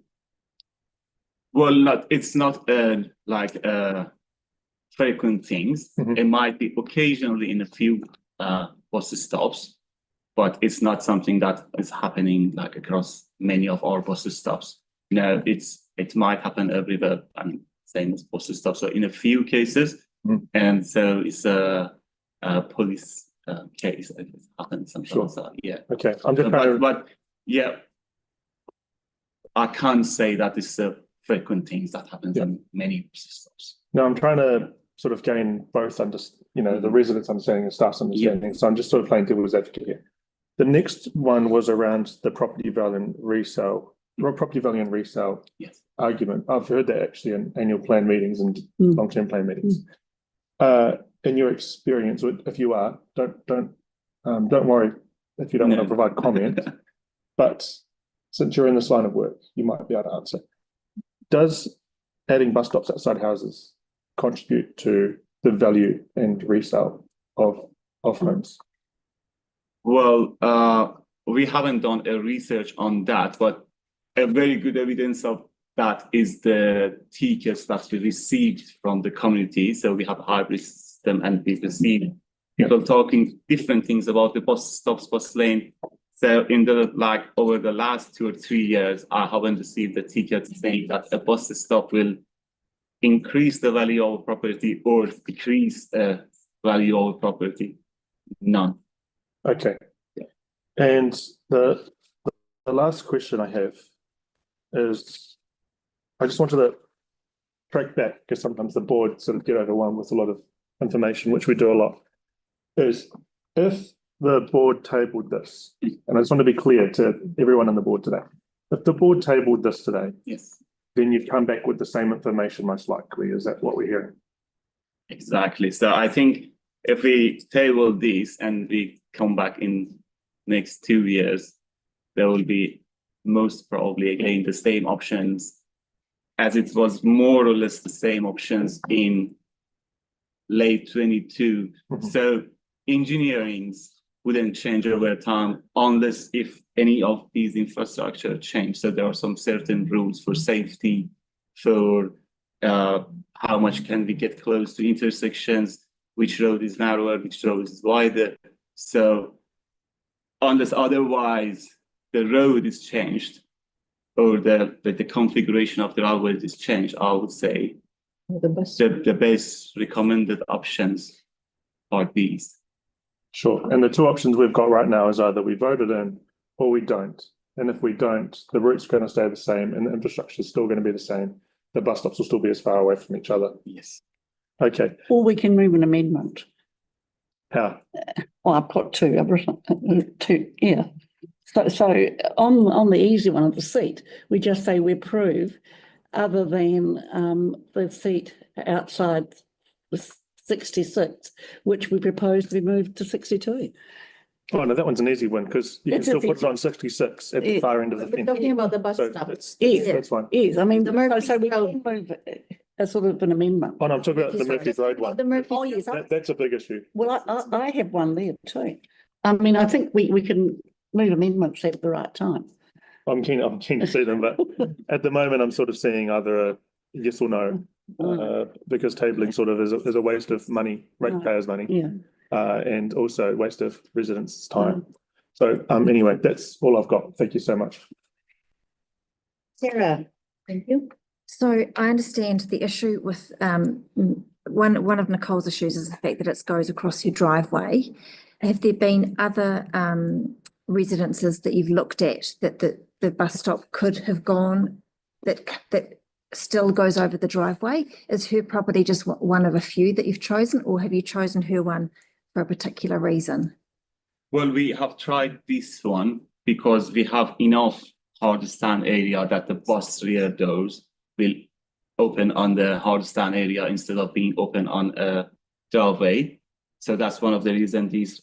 Well, it's not frequent things. It might be occasionally in a few bus stops, but it's not something that is happening across many of our bus stops. No, it might happen everywhere, and same as bus stops. So in a few cases, and so it's police case if it happens Sure. sometimes. Yeah. Okay, I'm just trying to. But yeah, I can't say that it's a frequent thing that happens in many stops. No, I'm trying to sort of gain both the residents' understanding and staff's understanding. So I'm just sort of playing devil's advocate here. The next one was around the property value and resale Yes. argument. I've heard that actually in annual plan meetings and long-term plan meetings. In your experience, if you are, don't worry if you don't want to provide comment. But since you're in this line of work, you might be able to answer. Does adding bus stops outside houses contribute to the value and resale of homes? Well, we haven't done a research on that, but a very good evidence of that is the tickets that we received from the community. So we have a hybrid system and we receive people talking different things about the bus stops, bus lane. So in over the last 2 or 3 years, I haven't received the ticket saying that a bus stop will increase the value of property or decrease the value of property. None. Okay. And the last question I have is, I just wanted to track back, because sometimes the board sort of get overwhelmed with a lot of information, which we do a lot, is if the board tabled this, and I just want to be clear to everyone on the board today, if the board tabled this today, yes, then you'd come back with the same information most likely. Is that what we're hearing? Exactly. So I think if we table this and we come back in next 2 years, there will be most probably again the same options as it was more or less the same options in late 22. So engineerings wouldn't change over time unless if any of these infrastructure change. So there are some certain rules for safety, for how much can we get close to intersections, which road is narrower, which road is wider. So unless otherwise the road is changed or the configuration of the roadway is changed, I would say the best recommended options are these. Sure. And the two options we've got right now is either we voted in or we don't. And if we don't, the route's going to stay the same and the infrastructure is still going to be the same. The bus stops will still be as far away from each other. Yes. Okay. Or we can move an amendment. How? Well, I've got two. I've written two. Yeah. So on the easy one of the seat, we just say we approve, other than the seat outside the 66, which we propose to be moved to 62. Oh, no, that one's an easy one because you can still put it on 66 at the far end of the fence. Talking about the bus So stop. that's fine. Yes, I mean, so we can move a sort of an amendment. Oh, no, I'm talking about the Murphy's Road one. Oh, yes. That's a big issue. Well, I have one there too. I mean, I think we can move amendments at the right time. I'm keen to see them, but at the moment I'm sort of seeing either a yes or no, because tabling sort of is a waste of money, ratepayers' money. Yeah. And also waste of residents' time. So anyway, that's all I've got. Thank you so much. Sarah, thank you. So I understand the issue with one of Nicole's issues is the fact that it goes across your driveway. Have there been other residences that you've looked at that the bus stop could have gone that still goes over the driveway? Is her property just one of a few that you've chosen, or have you chosen her one for a particular reason? Well, we have tried this one because we have enough hard stand area that the bus rear doors will open on the hard stand area instead of being open on a driveway. So that's one of the reasons this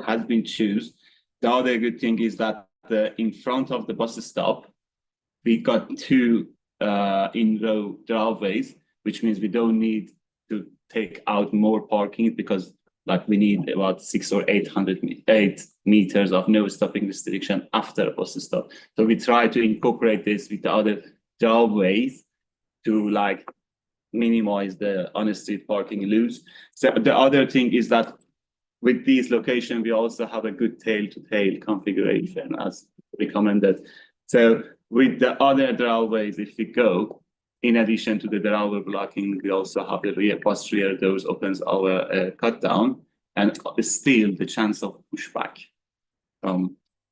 has been chosen. The other good thing is that in front of the bus stop, we got two in-row driveways, which means we don't need to take out more parking because we need about 600 or 8 meters of no stopping restriction after a bus stop. So we try to incorporate this with the other driveways to minimize the on-street parking loose. So the other thing is that with these locations, we also have a good tail-to-tail configuration as recommended. So with the other driveways, if we go, in addition to the driveway blocking, we also have the bus rear doors opens our cut down. and still the chance of pushback.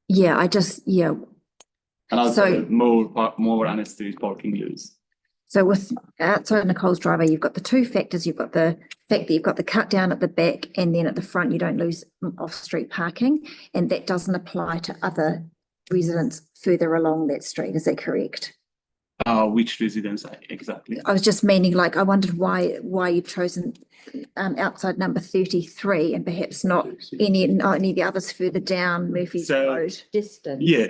Yeah, And also So- more on-street parking loose. So with outside Nicole's driveway, you've got the two factors. You've got the fact that you've got the cut down at the back, and then at the front, you don't lose off-street parking. And that doesn't apply to other residents further along that street. Is that correct? Which residents exactly? I was just meaning, like, I wondered why you've chosen outside number 33 and perhaps not any of the others further down Murphy's Road. Distance. Yeah.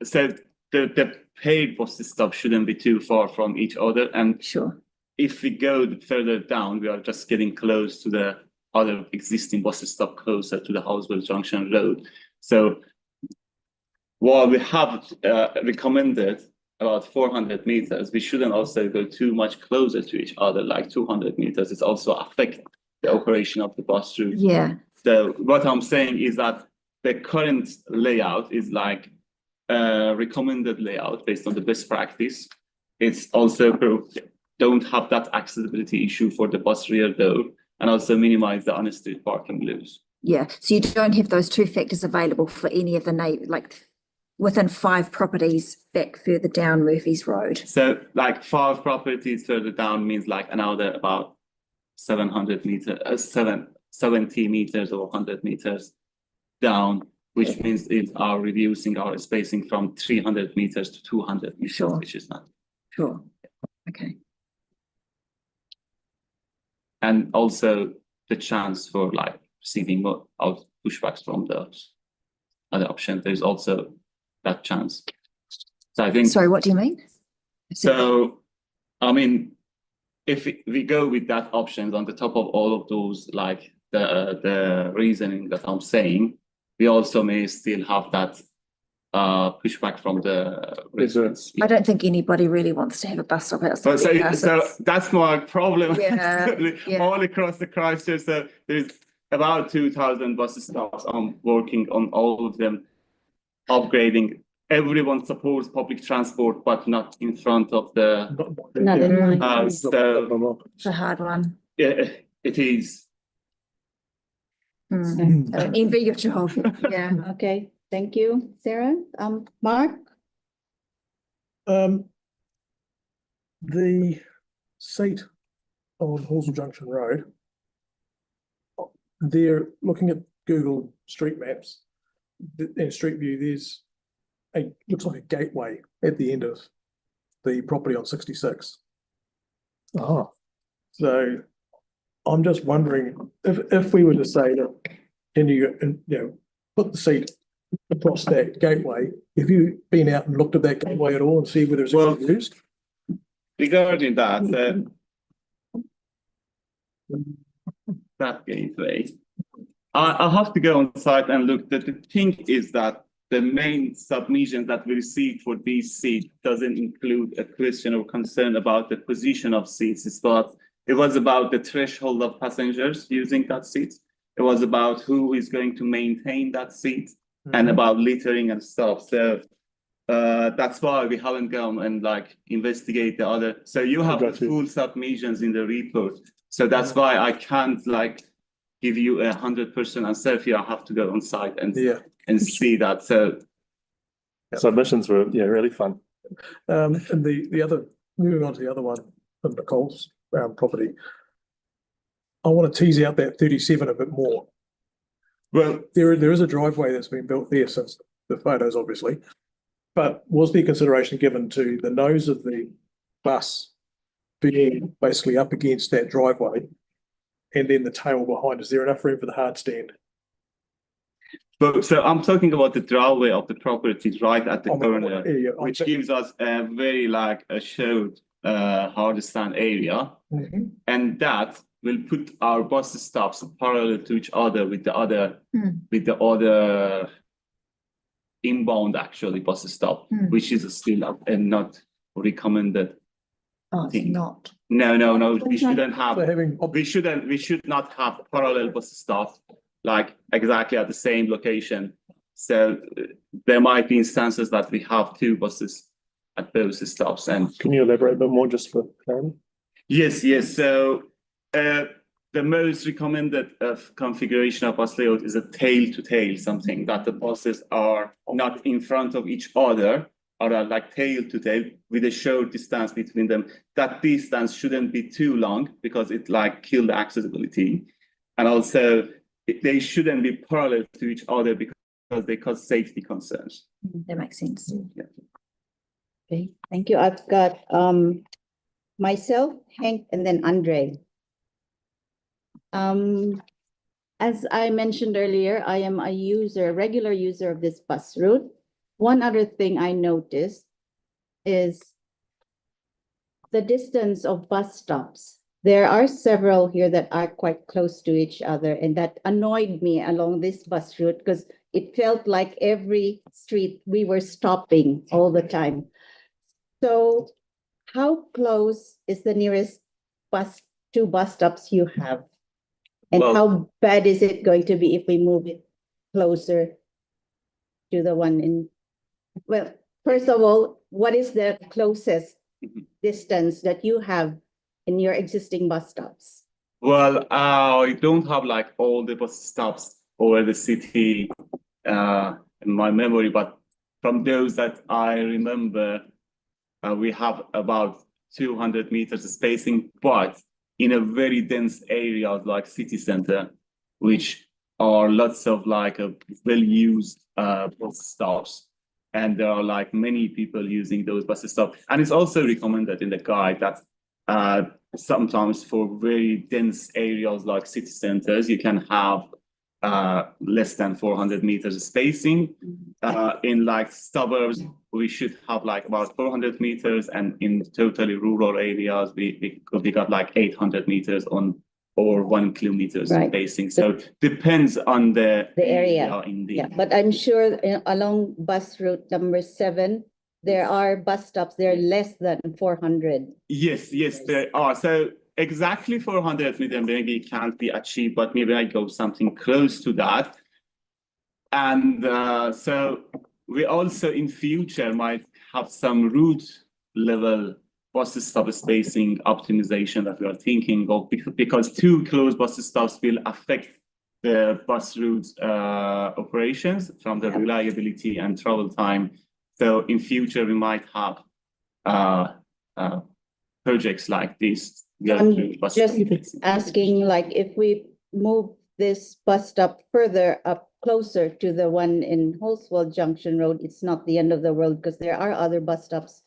So the paid bus stop shouldn't be too far from each other. And sure, if we go further down, we are just getting close to the other existing bus stop closer to the Halswell Junction Road. So while we have recommended about 400 meters, we shouldn't also go too much closer to each other, like 200 meters. It's also affect the operation of the bus route. Yeah. So what I'm saying is that the current layout is like recommended layout based on the best practice. It's also don't have that accessibility issue for the bus rear door, and also minimize the on-street parking loose. Yeah, so you don't have those two factors available for any of the like within 5 properties back further down Murphy's Road. So like 5 properties further down means like another about 700 meters, 70 meters or 100 meters down, which means it are reducing our spacing from 300 meters to 200 meters, Sure. which is not. Sure. Okay. And also the chance for like receiving more out pushbacks from those other options. There's also that chance. So I think. Sorry, what do you mean? So, I mean, if we go with that options on the top of all of those, like the reasoning that I'm saying, we also may still have that pushback from the residents. I don't think anybody really wants to have a bus stop outside. So, their so houses. that's my problem. Yeah, yeah. All across the Christchurch, so there's about 2,000 bus stops. I'm working on all of them, upgrading. Everyone supports public transport, but not in front of the. Not in mine. So It's a hard one. yeah, it is. I don't envy your job. Yeah. Okay, thank you, Sarah. Mark? The seat on Halswell Junction Road, they're looking at Google Street Maps and Street View, there's looks like a gateway at the end of the property on 66. Oh. So I'm just wondering if we were to say that, can you put the seat across that gateway? Have you been out and looked at that gateway at all and see whether it's actually used? Regarding that, that gateway, I have to go on site and look. The thing is that the main submission that we received for these seats doesn't include a question or concern about the position of seats. It was about the threshold of passengers using that seat. It was about who is going to maintain that seat and about littering and stuff. So that's why we haven't gone and like investigate the other. So you have the full submissions in the report. So that's why I can't like give you 100% answer here. I have to go on site and see that. So submissions were really fun. And the other, moving on to the other one, from Nicole's property, I want to tease out that 37 a bit more. Well, there is a driveway that's been built there since the photos, obviously, but was there consideration given to the nose of the bus being basically up against that driveway and then the tail behind? Is there enough room for the hard stand? But so I'm talking about the driveway of the property right at the corner, which gives us a very like a showed hard stand area, and that will put our bus stops parallel to each other with the other inbound actually bus stop, which is still up and not recommended. Oh, it's not. No. We shouldn't have. We should not have parallel bus stops like exactly at the same location. So there might be instances that we have 2 buses at those stops. And can you elaborate a bit more just for clarity? Yes. So the the most recommended configuration of bus layout is a tail-to-tail, something that the buses are not in front of each other, or are like tail-to-tail with a short distance between them. That distance shouldn't be too long because it like kill the accessibility. And also they shouldn't be parallel to each other because they cause safety concerns. That makes sense. Yeah. Okay, thank you. I've got myself, Hank, and then Andre. As I mentioned earlier, I am a regular user of this bus route. One other thing I noticed is the distance of bus stops. There are several here that are quite close to each other, and that annoyed me along this bus route because it felt like every street we were stopping all the time. So how close is the nearest two bus stops you have? And how bad is it going to be if we move it closer to the one in, well, first of all, what is the closest distance that you have in your existing bus stops? Well, I don't have like all the bus stops over the city in my memory, but from those that I remember, we have about 200 meters spacing, but in a very dense area like city center, which are lots of like well-used bus stops. And there are like many people using those bus stops. And it's also recommended in the guide that sometimes for very dense areas like city centers, you can have less than 400 meters spacing. In like suburbs, we should have like about 400 meters, and in totally rural areas, we got like 800 meters or 1 kilometer spacing. So depends on the area. Indeed. Yeah, but I'm sure along bus route number 7, there are bus stops, they're less than 400. Yes, there are. So exactly 400 meters maybe can't be achieved, but maybe I go something close to that. And so we also in future might have some route level bus stop spacing optimization that we are thinking of, because too close bus stops will affect the bus route operations from the reliability and travel time. So in future, we might have projects like this. I'm just asking, like, if we move this bus stop further up closer to the one in Halswell Junction Road, it's not the end of the world because there are other bus stops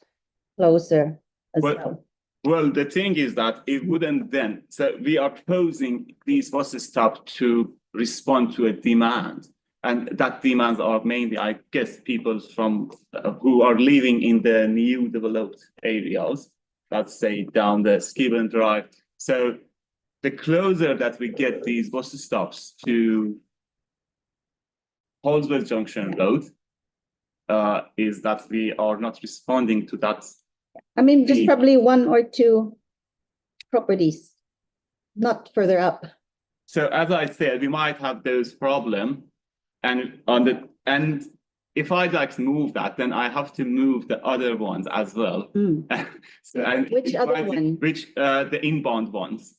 closer as well. Well, the thing is that it wouldn't then. So we are proposing these bus stops to respond to a demand. And that demands are mainly, I guess, people from who are living in the new developed areas, let's say down the Skibbon Drive. So the closer that we get these bus stops to Halswell Junction Road, is that we are not responding to that. I mean, just probably 1 or 2 properties, not further up. So as I said, we might have those problems. And if I like to move that, then I have to move the other ones as well. So, which other one? Which the inbound ones.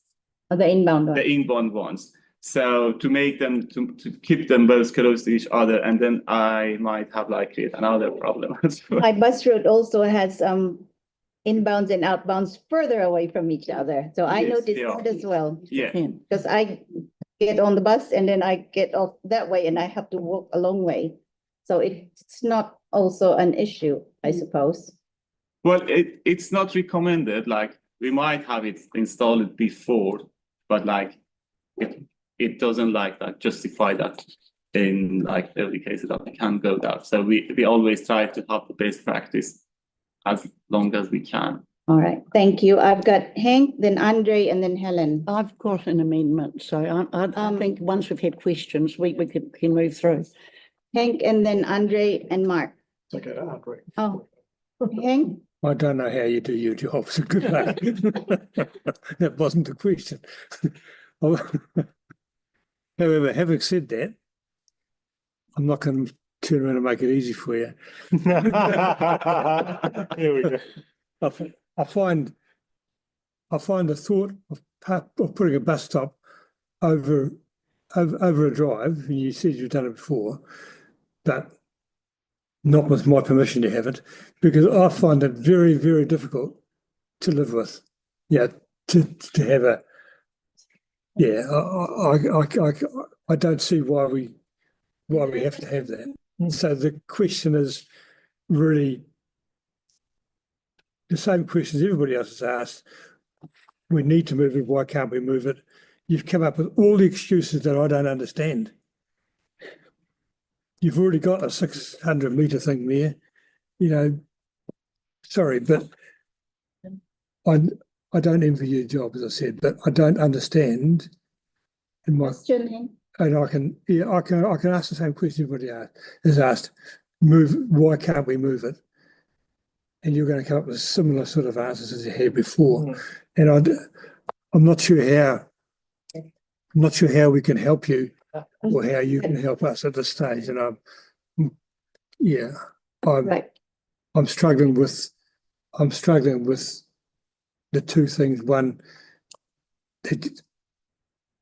Oh, the inbound ones. The inbound ones. So to make them to keep them both close to each other, and then I might have like create another problem as well. My bus route also has inbounds and outbounds further away from each other. So I noticed that as well. Yeah. Because I get on the bus and then I get off that way and I have to walk a long way. So it's not also an issue, I suppose. Well, it's not recommended. Like we might have it installed before, but like it doesn't like that justify that in like every case that we can go there. So we always try to have the best practice as long as we can. All right, thank you. I've got Hank, then Andre, and then Helen. I've got an amendment, so I think once we've had questions, we can move through. Hank, and then Andre and Mark. Okay, Andre. Oh, Hank? I don't know how you do your job, so good luck. That wasn't the question. However, having said that, I'm not going to turn around and make it easy for you. Here we go. I find the thought of putting a bus stop over a drive, and you said you've done it before, but not with my permission to have it, because I find it very, very difficult to live with. Yeah, to have a, yeah, I don't see why we have to have that. So the question is really the same questions everybody else has asked. We need to move it. Why can't we move it? You've come up with all the excuses that I don't understand. You've already got a 600-metre thing there. You know, sorry, but I don't envy your job, as I said, but I don't understand. In my Question. and I can ask the same question everybody has asked. Why can't we move it? And you're going to come up with similar sort of answers as you had before. And I'm not sure how we can help you or how you can help us at this stage. And I'm struggling with the two things. One,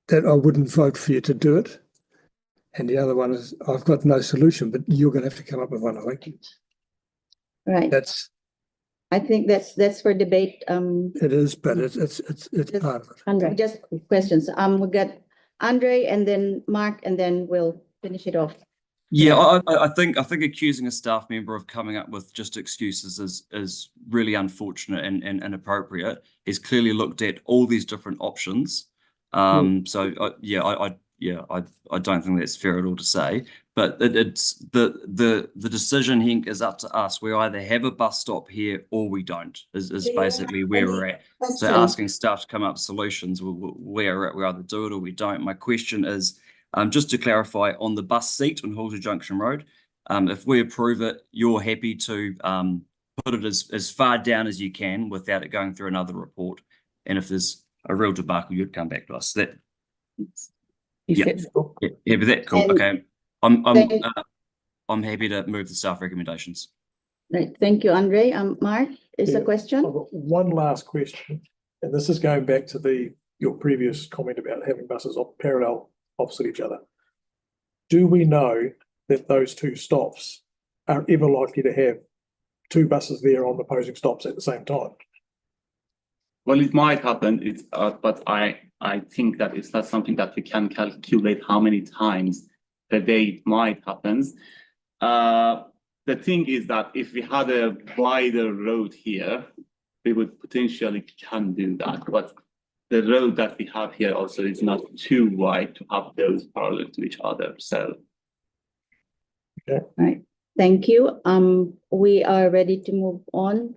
that I wouldn't vote for you to do it. And the other one is I've got no solution, but you're going to have to come up with one, I think. Right. I think that's for debate. It is, but it's part of it. Andre, just questions. We've got Andre and then Mark, and then we'll finish it off. Yeah, I think accusing a staff member of coming up with just excuses is really unfortunate and inappropriate. He's clearly looked at all these different options. So I don't think that's fair at all to say. But it's the decision, Henk, is up to us. We either have a bus stop here or we don't. Is basically where we're at. So asking staff to come up with solutions, we either do it or we don't. My question is, just to clarify, on the bus seat on Halswell Junction Road, if we approve it, you're happy to put it as far down as you can without it going through another report. And if there's a real debacle, you'd come back to us. But that's cool. Okay. I'm happy to move the staff recommendations. Right. Thank you, Andre. Mark, is a question? I've got one last question, and this is going back to your previous comment about having buses parallel opposite each other. Do we know that those two stops are ever likely to have two buses there on opposing stops at the same time? Well, it might happen, but I think that it's not something that we can calculate how many times per day it might happen. The thing is that if we had a wider road here, we would potentially can do that. But the road that we have here also is not too wide to have those parallel to each other. So, okay. All right. Thank you. We are ready to move on.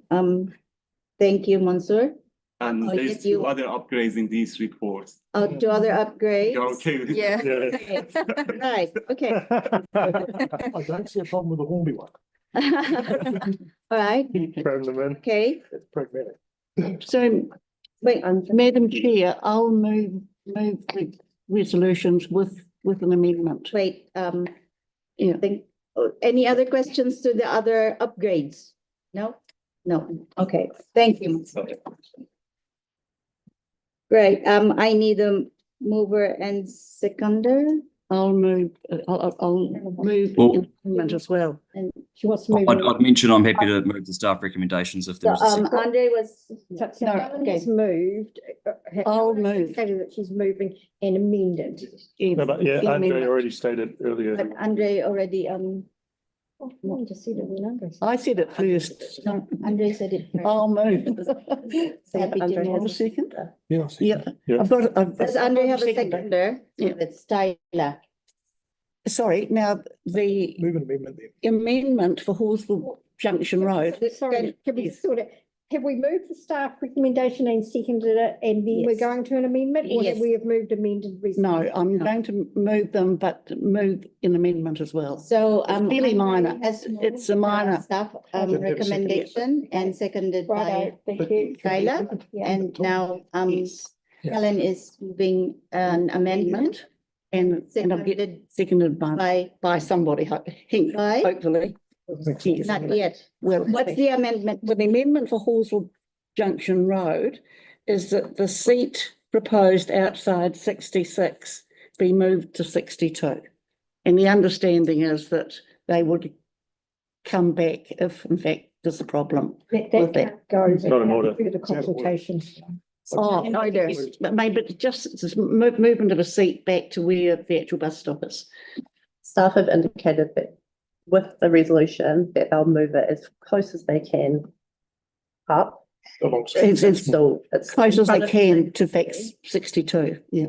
Thank you, Mansoor. And there's two other upgrades in these reports. Oh, two other upgrades? You're okay with Yeah. it? Right, okay. I don't see a problem with the Hornby one. All right. Okay. It's pragmatic. So, wait, Madam Chair, I'll move the resolutions with an amendment. Wait, any other questions to the other upgrades? No? No. Okay. Thank you. Great. I need a mover and seconder. I'll move the amendment as well. And she wants to move. I'd mention I'm happy to move the staff recommendations if there's a second. Andre was. It's moved. I'll move. Stated that she's moving and amended. No, but yeah, Andre already stated earlier. But Andre already, I said it first. No, Andre said it first. I'll move. Have a second? Yeah. Does Andre have a seconder? Yeah. It's Tyler. Sorry, now the amendment for Halswell Junction Road. Sorry, can we have we moved the staff recommendation and seconded it, and then we're going to an amendment, or have we moved amended? No, I'm going to move them, but move an amendment as well. So it's really minor. It's a minor staff recommendation and seconded by Tyler. And now Helen is moving an amendment and I'll get seconded by somebody, hopefully. Not yet. Well, what's the amendment? Well, the amendment for Halswell Junction Road is that the seat proposed outside 66 be moved to 62. And the understanding is that they would come back if in fact there's a problem with that. It's not in order. The consultation. Oh, no, there's, but maybe just movement of a seat back to where the actual bus stop is. Staff have indicated that with the resolution that they'll move it as close as they can up. It's still as close as they can to fact 62. Yeah.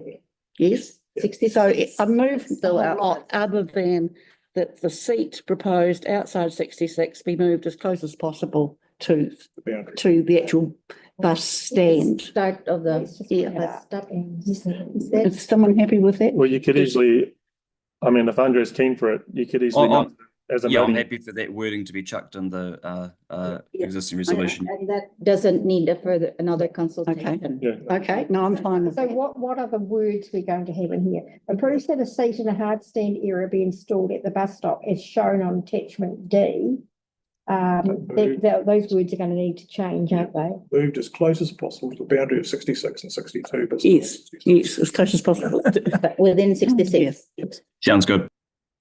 Yes. 60. So I moved still a lot other than that the seat proposed outside 66 be moved as close as possible to the actual bus stand. Start of the bus stop. Is someone happy with that? Well, you could easily, I mean, if Andrew's keen for it, you could easily not as a Yeah, I'm meeting. happy for that wording to be chucked in the existing resolution. And that doesn't need another consultation. Okay, no, I'm fine with So that. what are the words we're going to have in here? Approves that a seat in a hard stand area be installed at the bus stop as shown on attachment D. Those words are going to need to change, aren't they? Moved as close as possible to the boundary of 66 and 62. But Yes, as close as possible. Within 66. Sounds good.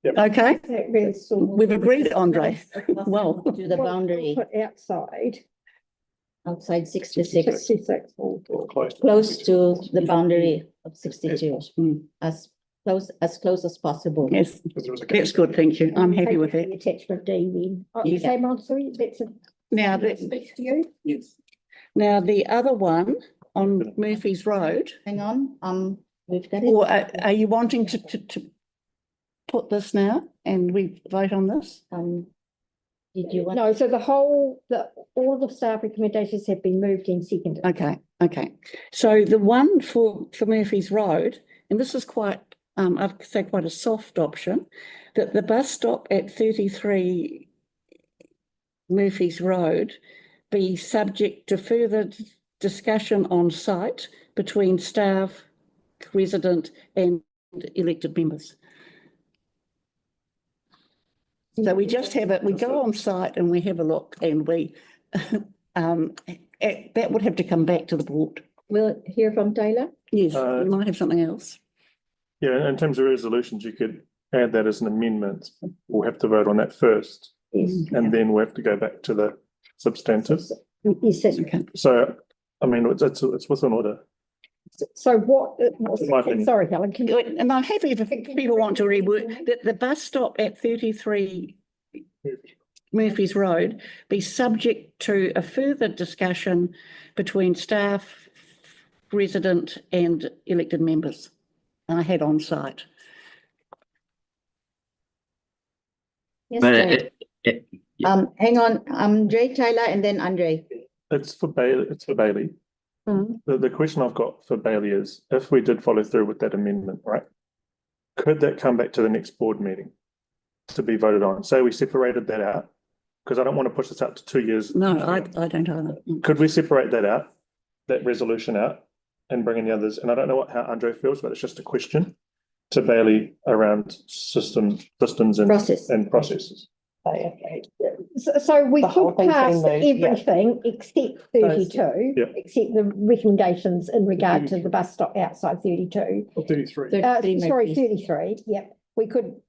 Okay, That really sort of- we've agreed, Andre. Well, To the boundary, Put outside. outside 66, 66. close to the boundary of 62, as close as possible. yes, that's good, thank you. I'm happy with Take that. the Attachment D then. Yeah. Okay, Monsoon, that's a. Now, Speaks to you? yes. Now, the other one on Murphy's Road, Hang on, we've got it. or are you wanting to put this now and we vote on this? Did you want? No, so all the staff recommendations have been moved and seconded. Okay. So the one for Murphy's Road, and this is quite, I'd say quite a soft option, that the bus stop at 33 Murphy's Road be subject to further discussion on site between staff, resident and elected members. So we just have it, we go on site and we have a look and we, that would have to come back to the board. We'll hear from Taylor. Yes, we might have something else. Yeah, in terms of resolutions, you could add that as an amendment. We'll have to vote on that first. And then we'll have to go back to the substantive. Okay. So, I mean, it's within order. So what, my opinion. sorry, Helen, can you? And I'm happy if people want to rework that the bus stop at 33 Murphy's Road be subject to a further discussion between staff, resident and elected members. And I had on site. Yes, But Taylor. Hang on, Andre, Tyler, and then Andre. It's for Bailey. The question I've got for Bailey is, if we did follow through with that amendment, right? Could that come back to the next board meeting to be voted on? Say we separated that out, because I don't want to push this out to 2 years. No, I don't either. Could we separate that out, that resolution out, and bring in the others? And I don't know how Andre feels, but it's just a question to Bailey around systems and processes. So we The whole could thing's pass been moved, yeah. everything except 32, Yeah. except the recommendations in regard to the bus stop outside 32. Or 33. Sorry, 33, yep. We could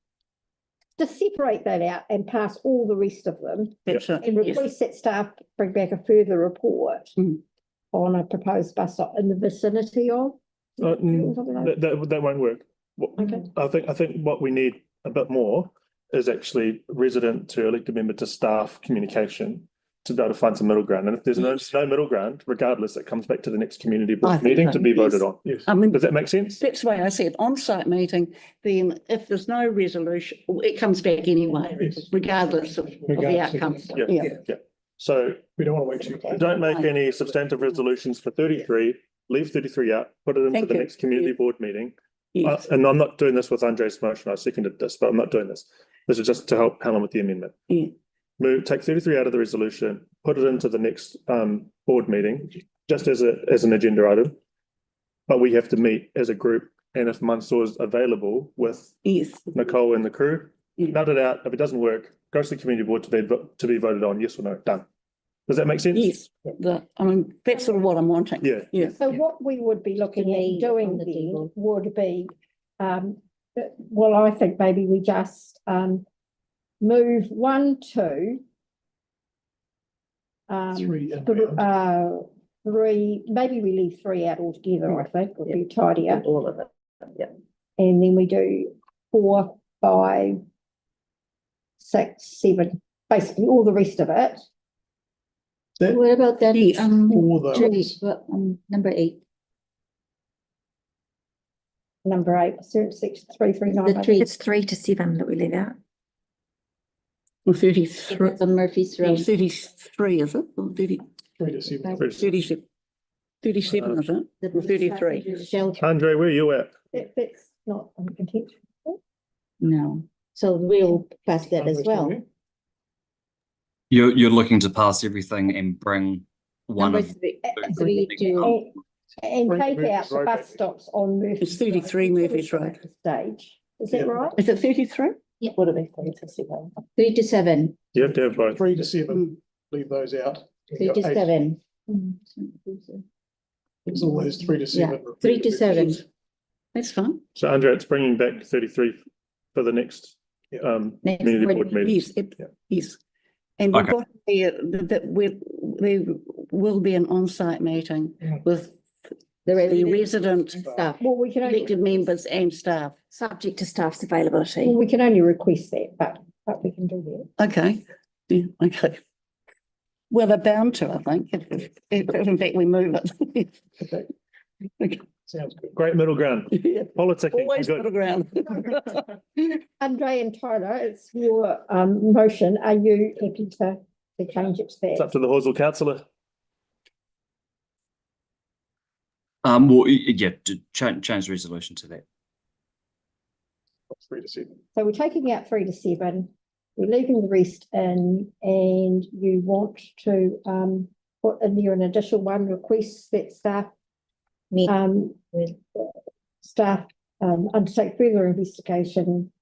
just separate that out and pass all the rest of them. That's right, And yes. request that staff bring back a further report on a proposed bus stop in the vicinity of. That won't work. Okay. I think what we need a bit more is actually resident to elected member to staff communication to be able to find some middle ground. And if there's no middle ground, regardless, it comes back to the next community I board think meeting so, to be voted yes. on. Yes. I mean, does that make sense? That's the way I said, on-site meeting, then if there's no resolution, it comes back anyway, regardless of the outcome. Yeah. So we don't want to wait too late. Don't make any substantive resolutions for 33, leave 33 out, put it into Thank the you. next community board meeting. Yes. And I'm not doing this with Andre's motion, I seconded this, but I'm not doing this. This is just to help Helen with the amendment. Yeah. Take 33 out of the resolution, put it into the next board meeting, just as an agenda item. But we have to meet as a group, and if Mansour's available with Nicole and the crew, nut it out. If it doesn't work, goes to the community board to be voted on, yes or no, done. Does that make sense? Yes, I mean, that's sort of what I'm wanting. Yeah. Yeah. So what we would be looking at doing then would be, well, I think maybe we just, move 1, 2. 3 and 3, maybe we leave 3 out altogether, I think, would be tidier. All of it, yeah. And then we do 4, 5, 6, 7, basically all the rest of it. What about that, for those. number 8? Number 8, section 339. It's 3 to 7 that we leave out. Well, 33, On Murphy's Road. 33, is it? Or 30, 3 to 7. 37, 37, is it? Or 33? Andre, where are you at? That's not uncontentious. No, so we'll pass that as well. You're looking to pass everything and bring one Number of 3 to, And take out the bus stops on Murphy's. It's 33 Murphy's Road. Stage, is that right? Is it 33? Yeah. Would it be 3 to 7? 3 to 7, You have to have both. 3 to 7, leave those out. 3 to 7. It's always 3 to 7. Yeah, 3 to 7. That's fine. So Andre, it's bringing back 33 for the next community board meeting. Yes, yes. And we've got there will be an on-site meeting with the resident Staff. Well, we can only, elected members and staff. Subject to staff's availability. well, we can only request that, but we can do that. Okay, yeah, okay. Well, they're bound to, I think, if in fact we move it. Okay. Sounds good. Great middle ground. Politicking. Always good. middle ground. Andre and Tyler, it's your motion. Are you happy to change it to It's that? up to the Horsell councillor. well, yeah, to change the resolution to that. 3 to 7. So we're taking out 3 to 7, we're leaving the rest in, and you want to put in there an additional one, requests that staff staff undertake further investigation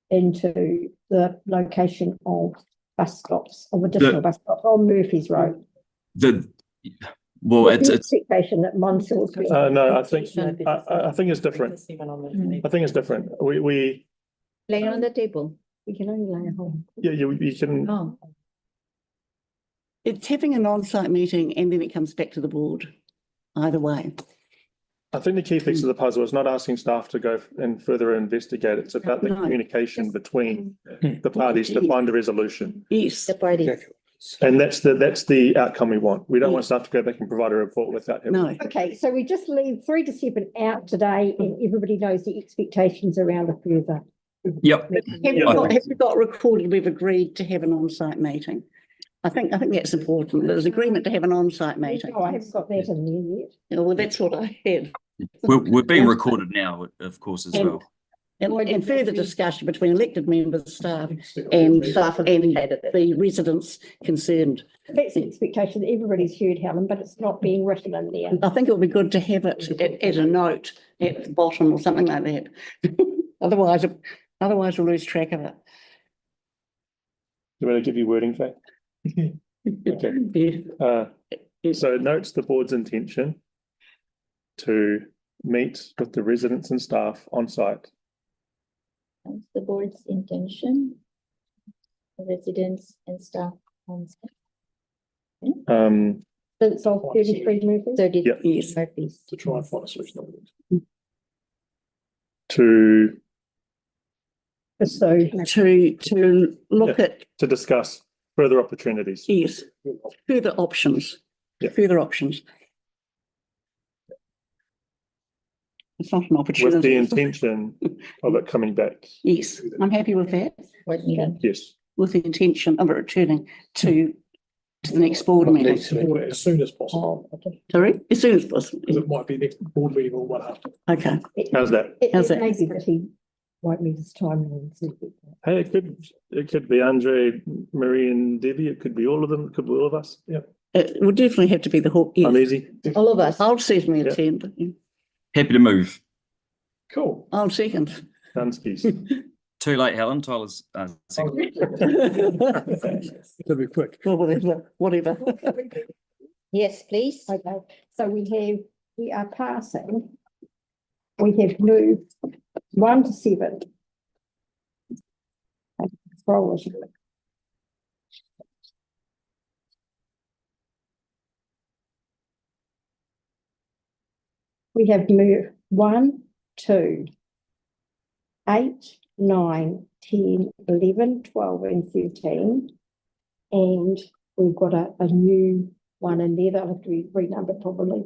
into the location of bus stops, of additional bus stops on Murphy's Road. Well, With it's the expectation that Monsour's. No, I think it's different. I think it's different. We Lay on the table. We can only lay a home. yeah, you can. Oh, It's having an on-site meeting and then it comes back to the board, either way. I think the key piece of the puzzle is not asking staff to go and further investigate. It's about the communication between the parties to find a resolution. Yes. the party. And that's the outcome we want. We don't want staff to go back and provide a report without having. No. Okay, so we just leave 3 to 7 out today, and everybody knows the expectations around the further. Yep. Have we got recorded, we've agreed to have an on-site meeting? I think that's important. There's agreement to have an on-site meeting. Oh, I haven't got that in there yet. Yeah, well, that's what I had. We're being recorded now, of course, as well. And further discussion between elected members, staff and the residents concerned. That's the expectation that everybody's heard, Helen, but it's not being written in there. I think it would be good to have it as a note at the bottom or something like that. Otherwise we'll lose track of it. Do you want to give you wording, Faye? Okay. Yeah. So notes the board's intention to meet with the residents and staff on site. That's the board's intention. The residents and staff on site. Since of 33 Murphy's? 30 Yep. Murphy's. To try and find a solution. To So to look at, to discuss further opportunities. yes, further options, further options. It's not an opportunity. With the intention of it coming back. Yes, I'm happy with that. Yes. With the intention of it returning to the next board meeting. As soon as possible. Sorry, as soon as possible. Because it might be next board meeting or one after. Okay. How's that? How's It that? may be that he won't meet his time. Hey, it could be Andre, Marie and Debbie. It could be all of them. It could be all of us. Yeah. It would definitely have to be the whole. Yes. I'm easy. All of us. I'll certainly attend. Happy to move Cool. I'll second. Dunskies. Too late, Helen. Tyler's second. It'll be quick. Well, whatever. Yes, please. Okay, so we are passing. We have moved 1 to 7. Scroll as you go. We have moved 1, 2, 8, 9, 10, 11, 12, and 13. And we've got a new one in there that I'll have to renumber probably.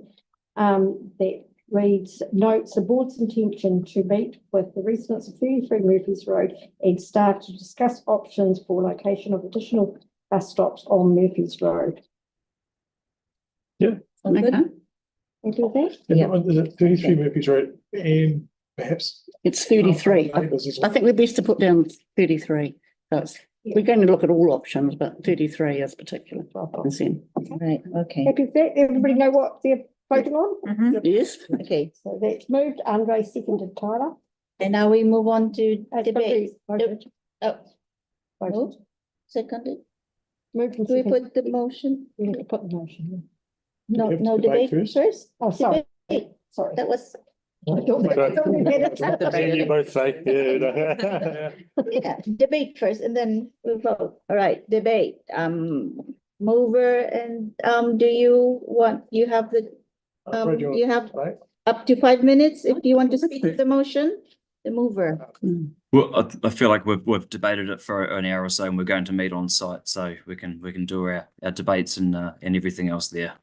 That reads, notes the board's intention to meet with the residents of 33 Murphy's Road and staff to discuss options for location of additional bus stops on Murphy's Road. Yeah. Okay. Thank you with that. Yeah. Is it 33 Murphy's Road and perhaps? It's 33. I think we're best to put down 33. We're going to look at all options, but 33 is particular. Right, okay. Happy with that? Everybody know what they're voting on? Yes. Okay. So that's moved. Andre seconded Tyler. And now we move on to debate. Voted. Moved, seconded. Moved and Do we seconded. put the motion? We need to put the motion. No, We have no, to debate debate first. first? Oh, sorry. Debate. Sorry. That was, Yeah, you both say. Yeah. yeah, debate first and then we'll vote. All right, debate. Mover and, do you have the, you have up to 5 minutes if you want to speak to the motion? The mover. Well, I feel like we've debated it for an hour or so, and we're going to meet on site, so we can do our debates and everything else there.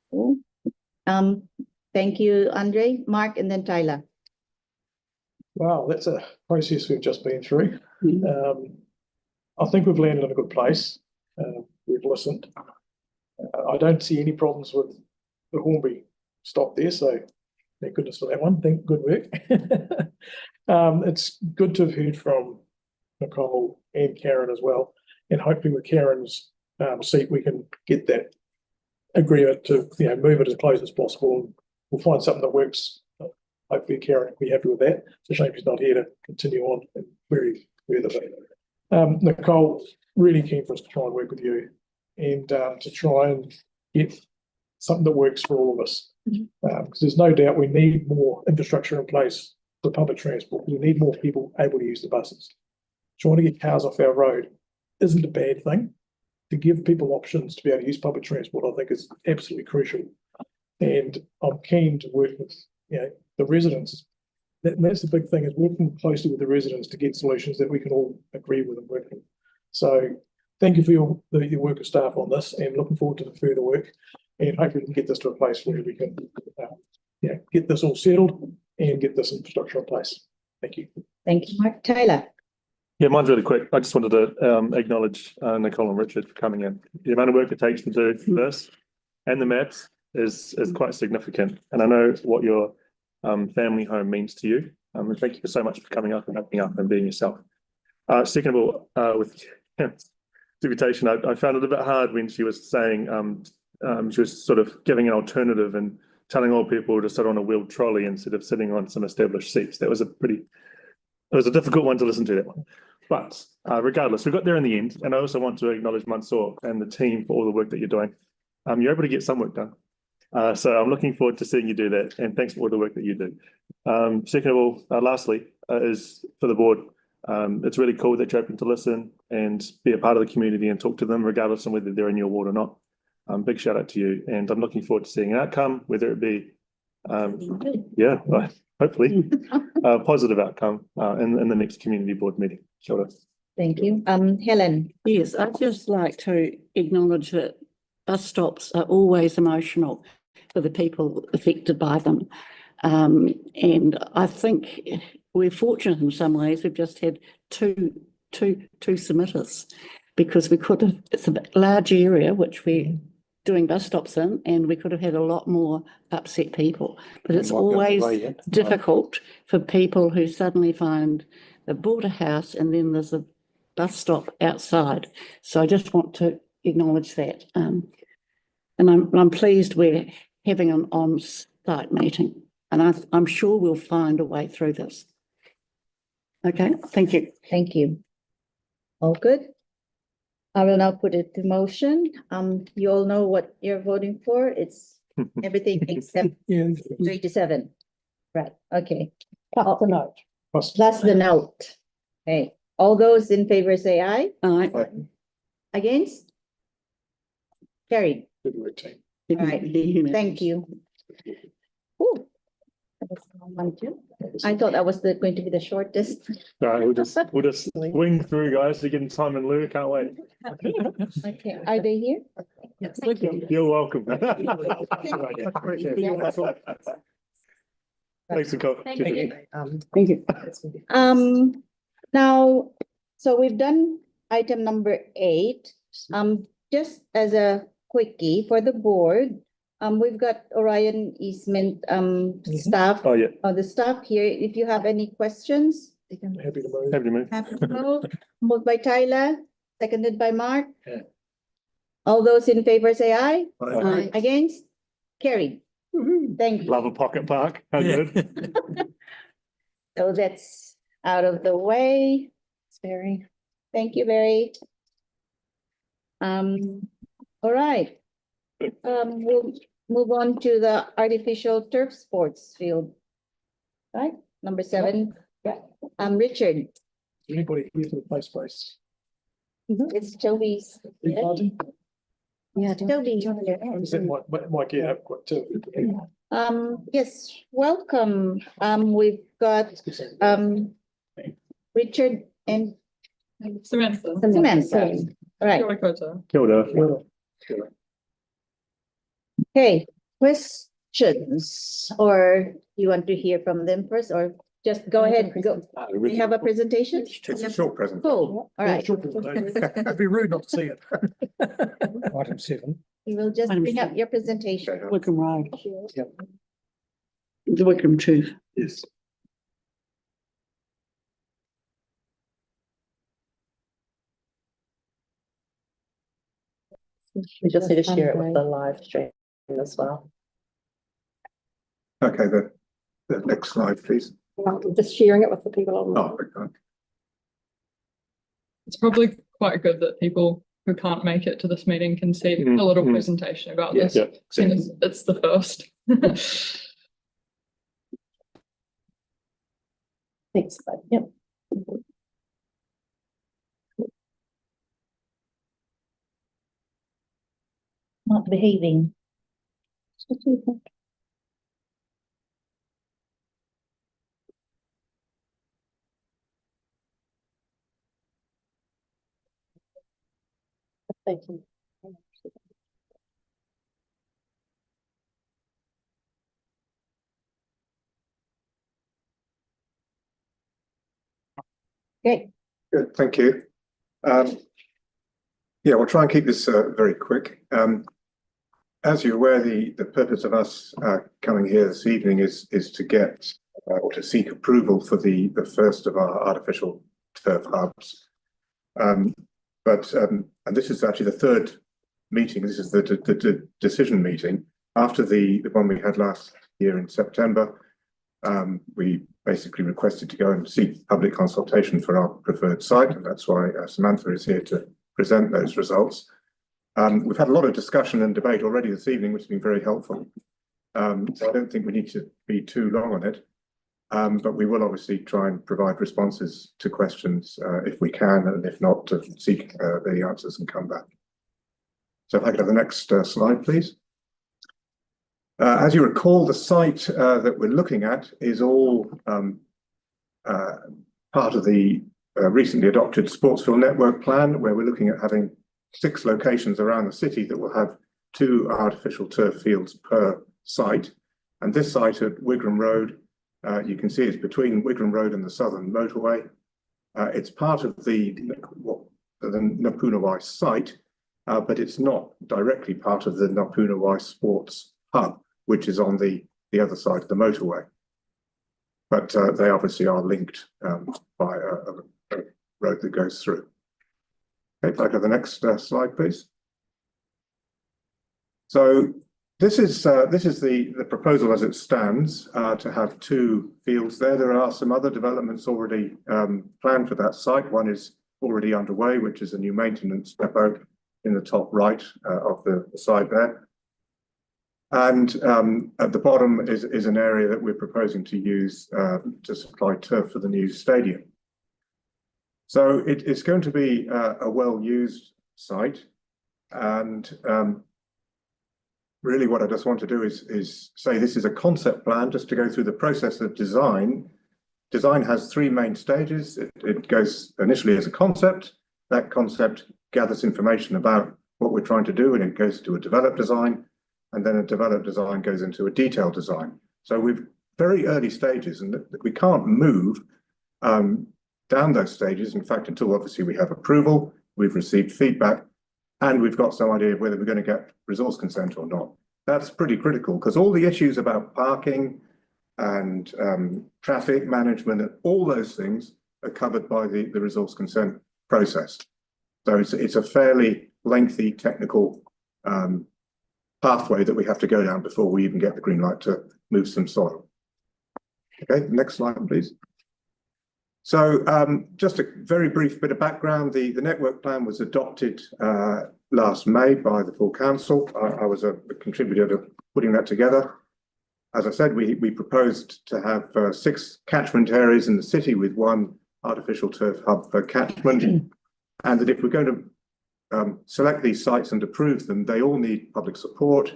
Cool. Thank you, Andre, Mark, and then Tyler. Wow, that's a process we've just been through. I think we've landed in a good place. We've listened. I don't see any problems with the Hornby stop there, so thank goodness for that one. Good work. It's good to have heard from Nicole and Karen as well, and hopefully with Karen's seat we can get that agreement to move it as close as possible. And we'll find something that works. Hopefully Karen will be happy with that. It's a shame she's not here to continue on and query further. Nicole, really keen for us to try and work with you and to try and get something that works for all of us. Because there's no doubt we need more infrastructure in place for public transport. We need more people able to use the buses. Trying to get cars off our road isn't a bad thing. To give people options to be able to use public transport, I think is absolutely crucial. And I'm keen to work with the residents. That's the big thing, is working closely with the residents to get solutions that we can all agree with and work with. So thank you for your work of staff on this, and looking forward to the further work. And hopefully we can get this to a place where we can get this all settled and get this infrastructure in place. Thank you. Thank you, Mark. Tyler. Yeah, mine's really quick. I just wanted to acknowledge Nicole and Richard for coming in. The amount of work it takes to do this and the maps is quite significant. And I know what your family home means to you. And thank you so much for coming up and opening up and being yourself. Second of all, with deputation, I found it a bit hard when she was saying she was sort of giving an alternative and telling old people to sit on a wheeled trolley instead of sitting on some established seats. It was a difficult one to listen to, that one. But regardless, we got there in the end. And I also want to acknowledge Mansour and the team for all the work that you're doing. You're able to get some work done. So I'm looking forward to seeing you do that. And thanks for all the work that you do. Second of all, lastly, is for the board. It's really cool that you're open to listen and be a part of the community and talk to them, regardless of whether they're in your ward or not. Big shout out to you. And I'm looking forward to seeing an outcome, whether it be, hopefully, a positive outcome in the next community board meeting. Sure. Thank you. Helen. Yes, I'd just like to acknowledge that bus stops are always emotional for the people affected by them. And I think we're fortunate in some ways. We've just had two submitters, because we could have, it's a large area which we're doing bus stops in, and we could have had a lot more upset people. But it's always difficult for people who suddenly find they've bought a house and then there's a bus stop outside. So I just want to acknowledge that. And I'm pleased we're having an on-site meeting, and I'm sure we'll find a way through this. Okay, thank you. Thank you. All good? I will now put it to motion. You all know what you're voting for. It's everything except 3 to 7. Right, okay. Plus the note. Plus the note. Okay, all those in favor say aye. Aye. Against? Carried. All right, thank you. Ooh. I thought that was going to be the shortest. No, we'll just swing through, guys. You're getting time and Lou. Can't wait. Okay, are they here? Yes, thank you. You're welcome. Thanks for coming. Thank you. Thank you. Now, so we've done item number 8. Just as a quickie for the board, we've got Orion Eastman staff. Oh, yeah. The staff here. If you have any questions, Happy to move. Happy to move. happy to move. Moved by Tyler, seconded by Mark. Yeah. All those in favor say aye. Aye. Against? Carried. Thank you. Love a pocket park. How good. So that's out of the way. It's very. Thank you, Barry. All right. We'll move on to the artificial turf sports field. Right, number 7. Richard. Anybody here for the play space? It's Toby's. Yeah, Toby. Mike, yeah, quite too. Yes, welcome. We've got Richard and Samantha. All right. Kilda. Okay, questions, or you want to hear from them first, or just go ahead, go. We have a presentation? It's a short presentation. Cool, all right. It'd be rude not to see it. Item 7. We will just bring up your presentation. Wickham Road. Yep. The Wickham Chief. Yes. We just need to share it with the live stream as well. Okay, the next slide, please. Just sharing it with the people on. Oh, okay. It's probably quite good that people who can't make it to this meeting can see a little presentation about this. Yeah. And it's the first. Thanks, bud. Yep. Not behaving. Thank you. Okay. Good, thank you. Yeah, we'll try and keep this very quick. As you're aware, the purpose of us coming here this evening is to get or to seek approval for the first of our artificial turf hubs. And this is actually the third meeting. This is the decision meeting. After the one we had last year in September, we basically requested to go and seek public consultation for our preferred site, and that's why Samantha is here to present those results. We've had a lot of discussion and debate already this evening, which has been very helpful. So I don't think we need to be too long on it, but we will obviously try and provide responses to questions if we can, and if not, to seek the answers and come back. So if I could have the next slide, please. As you recall, the site that we're looking at is all part of the recently adopted Sportsfield Network Plan, where we're looking at having 6 locations around the city that will have 2 artificial turf fields per site. And this site at Wigram Road, you can see it's between Wigram Road and the Southern Motorway. It's part of the Napunawai site, but it's not directly part of the Napunawai Sports Hub, which is on the other side of the motorway. But they obviously are linked by a road that goes through. Okay, if I go to the next slide, please. So This is the proposal as it stands, to have 2 fields there. There are some other developments already planned for that site. One is already underway, which is a new maintenance depot in the top right of the site there. And at the bottom is an area that we're proposing to use to supply turf for the new stadium. So it's going to be a well-used site, and really what I just want to do is say this is a concept plan, just to go through the process of design. Design has 3 main stages. It goes initially as a concept. That concept gathers information about what we're trying to do, and it goes to a developed design, and then a developed design goes into a detailed design. So we've very early stages, and we can't move down those stages. In fact, until obviously we have approval, we've received feedback, and we've got some idea of whether we're going to get resource consent or not. That's pretty critical, because all the issues about parking and traffic management and all those things are covered by the resource consent process. So it's a fairly lengthy technical pathway that we have to go down before we even get the green light to move some soil. Okay, next slide, please. So just a very brief bit of background. The network plan was adopted last May by the full council. I was a contributor to putting that together. As I said, we proposed to have 6 catchment areas in the city with 1 artificial turf hub per catchment, and that if we're going to select these sites and approve them, they all need public support.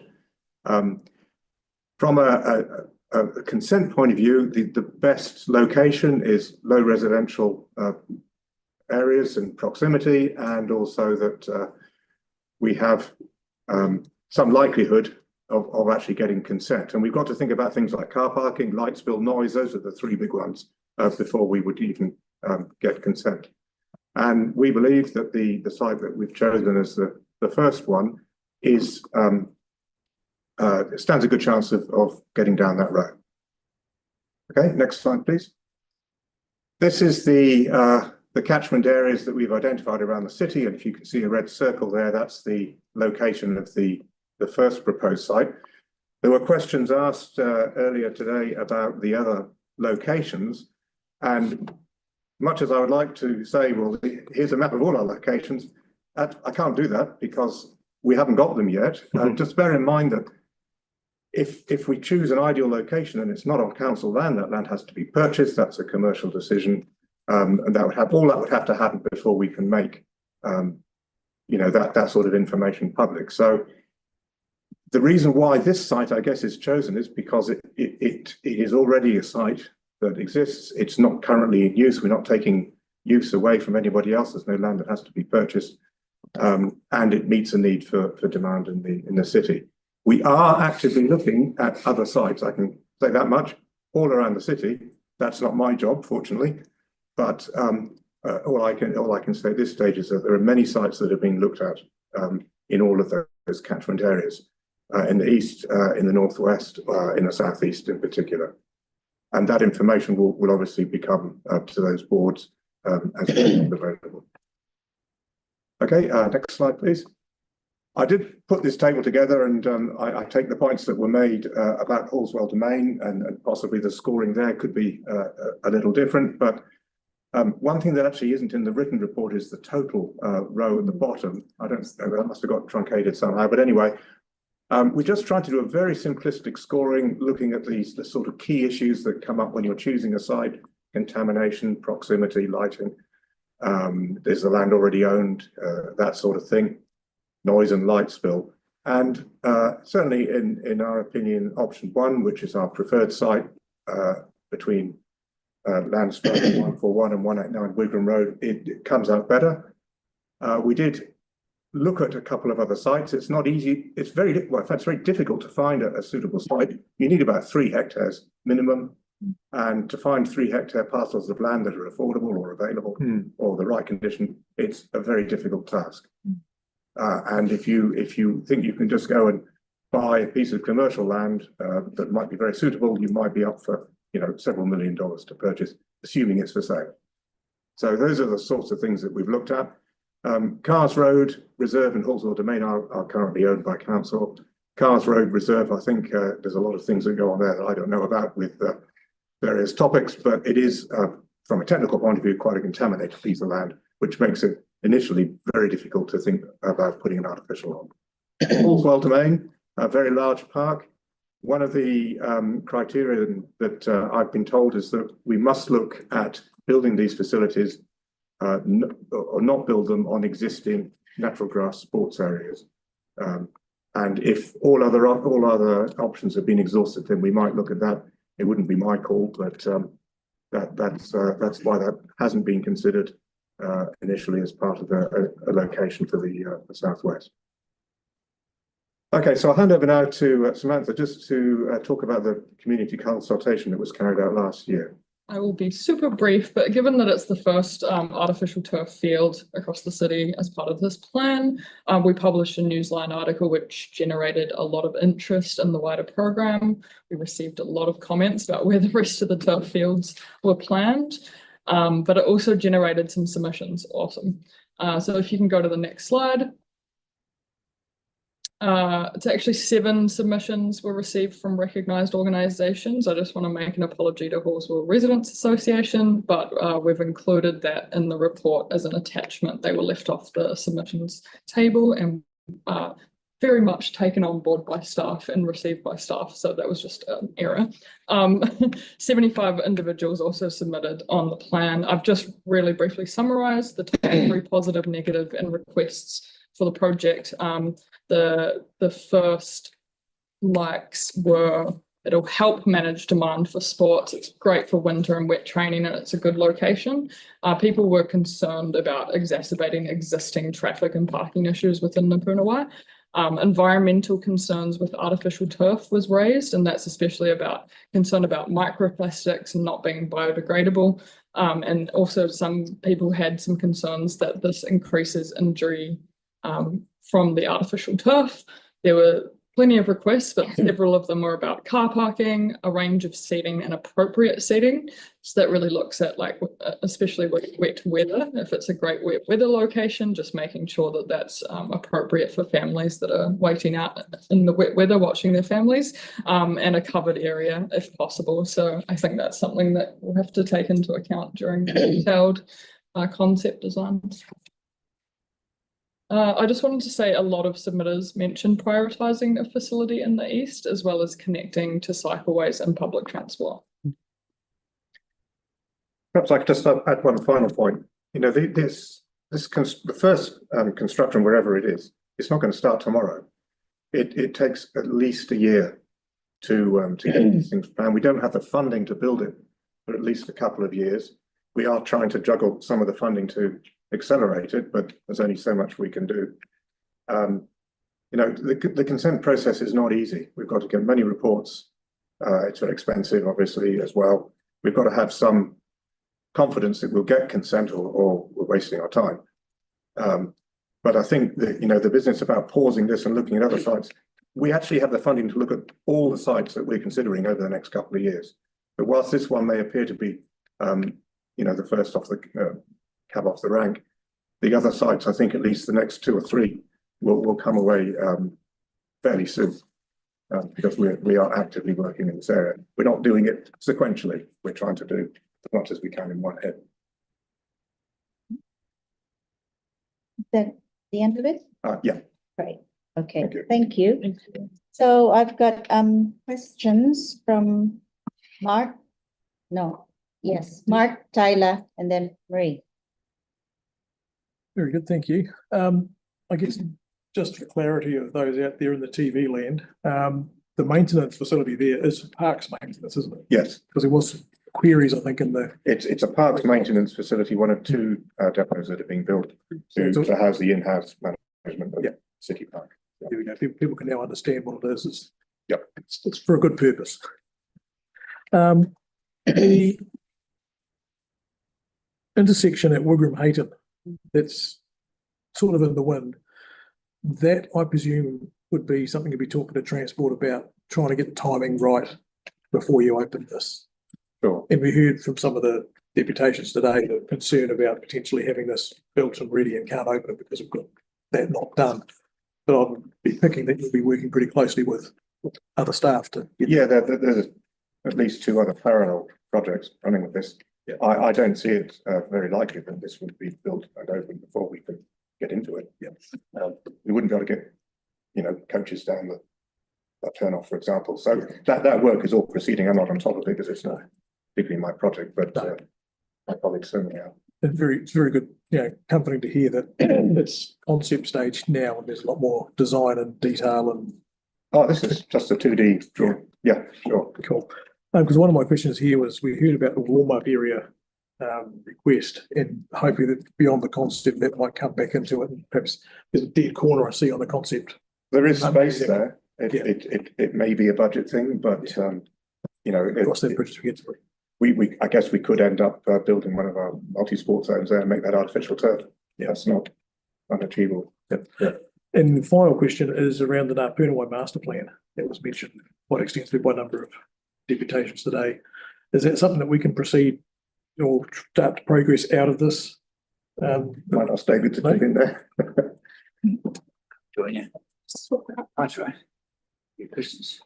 From a consent point of view, the best location is low residential areas and proximity, and also that we have some likelihood of actually getting consent. And we've got to think about things like car parking, light spill, noise. Those are the 3 big ones before we would even get consent. And we believe that the site that we've chosen as the first one is stands a good chance of getting down that road. Okay, next slide, please. This is the catchment areas that we've identified around the city, and if you can see a red circle there, that's the location of the first proposed site. There were questions asked earlier today about the other locations, and much as I would like to say, well, here's a map of all our locations, I can't do that because we haven't got them yet. Just bear in mind that if we choose an ideal location and it's not on council land, that land has to be purchased. That's a commercial decision, and that would have to happen before we can make that sort of information public. So the reason why this site, I guess, is chosen is because it is already a site that exists. It's not currently in use. We're not taking use away from anybody else. There's no land that has to be purchased, and it meets a need for demand in the city. We are actively looking at other sites. I can say that much, all around the city. That's not my job, fortunately, but all I can say at this stage is that there are many sites that are being looked at in all of those catchment areas, in the east, in the northwest, in the southeast in particular. And that information will obviously become up to those boards as available. Okay, next slide, please. I did put this table together, and I take the points that were made about Halswell Domain, and possibly the scoring there could be a little different. But one thing that actually isn't in the written report is the total row at the bottom. I don't know, that must have got truncated somehow. But anyway, we're just trying to do a very simplistic scoring, looking at the sort of key issues that come up when you're choosing a site: contamination, proximity, lighting. Is the land already owned? That sort of thing. Noise and light spill. And certainly in our opinion, option 1, which is our preferred site between land strike 141 and 189 Wigram Road, it comes out better. We did look at a couple of other sites. It's not easy. It's very difficult to find a suitable site. You need about 3 hectares minimum. And to find 3 hectare parcels of land that are affordable or available or the right condition, it's a very difficult task. And if you think you can just go and buy a piece of commercial land that might be very suitable, you might be up for several $1 million to purchase, assuming it's for sale. So those are the sorts of things that we've looked at. Cars Road, Reserve and Halswell Domain are currently owned by council. Cars Road Reserve, I think there's a lot of things that go on there that I don't know about with various topics, but it is, from a technical point of view, quite a contaminated piece of land, which makes it initially very difficult to think about putting an artificial on. Halswell Domain, a very large park. One of the criteria that I've been told is that we must look at building these facilities or not build them on existing natural grass sports areas. And if all other options have been exhausted, then we might look at that. It wouldn't be my call, but that's why that hasn't been considered initially as part of a location for the southwest. Okay, so I'll hand over now to Samantha just to talk about the community consultation that was carried out last year. I will be super brief, but given that it's the first artificial turf field across the city as part of this plan, we published a Newsline article which generated a lot of interest in the wider program. We received a lot of comments about where the rest of the turf fields were planned, but it also generated some submissions. Awesome. So if you can go to the next slide. It's actually 7 submissions were received from recognised organisations. I just want to make an apology to Halswell Residents Association, but we've included that in the report as an attachment. They were left off the submissions table and very much taken on board by staff and received by staff. So that was just an error. 75 individuals also submitted on the plan. I've just really briefly summarised the top 3 positive, negative and requests for the project. The first likes were it'll help manage demand for sports. It's great for winter and wet training and it's a good location. People were concerned about exacerbating existing traffic and parking issues within Napunawai. Environmental concerns with artificial turf was raised, and that's especially concern about microplastics and not being biodegradable. And also some people had some concerns that this increases injury from the artificial turf. There were plenty of requests, but several of them were about car parking, a range of seating and appropriate seating. So that really looks at especially wet weather. If it's a great wet weather location, just making sure that that's appropriate for families that are waiting out in the wet weather, watching their families, and a covered area if possible. So I think that's something that we'll have to take into account during detailed concept designs. I just wanted to say a lot of submitters mentioned prioritising a facility in the east, as well as connecting to cycleways and public transport. Perhaps I could just add one final point. You know, the first construction, wherever it is, it's not going to start tomorrow. It takes at least a year to get these things planned. We don't have the funding to build it for at least a couple of years. We are trying to juggle some of the funding to accelerate it, but there's only so much we can do. You know, the consent process is not easy. We've got to get many reports. It's very expensive, obviously, as well. We've got to have some confidence that we'll get consent or we're wasting our time. But I think that, you know, the business about pausing this and looking at other sites, we actually have the funding to look at all the sites that we're considering over the next couple of years. But whilst this one may appear to be, you know, the first off the cab off the rank, the other sites, I think at least the next 2 or 3 will come away fairly soon, because we are actively working in this area. We're not doing it sequentially. We're trying to do as much as we can in one hit. Is that the end of it? Yeah. Great. Okay. Thank you. So I've got questions from Mark. No. Yes, Mark, Tyler, and then Marie. Very good, thank you. I guess just for clarity of those out there in the TV land, the maintenance facility there is parks maintenance, isn't it? Yes. Because there was queries, I think, in the... It's a parks maintenance facility, one of 2 depots that are being built to house the in-house management of City Park. There we go. People can now understand what it is. It's for a good purpose. The intersection at Wigram Hayton, that's sort of in the wind, that I presume would be something to be talking to Transport about, trying to get the timing right before you open this. Sure. And we heard from some of the deputations today the concern about potentially having this built and ready and can't open it because we've got that not done. but I'd be picking that you'll be working pretty closely with other staff to. Yeah, there's at least 2 other parallel projects running with this. Yeah. I don't see it very likely that this would be built and open before we could get into it. Yeah. We wouldn't be able to get, coaches down that turnoff, for example. So that work is all proceeding. I'm not on top of it because it's not particularly my project, but my colleagues certainly are. It's very good, comforting to hear that it's concept stage now and there's a lot more design and detail and. Oh, this is just a 2D drawing. Yeah, sure. Cool. Because one of my questions here was we heard about the warm-up area request, and hopefully that beyond the concept that might come back into it. And perhaps there's a dead corner I see on the concept. There is space there. It may be a budget thing, but Cross that bridge to get to it. I guess we could end up building one of our multi-sport zones there and make that artificial turf. Yeah, it's not unachievable. Yep. Yeah. And the final question is around the Ngāpunawa master plan that was mentioned quite extensively by a number of deputations today. Is that something that we can proceed or start to progress out of this? Might ask David to jump in there. Join you. That's right. Your questions.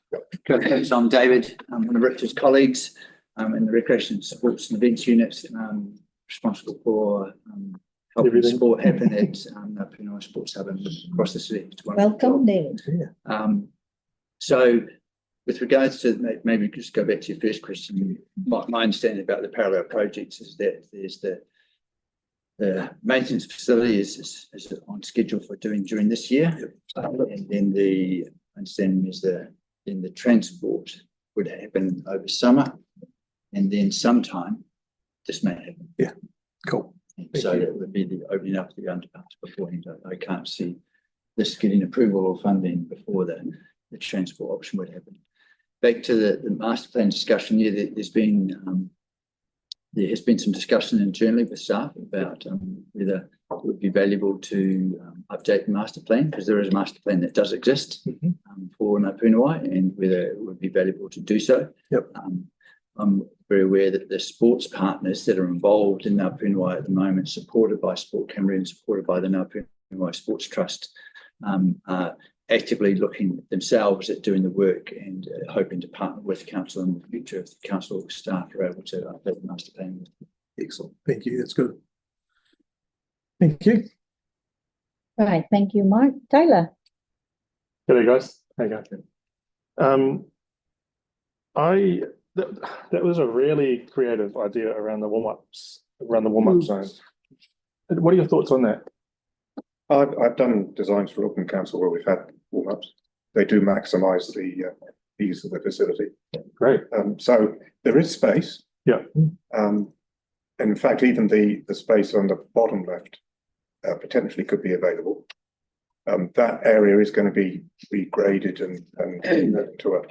Thanks, I'm David. I'm one of Richard's colleagues in the Recreation, Sports and Events unit, responsible for helping sport happen at Ngāpunawa Sports Hub and across the city. Welcome, David. So with regards to, maybe just go back to your first question, my understanding about the parallel projects is that there's the maintenance facility is on schedule for doing during this year. And then the understanding is the transport would happen over summer, and then sometime this may happen. Yeah, cool. So that would be the opening up the underpass beforehand. I can't see this getting approval or funding before the transport option would happen. Back to the master plan discussion, yeah, there has been some discussion internally with staff about whether it would be valuable to update the master plan, because there is a master plan that does exist for Ngāpunawa, and whether it would be valuable to do so. Yep. I'm very aware that the sports partners that are involved in Ngāpunawa at the moment, supported by Sport Canterbury and supported by the Ngāpunawa Sports Trust, are actively looking themselves at doing the work and hoping to partner with council in the future if the council staff are able to update the master plan. Excellent. Thank you. That's good. Thank you. Right. Thank you, Mark. Tyler. G'day, guys. How you going? That was a really creative idea around the warm-ups, zone. What are your thoughts on that? I've done designs for Auckland Council where we've had warm-ups. They do maximise the use of the facility. Great. So there is space. Yeah. In fact, even the space on the bottom left potentially could be available. That area is going to be regraded and to a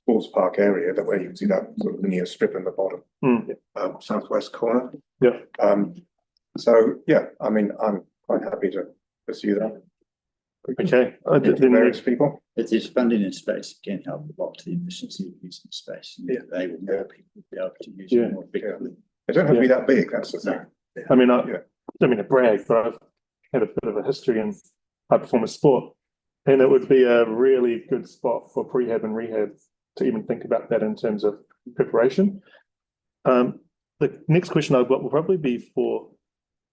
sports park area, that way you can see that sort of linear strip in the bottom southwest corner. Yeah. So yeah, I mean, I'm quite happy to pursue that. Okay. Various people. If there's funding in space, it can help a lot to the efficiency of using space. Yeah. They will more people be able to use it more effectively. They don't have to be that big, that's the thing. I mean, I don't mean to brag, but I've had a bit of a history in high performance sport, and it would be a really good spot for prehab and rehab to even think about that in terms of preparation. The next question I've got will probably be for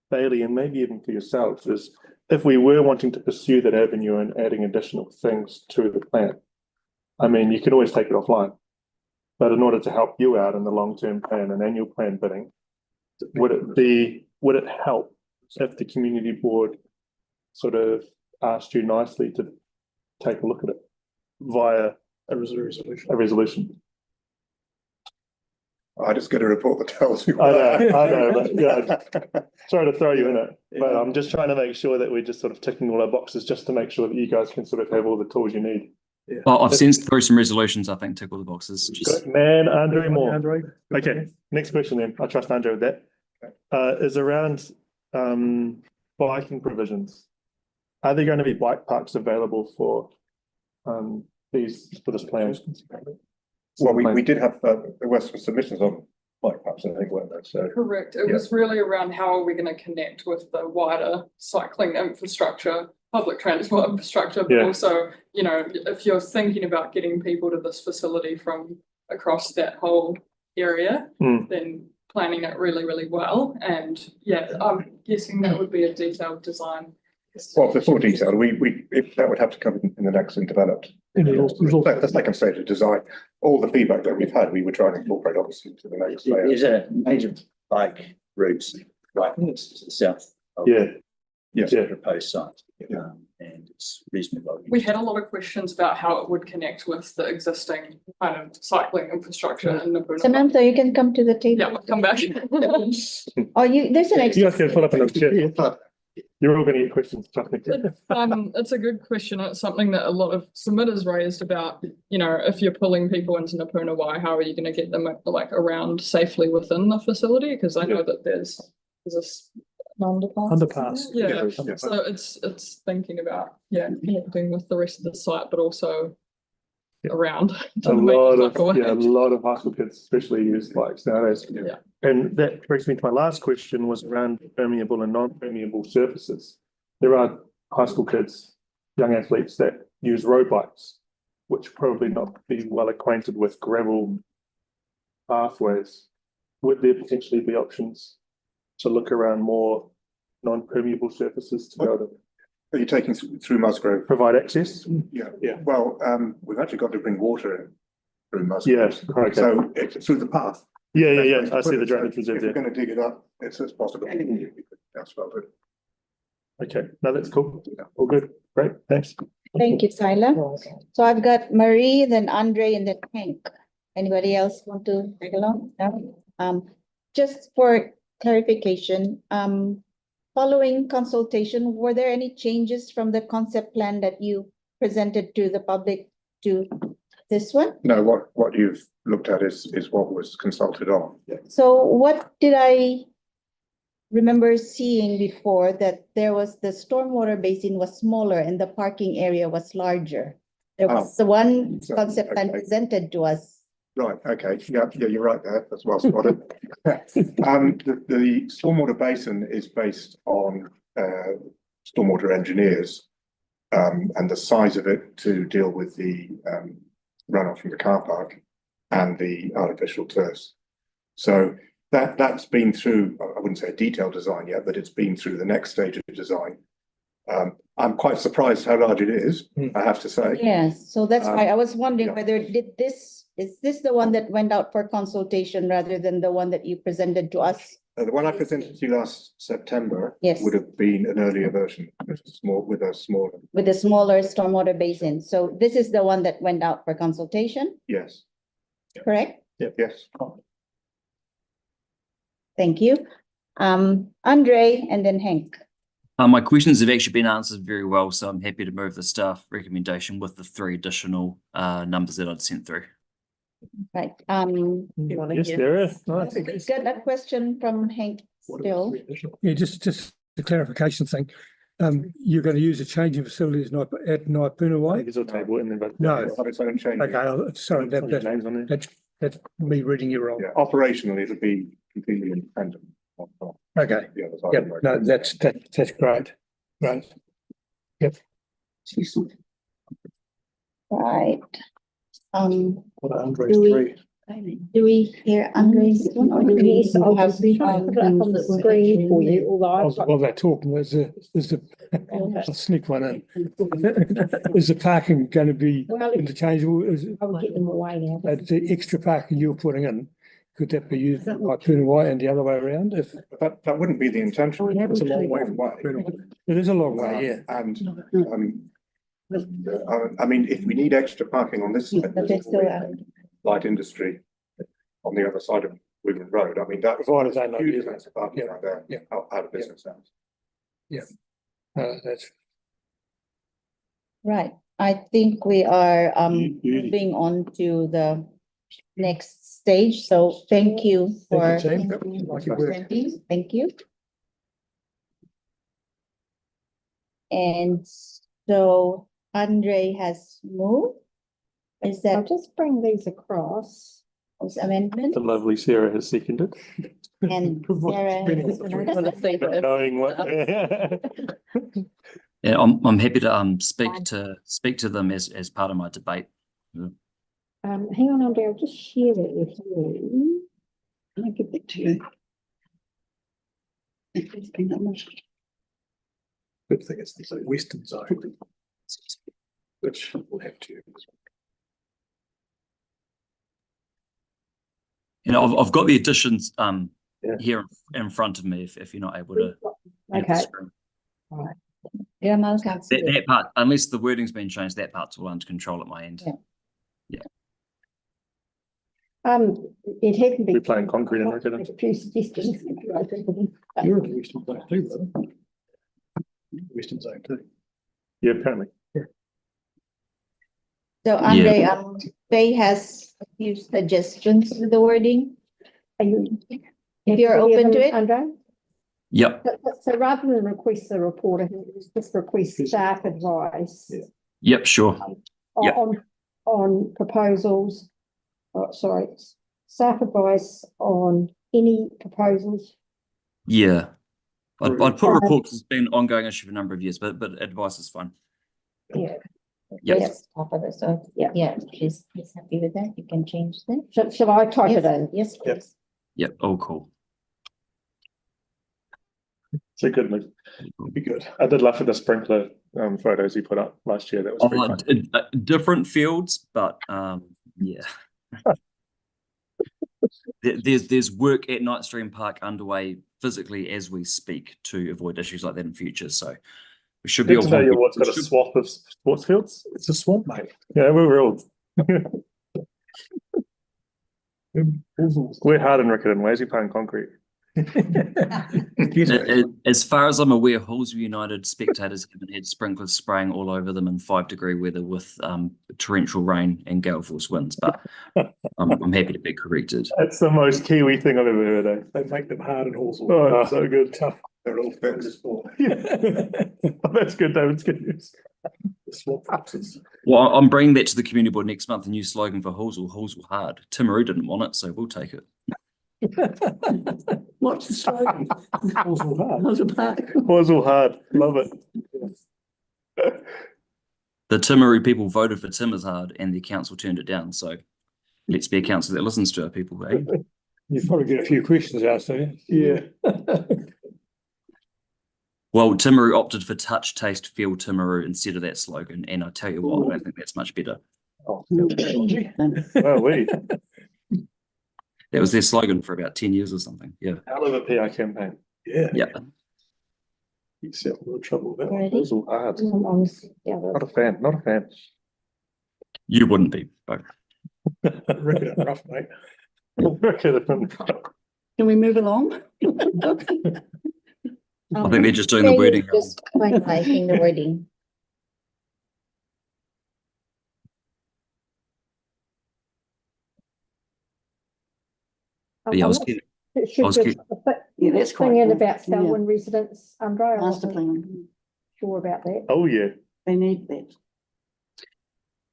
Bailey and maybe even for yourself, is if we were wanting to pursue that avenue and adding additional things to the plan, I mean, you can always take it offline, but in order to help you out in the long-term plan and annual plan bidding, would it help if the community board sort of asked you nicely to take a look at it via a resolution? I just get a report that tells me. I know, but yeah, sorry to throw you in it, but I'm just trying to make sure that we're just sort of ticking all our boxes just to make sure that you guys can sort of have all the tools you need. Yeah. Well, I've sent through some resolutions, I think, tick all the boxes. Good man, Andre Moore. Andre. Okay, next question then. I trust Andre with that. Is around biking provisions. Are there going to be bike parks available for this plan? Well, we did have there were some submissions on bike parks, I think, weren't there? So Correct. It was really around how are we going to connect with the wider cycling infrastructure public transport infrastructure, but Yeah. also, you know, if you're thinking about getting people to this facility from across that whole area, then planning it really, really well. And yeah, I'm guessing that would be a detailed design. Well, before detailed, if that would have to come in the next and developed. That's like I say, to design, all the feedback that we've had, we would try and incorporate obviously to the next layer. There's a major bike routes right to the south. Yes. Proposed site. And it's reasonably well. We had a lot of questions about how it would connect with the existing kind of cycling infrastructure in Napuna. Samantha, you can come to the table. Yeah, we'll come back. Oh, there's an You extra. guys can pull up another chair. You're all gonna get questions, trust me. It's a good question. It's something that a lot of submitters raised about, you know, if you're pulling people into Napuna, how are you going to get them like around safely within the facility? Because I know that there's an Underpass. Yeah. Yeah. So it's thinking about, connecting with the rest of the site, but also around. A lot of high school kids especially use bikes nowadays. Yeah. And that brings me to my last question, was around permeable and non-permeable surfaces. There are high school kids, young athletes that use road bikes, which probably not be well acquainted with gravel pathways. Would there potentially be options to look around more non-permeable surfaces to go to? Are you taking through Musgrove? Provide access? Yeah. Well, we've actually got to bring water in through Musgrove. Yes, okay. So it's through the path. Yeah. I see the drainage reserve If there. we're going to dig it up, it's possible. That's well good. Okay, no, that's cool. All good. Great, thanks. Thank you, Tyler. So I've got Marie, then Andre, and then Hank. Anybody else want to tag along? No? Just for clarification, following consultation, were there any changes from the concept plan that you presented to the public to this one? No, what you've looked at is what was consulted on. So what did I remember seeing before, that there was the stormwater basin was smaller and the parking area was larger? There was the one concept plan presented to us. Right, okay, yeah, you're right there, that's well spotted. The stormwater basin is based on stormwater engineers and the size of it to deal with the runoff from the car park and the artificial turfs. So that's been through, I wouldn't say a detailed design yet, but it's been through the next stage of design. I'm quite surprised how large it is, I have to say. Yes, so that's why I was wondering whether is this the one that went out for consultation rather than the one that you presented to us? The one I presented to you last September Yes. would have been an earlier version, with a smaller stormwater basin. So this is the one that went out for consultation, yes. correct? Yes. Thank you. Andre and then Hank. My questions have actually been answered very well, so I'm happy to move the staff recommendation with the 3 additional numbers that I'd sent through. Right. Yes, there is. No, I think We've got a question from Hank still. Yeah, just a clarification thing. You're going to use a changing facilities at Waipuna Way? There's a table in there. No. Okay, sorry, that's me reading you wrong. Yeah, operationally, it'll be completely independent. Okay. The other side Yep, of the road. no, that's great. Great. Yep. Right. What Andre's Do we- three? Do we hear Andre's one or do we Yes, I'll have? put it up on the screen for you, although While they're talking, there's I'll sneak one in. Is the parking going to be interchangeable? I'll get them away now. The extra parking you're putting in, could that be used by Waipuna Way and the other way around? If that wouldn't be the intention. It's a long way away. it is a long way, yeah. And I mean, if we need extra parking on this side, there's light industry on the other side of Woodland Road. I mean, that Provided they know, huge yeah. amounts of parking right there, Yeah. out of business hours. Yeah. That's Right, I think we are moving on to the next stage, so thank you for. Thank you, team. Like your work. Thank you. And so Andre has moved. Is I'll that just bring these across. his amendment? The lovely Sarah has seconded. And Sarah. Not knowing what. Yeah, I'm happy to speak to them as part of my debate. Hang on, Andrea, I'll just share that with you. Can I give that to you? It's been that much. Good thing it's the western zone, which will have to. You know, I've got the additions here in front of me if you're not able to. Okay. All right. Yeah, no, can't see That part, unless the wording's been changed, that part's all under control at my end. It hadn't been. We're playing concrete and A few suggestions. You're in the western zone too, brother. Western zone too. Yeah, apparently. So Andre, Faye has a few suggestions to the wording. Are you? If you're open to it. Andre? Yep. So rather than request the report, I think it was just request staff advice. Yep, sure. Yep. On proposals, staff advice on any proposals. Yeah. I'd put report because it's been an ongoing issue for a number of years, but advice is fine. Yeah. Yes, top of it, so, yeah, she's happy with that, you can change that. Shall I type it in? Yes, please. Yep, all cool. It's a good move. Be good. I did laugh at the sprinkler photos you put up last year. That was pretty fun. Different fields, but yeah. There's work at Knightstream Park underway physically as we speak to avoid issues like that in future. So we should be able to. What's got a swamp of sports fields? It's a swamp, mate. Yeah, we're all. We're hard and Riccarton. Where's he playing concrete? As far as I'm aware, Halswell United spectators haven't had sprinklers spraying all over them in 5-degree weather with torrential rain and gale force winds, but I'm happy to be corrected. That's the most Kiwi thing I've ever heard of. They make them hard and Halswell. Oh, so good. Tough. They're all fit to sport. That's good, David. It's good news. The swamp foxes. Well, I'm bringing that to the community board next month. A new slogan for Halswell hard. Timaru didn't want it, so we'll take it. What's the slogan? Halswell hard. Halswell hard. Love it. The Timaru people voted for Tim is hard and the council turned it down. So let's be a council that listens to our people, eh? You probably get a few questions asked, don't you? Yeah. Well, Timaru opted for touch, taste, feel Timaru instead of that slogan. And I tell you what, I think that's much better. Oh, well, that was their slogan for about 10 years or something. Yeah. Hell of a PR campaign. Yeah. Yeah. He's got a little trouble with that one. Ready? It was all hard. Not a fan. Not a fan. You wouldn't be, but Riccarton rough, mate. Riccarton. Can we move along? I think they're just doing the wording. Just finalizing the wording. Yeah, that's quite cool. about Selwyn residents, Andre. I wasn't sure about that. Oh yeah, they need that.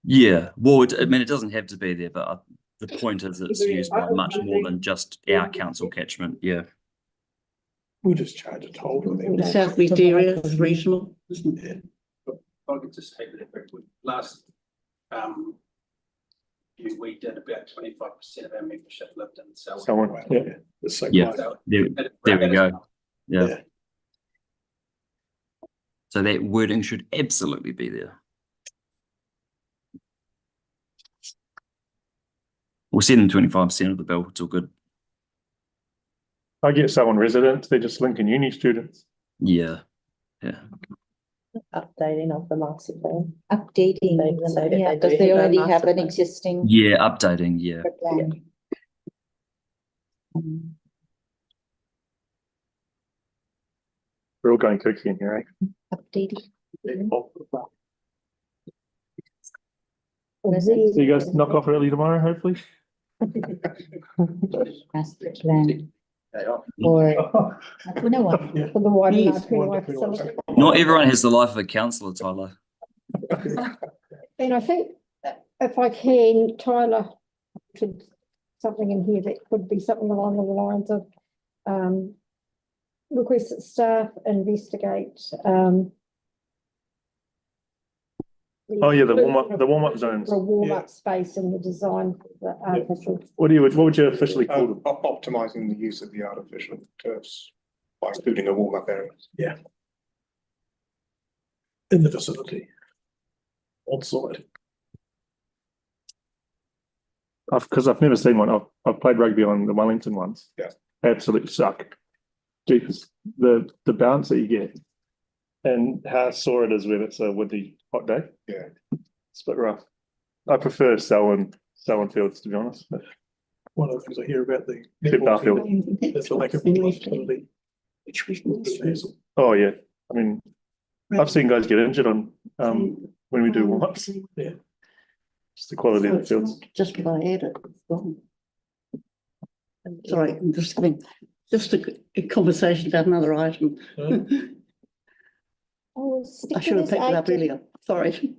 Yeah, well, it doesn't have to be there, but the point is it's used by much more than just our council catchment. Yeah. We'll just charge a toll to them. The South West area is reasonable, isn't it? I could just take it quickly. Last year we did about 25% of our membership lived in Selwyn. Yeah, there we go. Yeah. So that wording should absolutely be there. We'll send them 25% of the bill. It's all good. I get Selwyn residents. They're just Lincoln Uni students. Yeah. Yeah. Updating of the master plan. Updating, yeah, because they already have an existing. Yeah, updating, yeah. Plan. We're all going cookie in here, eh? Updating. So you guys knock off early tomorrow, hopefully? Master plan. Or no one for the water facility. Not everyone has the life of a councillor, Tyler. And I think if I can, Tyler, should something in here that could be something along the lines of request that staff investigate Oh, yeah, the warm-up zones. For a warm-up space in the design for the artificial. What would you officially call them? Optimizing the use of the artificial turfs by including a warm-up area. Yeah. In the facility. On site. Because I've never seen one. I've played rugby on the Wellington ones. Yeah. Absolutely suck. Jeepers, the bounce that you get and how sore it is when it's a windy hot day. Yeah. It's a bit rough. I prefer Selwyn fields, to be honest. One of the things I hear about the Netball field. is the lack of flexibility. Oh yeah, I mean, I've seen guys get injured on when we do warm-ups. Yeah. Just the quality of the fields. Just because I had it, it's gone. Sorry, I'm just having a conversation about another item. I should have picked it up earlier. Sorry.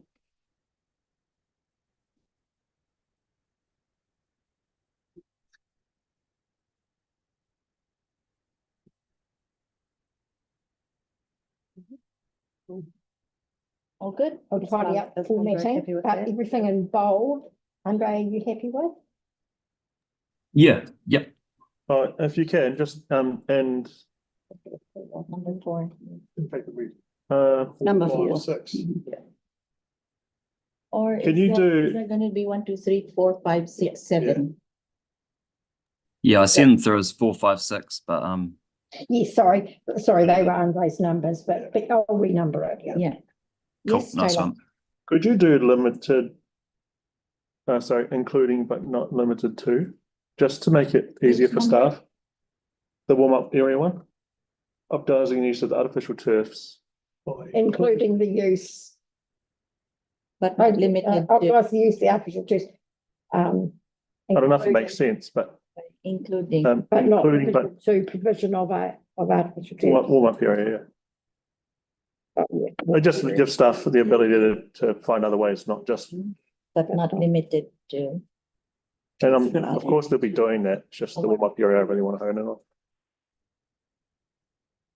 All good. I'll tidy up the full meeting. Everything in bold. Andre, are you happy with? Yeah, yep. If you can, just and Number 4. In fact, we Number 4 or 4. 6. Or Can you do- is that gonna be 1, 2, 3, 4, 5, 6, 7? Yeah, I see them through as 4, 5, 6, but Yes, sorry, they were Andre's numbers, but I'll renumber it. Yeah. cool, Yes, nice Tyler. one. Could you do limited? Sorry, including but not limited to, just to make it easier for staff. The warm-up area one. Optimizing use of the artificial turfs. Including the use. But not limited to, Optimize the use of the artificial turfs. I don't know if it makes sense, but including. But not including but limited to provision of artificial turfs. warm-up area, Oh, yeah. yeah. It just gives staff the ability to find other ways, not just. But not limited to. And of course, they'll be doing that, it's just the warm-up area I really want to hone in on.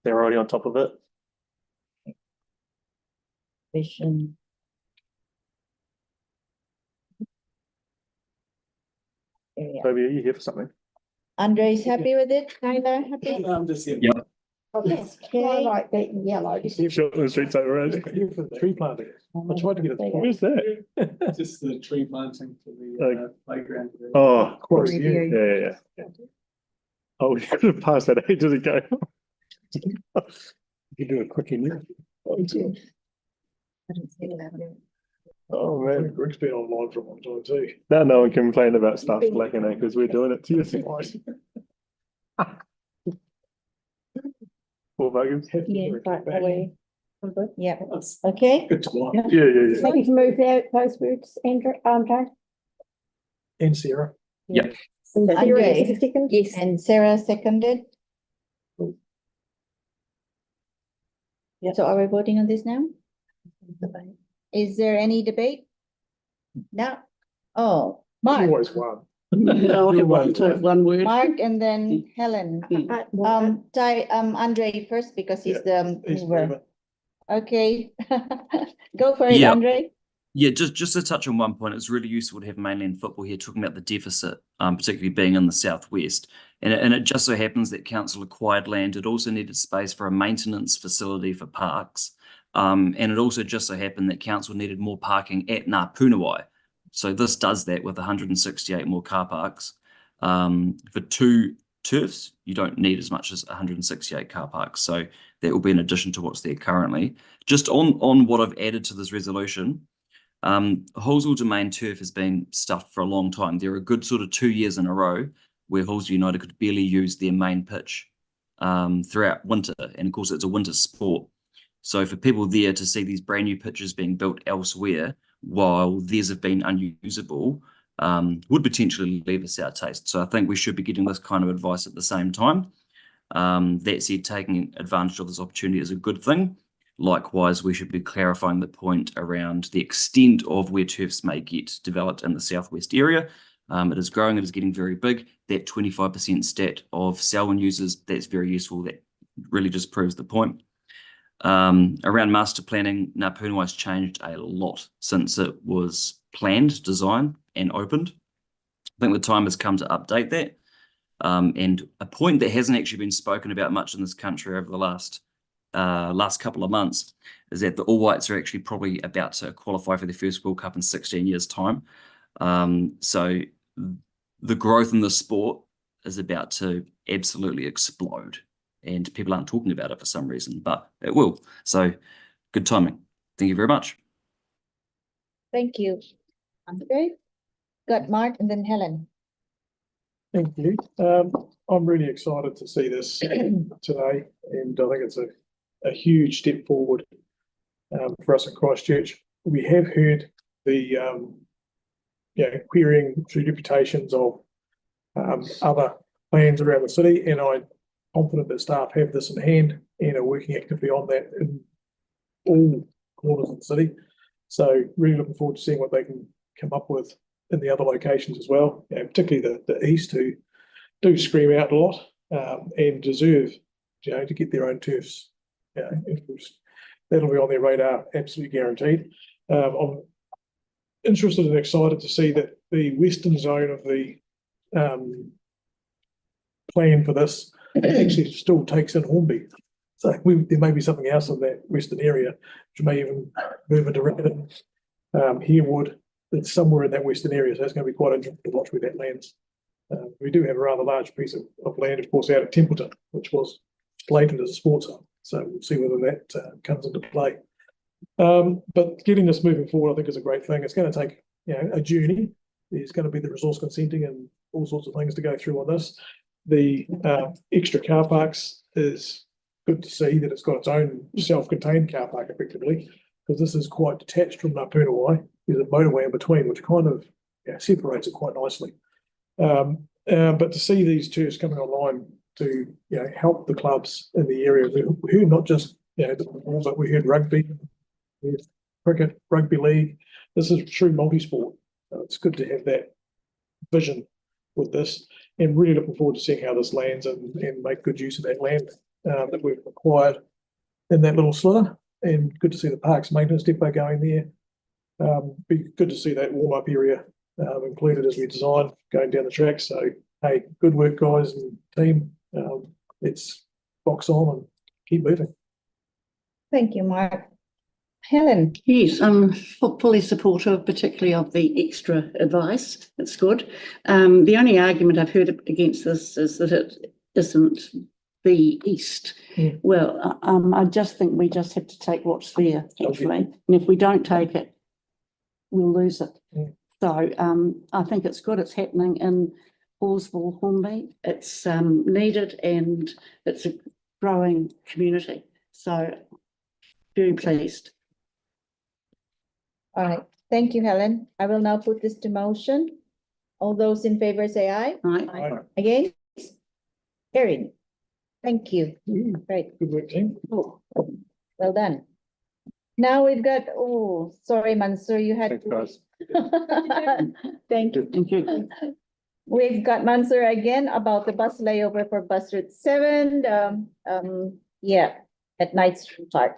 They're already on top of it. Vision. Area. Toby, are you here for something? Andre is happy with it? Tyler, happy? I'm just here. Yeah. Okay, I like that yellow. Short the streets over around. Here for the tree planting. I tried to get it. Where's that? Just the tree planting for the playground. Oh, of course. Review. Yeah. Oh, we could have passed that ages ago. You do a quickie now. Oh man, Greg's been online for a long time too. now no one can complain about stuff slacking it because we're doing it to you guys. Poor buggers. Yeah, okay. Good to know. Yeah. Happy to move those words, Andre? And Sarah. Yeah. And Sarah, Andre. is a second? Yes, and Sarah seconded. So are we voting on this now? Is there any debate? No. Oh, Mark, Always one. No, I want to one word. Mark and then Helen. Andre first because he's the He's mover. mover. Okay. Go for it, Yeah. Andre. Yeah, just to touch on one point, it's really useful to have mainland football here talking about the deficit, particularly being in the southwest. And it just so happens that council acquired land. It also needed space for a maintenance facility for parks. And it also just so happened that council needed more parking at Ngā Punawai. So this does that with 168 more car parks. For 2 turfs, you don't need as much as 168 car parks. So that will be in addition to what's there currently. Just on what I've added to this resolution, Halswell Domain turf has been stuffed for a long time. There are a good sort of 2 years in a row where Halswell United could barely use their main pitch throughout winter. And of course, it's a winter sport. So for people there to see these brand new pitches being built elsewhere while theirs have been unusable would potentially leave a sour taste. So I think we should be getting this kind of advice at the same time. That said, taking advantage of this opportunity is a good thing. Likewise, we should be clarifying the point around the extent of where turfs may get developed in the southwest area. It is growing, it is getting very big. That 25% stat of Selwyn users, that's very useful. That really just proves the point. Around master planning, Ngāpunuwai's changed a lot since it was planned, designed, and opened. I think the time has come to update that. And a point that hasn't actually been spoken about much in this country over the last couple of months is that the All Whites are actually probably about to qualify for their first World Cup in 16 years' time. So the growth in the sport is about to absolutely explode, and people aren't talking about it for some reason, but it will. So good timing. Thank you very much. Thank you. Okay, got Mark and then Helen. Thank you. I'm really excited to see this today, and I think it's a huge step forward for us in Christchurch. We have heard the querying through deputations of other plans around the city, and I'm confident that staff have this in hand and are working actively on that in all corners of the city. So really looking forward to seeing what they can come up with in the other locations as well, particularly the east, who do scream out a lot and deserve, to get their own turfs. That'll be on their radar, absolutely guaranteed. I'm interested and excited to see that the western zone of the plan for this actually still takes in Hornby. So there may be something else in that western area, which may even move into Riccarton, Harewood. It's somewhere in that western area, so it's going to be quite interesting to watch where that lands. We do have a rather large piece of land, of course, out at Templeton, which was slated as a sports hub. So we'll see whether that comes into play. But getting this moving forward, I think, is a great thing. It's going to take a journey. There's going to be the resource consenting and all sorts of things to go through on this. The extra car parks is good to see that it's got its own self-contained car park effectively, because this is quite detached from Ngāpunuwai. There's a motorway in between, which kind of separates it quite nicely. But to see these turfs coming online to help the clubs in the area, we heard not just but we heard rugby, we heard cricket, rugby league. This is true multi-sport. It's good to have that vision with this, and really looking forward to seeing how this lands and make good use of that land that we've acquired in that little slither. And good to see the parks maintenance depot going there. Be good to see that warm-up area included as we design going down the track. So, hey, good work, guys and team. Let's box on and keep moving. Thank you, Mark. Helen. Yes, I'm fully supportive, particularly of the extra advice. It's good. The only argument I've heard against this is that it isn't the east. Well, I just think we just have to take what's there, actually. And if we don't take it, we'll lose it. So I think it's good it's happening in Halswell-Hornby. It's needed, and it's a growing community. So very pleased. All right. Thank you, Helen. I will now put this to motion. All those in favor say aye. Aye. Against? Carried. Thank you. Great. Good work, team. Well done. Now we've got, sorry, Mansur, you had. Thanks, Thank you. Thank you. We've got Mansur again about the bus layover for bus route 7. At Night Street Park.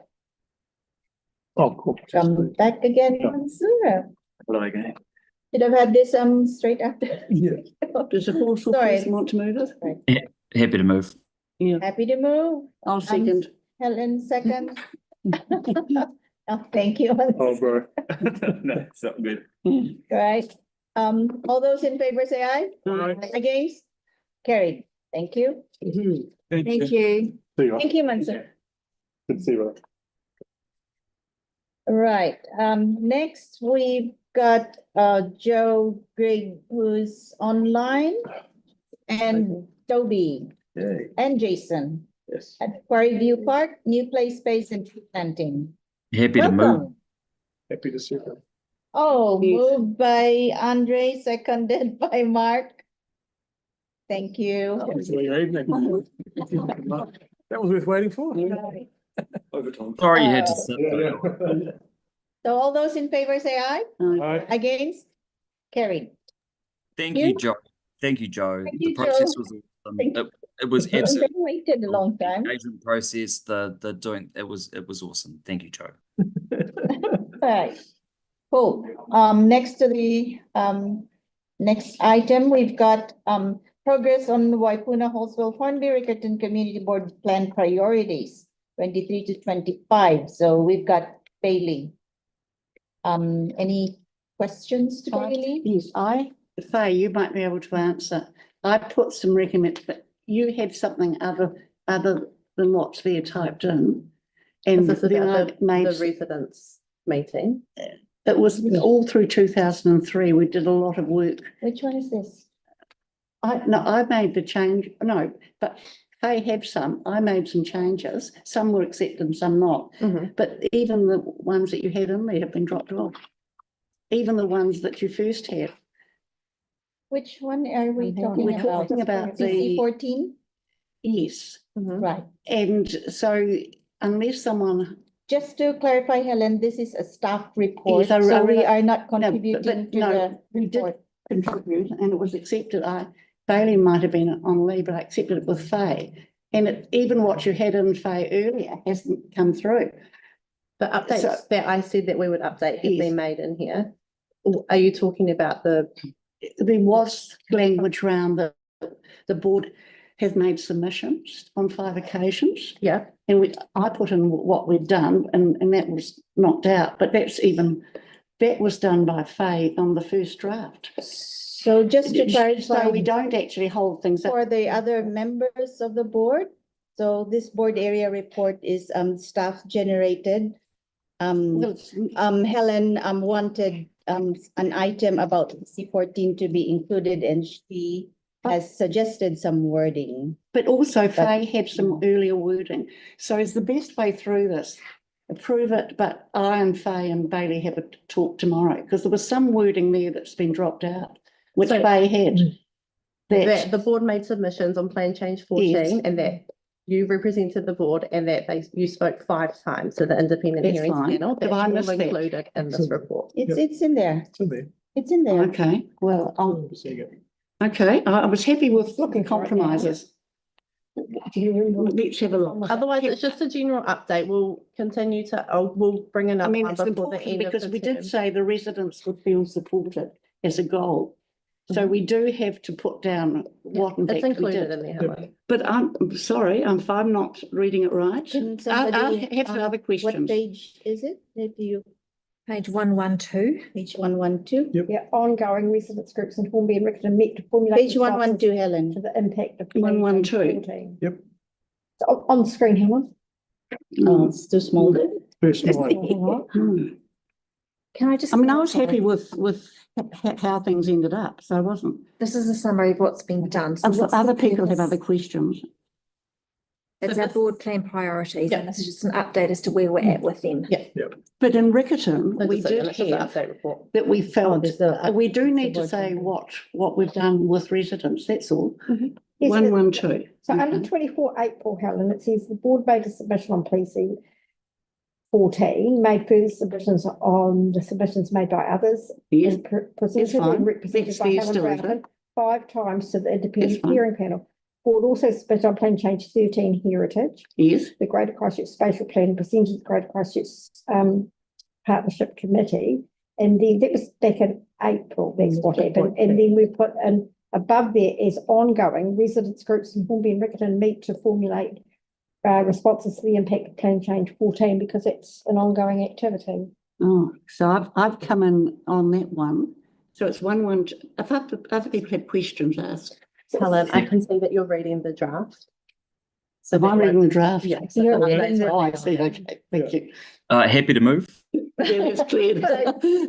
Oh, cool. Come back again, Mansur. Hello again. Should have had this straight after. Yeah. Does the Halswell person want to move it? Yeah, happy to move. Yeah. Happy to move. I'll second. Helen, second. Oh, thank you. Oh, bro. No, it's not good. Right. All those in favor say aye. Aye. Against? Carried. Thank you. Thank you. See you. Thank you, Mansur. Good to see you. Right. Next we've got Joe Grigg, who's online, and Toby and Jason. Yes. At Quarry View Park, new play space and tree planting. Happy to move. Welcome. Happy to see you. Oh, moved by Andre, seconded by Mark. Thank you. Enjoy your evening. That was worth waiting for. Overtime. Sorry you had to sit there. So all those in favor say aye. Aye. Against? Carried. Thank you, Joe. Thank you, Joe. Thank The you, process Joe. was awesome. Thank It It was We've absolutely waited a long time. engagement process, the doing, it was awesome. Thank you, Joe. Right. Cool. Next to the, next item, we've got, progress on the Waipuna Halswell-Hornby-Riccarton Community Board Plan Priorities, 23 to 25. So we've got Bailey. Any questions to Bailey? Yes, Faye, you might be able to answer. I put some recommend, but you had something other than what's there typed in. And This is then about I made, the residents meeting. it was all through 2003. We did a lot of work. Which one is this? I made the change, no, but Faye had some. I made some changes. Some were accepted, some not. But even the ones that you had in there have been dropped off. Even the ones that you first had. Which one are we talking We're about? talking about CC 14? Yes. Right. And so unless someone. Just to clarify, Helen, this is a staff report, Yes, so we are not contributing to the we did report. contribute and it was accepted. Bailey might have been on leave, but I accepted it with Faye. And even what you had in Faye earlier hasn't come through. The updates that I said that we would update have been made in here. Are you talking about the? There was language around the board has made submissions on 5 occasions. Yeah. And I put in what we'd done and that was knocked out. But that was done by Faye on the first draft. So just to clarify. So we don't actually hold things up. For the other members of the board, so this board area report is staff generated. Helen wanted an item about C14 to be included and she has suggested some wording. But also Faye had some earlier wording. So is the best way through this, approve it, but I and Faye and Bailey have a talk tomorrow because there was some wording there that's been dropped out, which Faye had. That the board made submissions on plan change 14 and that you represented the board and that you spoke 5 times to the independent hearings panel. That's all included in this report. It's in there. It's in there. It's in there. Okay, well, okay, I was happy with compromises. Let's have a look. Otherwise, it's just a general update. We'll continue to, we'll bring another one it's before the important end of because the we term. did say the residents would feel supported as a goal. So we do have to put down what in It's fact we included did. in there, Helen. But I'm sorry, if I'm not reading it right. I have other questions. What page is it? Page 112. Page 112. Yep. Yeah, ongoing residents groups in Hornby and Riccarton met to formulate. Page 112, Helen. To the impact of. 112. Yep. So on the screen, Helen. Oh, it's too small. First line. Can I just? I mean, I was happy with how things ended up, so I wasn't. This is a summary of what's been done. So what's Other the people have purpose? other questions. It's our board plan priorities, and this is just an update as to where we're at with them. Yeah. But in Riccarton, we It's did just an have update report. that we felt, we do need to board say plan. what we've done with residents, that's all. Yes, 112. So under 24 April, Helen, it says the board made a submission on PC 14, made further submissions on the submissions made by others. Yes, and presented fine. and represented That's by fair Helen still, isn't Browder 5 times to the That's independent fine. hearing panel. Board also submitted on plan change 13 heritage, Yes, the Greater Christchurch Spatial Plan and presented to the Greater Christchurch Partnership Committee. And then that was back in April, that's what happened. And then we put in above there is ongoing residents groups in Hornby and Riccarton meet to formulate responses to the impact of plan change 14 because it's an ongoing activity. oh, so I've come in on that one. So it's 112. If other people had questions asked. Helen, I can see that you're reading the draft. So Am I reading the draft? Yes. Oh, I see, okay, thank you. Happy to move. Yeah, that's clear.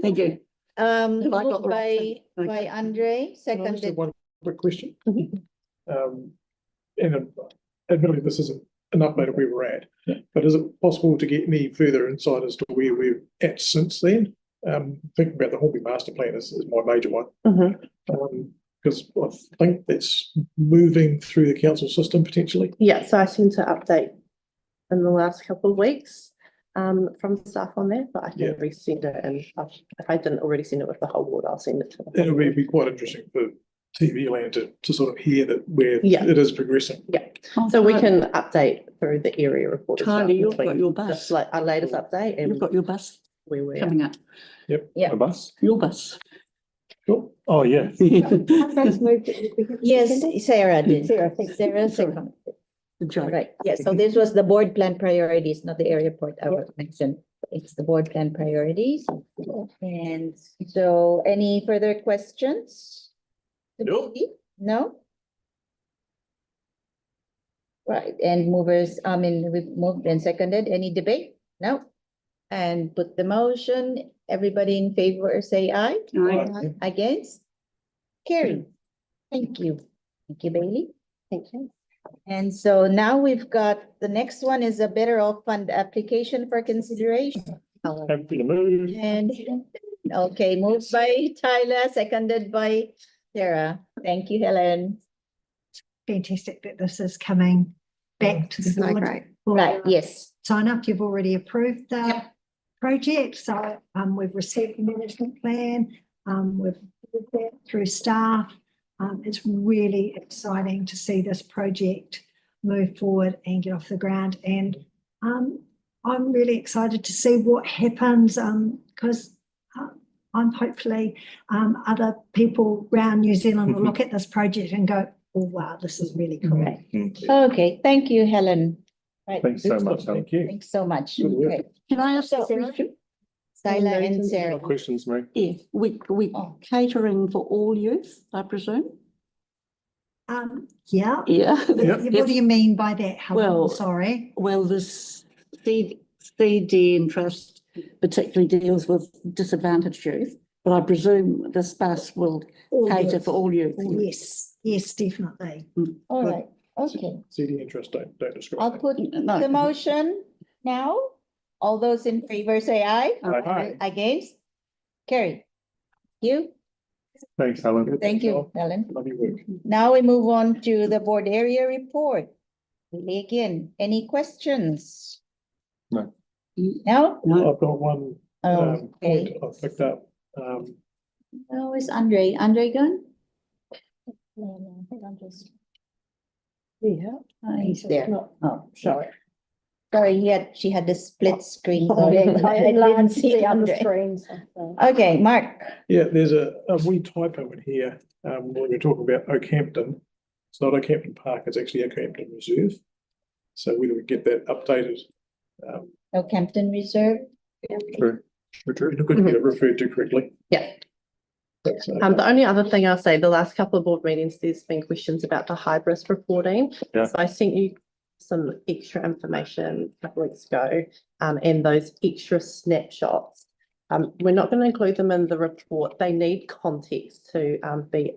Thank you. Have I got Moved the right by thing? Okay. Andre, Can I just have seconded. one quick question? And admittedly, this isn't an update of where we're at, but is it possible to get any further insight as to where we're at since then? Thinking about the Hornby Master Plan is my major one. Because I think that's moving through the council system potentially. Yeah, so I sent an update in the last couple of weeks from staff on that, but I can resend it. And if I didn't already send it with the whole board, I'll send it to them. It'll be quite interesting for TV land to sort of hear that where Yeah. it is progressing. Yeah, so we can update through the area report. as well, Tyler, you've got between your bus. just like our latest update and You've got your bus where we are. coming up. Yep. Yeah. A bus? Your bus. Sure. Oh, yeah. Yes, Sarah did. Sarah, thank you. Sarah second. The joke. Right, yeah, so this was the board plan priorities, not the area report I was mentioned. It's the board plan priorities. And so any further questions? No. No? Right, and movers, we've moved and seconded. Any debate? No? And put the motion, everybody in favor, say aye. Aye. Against? Carry. Thank you. Thank you, Bailey. Thank you. And so now we've got, the next one is a better off fund application for consideration. Happy to move. And, okay, moved by Tyler, seconded by Sarah. Thank you, Helen. Fantastic that this is coming back to the board. Right, yes. Sign up, you've already approved the project, so we've received the management plan, we've put that through staff. It's really exciting to see this project move forward and get off the ground, and I'm really excited to see what happens because I'm hopefully other people around New Zealand will look at this project and go, oh wow, this is really cool. Right. Okay, thank you, Helen. Right. Thanks so much, Helen. Thank you. Thanks so much. Good work. Okay. Can I ask a So, question? Tyler and No Sarah. questions, Mary. Yeah, we catering for all youth, I presume? Yeah. Yeah. What do you mean by that, Helen? Well, Sorry. Well, this CD interest particularly deals with disadvantaged youth, but I presume this bus will cater for all youth. Yes, yes, definitely. All right, okay. CD interest, don't describe. I'll put the motion now. All those in favor say aye. Aye. Against? Carry. You. Thanks, Helen. Thank you, Helen. Love your work. Now we move on to the board area report. Really again, any questions? No. No? I've got one Oh, point okay. I've picked up. Oh, is Andre gone? No, I think I'm just. Yeah. He's there. Oh, sorry. Sorry, she had the split screen. I didn't see the other Andre. screens. Okay, Mark. Yeah, there's a wee typo in here. When we're talking about Oakhampton, it's not Oakhampton Park, it's actually Oakhampton Reserve. So whether we get that updated. Oakhampton Reserve. True. Good to get it referred to correctly. Yeah. That's, The only other thing I'll say, the last couple of board meetings, there's been questions about the hybrid reporting. Yeah. So I sent you some extra information a couple weeks ago, and those extra snapshots. We're not going to include them in the report. They need context to be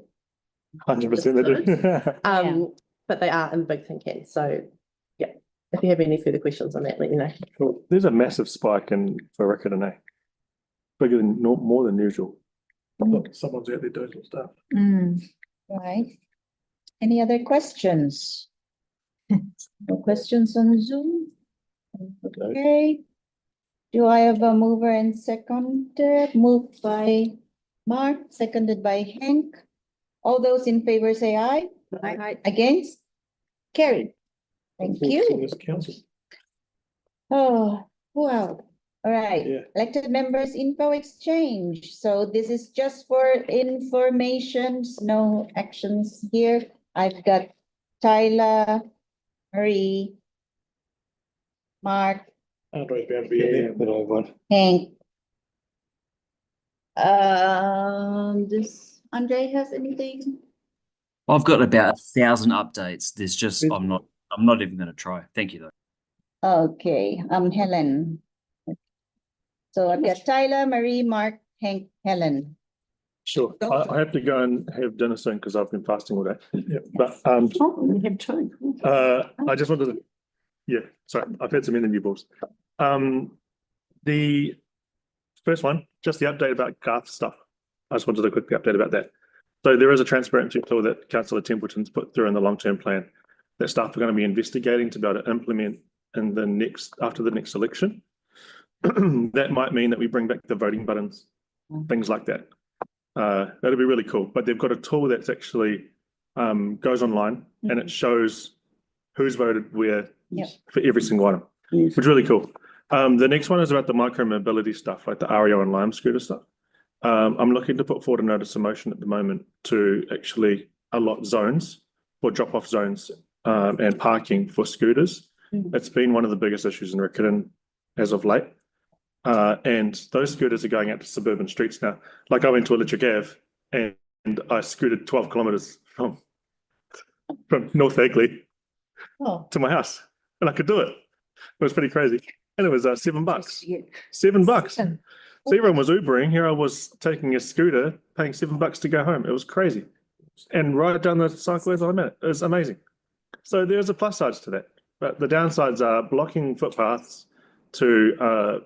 100%. but they are in Big Thinking. So yeah, if you have any further questions on that, let me know. Cool. There's a massive spike for Riccarton, eh? Bigger than, more than usual. Someone's out there doing some stuff. Right. Any other questions? No questions on Zoom? Okay. Do I have a mover and seconded? Moved by Mark, seconded by Hank. All those in favor say aye. Aye. Against? Carried. Thank you. This council. Oh, wow. All right. Yeah. Elected members info exchange. So this is just for information, no actions here. I've got Tyler, Marie, Mark, Andre's bound to be in there. Hank. Does Andre has anything? I've got about 1,000 updates. There's just, I'm not even going to try. Thank you though. Okay, Helen. So I've got Tyler, Marie, Mark, Hank, Helen. Sure. I have to go and have dinner soon because I've been fasting all day. Yeah. But We have two. I just wanted to, yeah, sorry, I've had some interview balls. The first one, just the update about Garth stuff. I just wanted to quickly update about that. So there is a transparency tool that Councillor Templeton's put through in the long-term plan that staff are going to be investigating to be able to implement in after the next election. That might mean that we bring back the voting buttons, things like that. That'd be really cool. But they've got a tool that's actually goes online and it shows who's voted where for every single item, which is really cool. The next one is about the micro mobility stuff, like the Ario and Lime scooter stuff. I'm looking to put forward a notice of motion at the moment to actually allot zones or drop-off zones and parking for scooters. It's been one of the biggest issues in Riccarton as of late. And those scooters are going out to suburban streets now. Like I went to Electric Ave and I scooted 12 kilometers from North Hagley to my house, and I could do it. It was pretty crazy. And it was $7. $7. So everyone was Ubering. Here I was taking a scooter, paying $7 to go home. It was crazy. And right down the cycleways I'm at. It was amazing. So there's a plus side to that. But the downsides are blocking footpaths to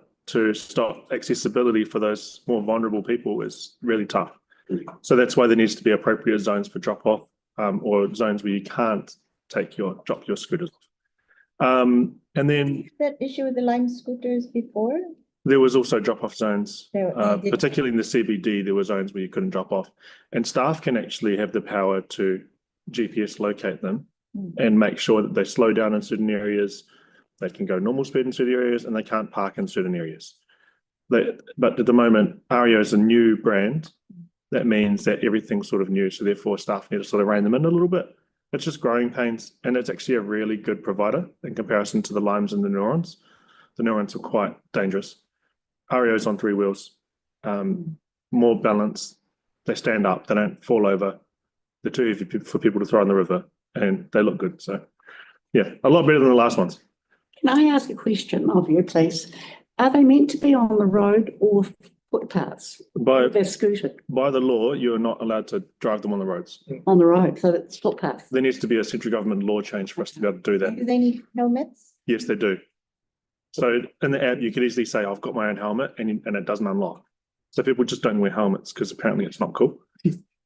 stop accessibility for those more vulnerable people is really tough. So that's why there needs to be appropriate zones for drop off or zones where you can't drop your scooters off. And then That issue with the Lime scooters before? there was also drop-off zones, particularly in the CBD, there were zones where you couldn't drop off. And staff can actually have the power to GPS locate them and make sure that they slow down in certain areas, they can go normal speed in certain areas, and they can't park in certain areas. But at the moment, Ario is a new brand. That means that everything's sort of new, so therefore staff need to sort of rein them in a little bit. It's just growing pains, and it's actually a really good provider in comparison to the Limes and the Neurons. The Neurons are quite dangerous. Ario's on 3 wheels, more balance. They stand up, they don't fall over. They're too heavy for people to throw in the river, and they look good. So, yeah, a lot better than the last ones. Can I ask a question of you, please? Are they meant to be on the road or footpaths? They're scooted. By the law, you're not allowed to drive them on the roads. On the road, so it's footpaths. There needs to be a central government law change for us to be able to do that. Do they need helmets? Yes, they do. So in the app, you could easily say, I've got my own helmet, and it doesn't unlock. So people just don't wear helmets because apparently it's not cool.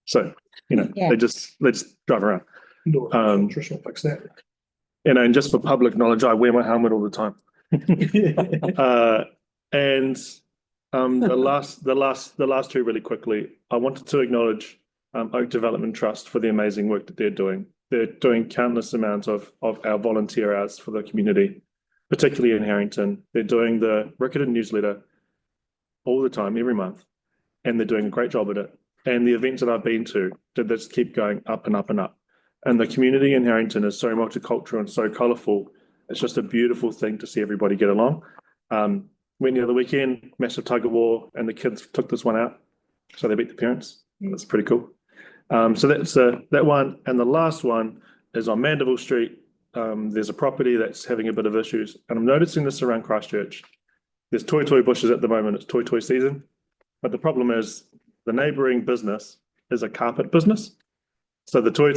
So, they just drive around. Nutritional fix that. And just for public knowledge, I wear my helmet all the time. And the last two really quickly, I wanted to acknowledge Oak Development Trust for the amazing work that they're doing. They're doing countless amounts of our volunteer hours for the community, particularly in Harrington. They're doing the Riccarton newsletter all the time, every month, and they're doing a great job at it. And the events that I've been to did this keep going up and up and up. And the community in Harrington is so multicultural and so colourful. It's just a beautiful thing to see everybody get along. Went the other weekend, massive tug of war, and the kids took this one out. So they beat the parents. That's pretty cool. So that's that one. And the last one is on Mandeville Street. There's a property that's having a bit of issues. And I'm noticing this around Christchurch. There's toy bushes at the moment. It's toy season. But the problem is the neighbouring business is a carpet business. So the toy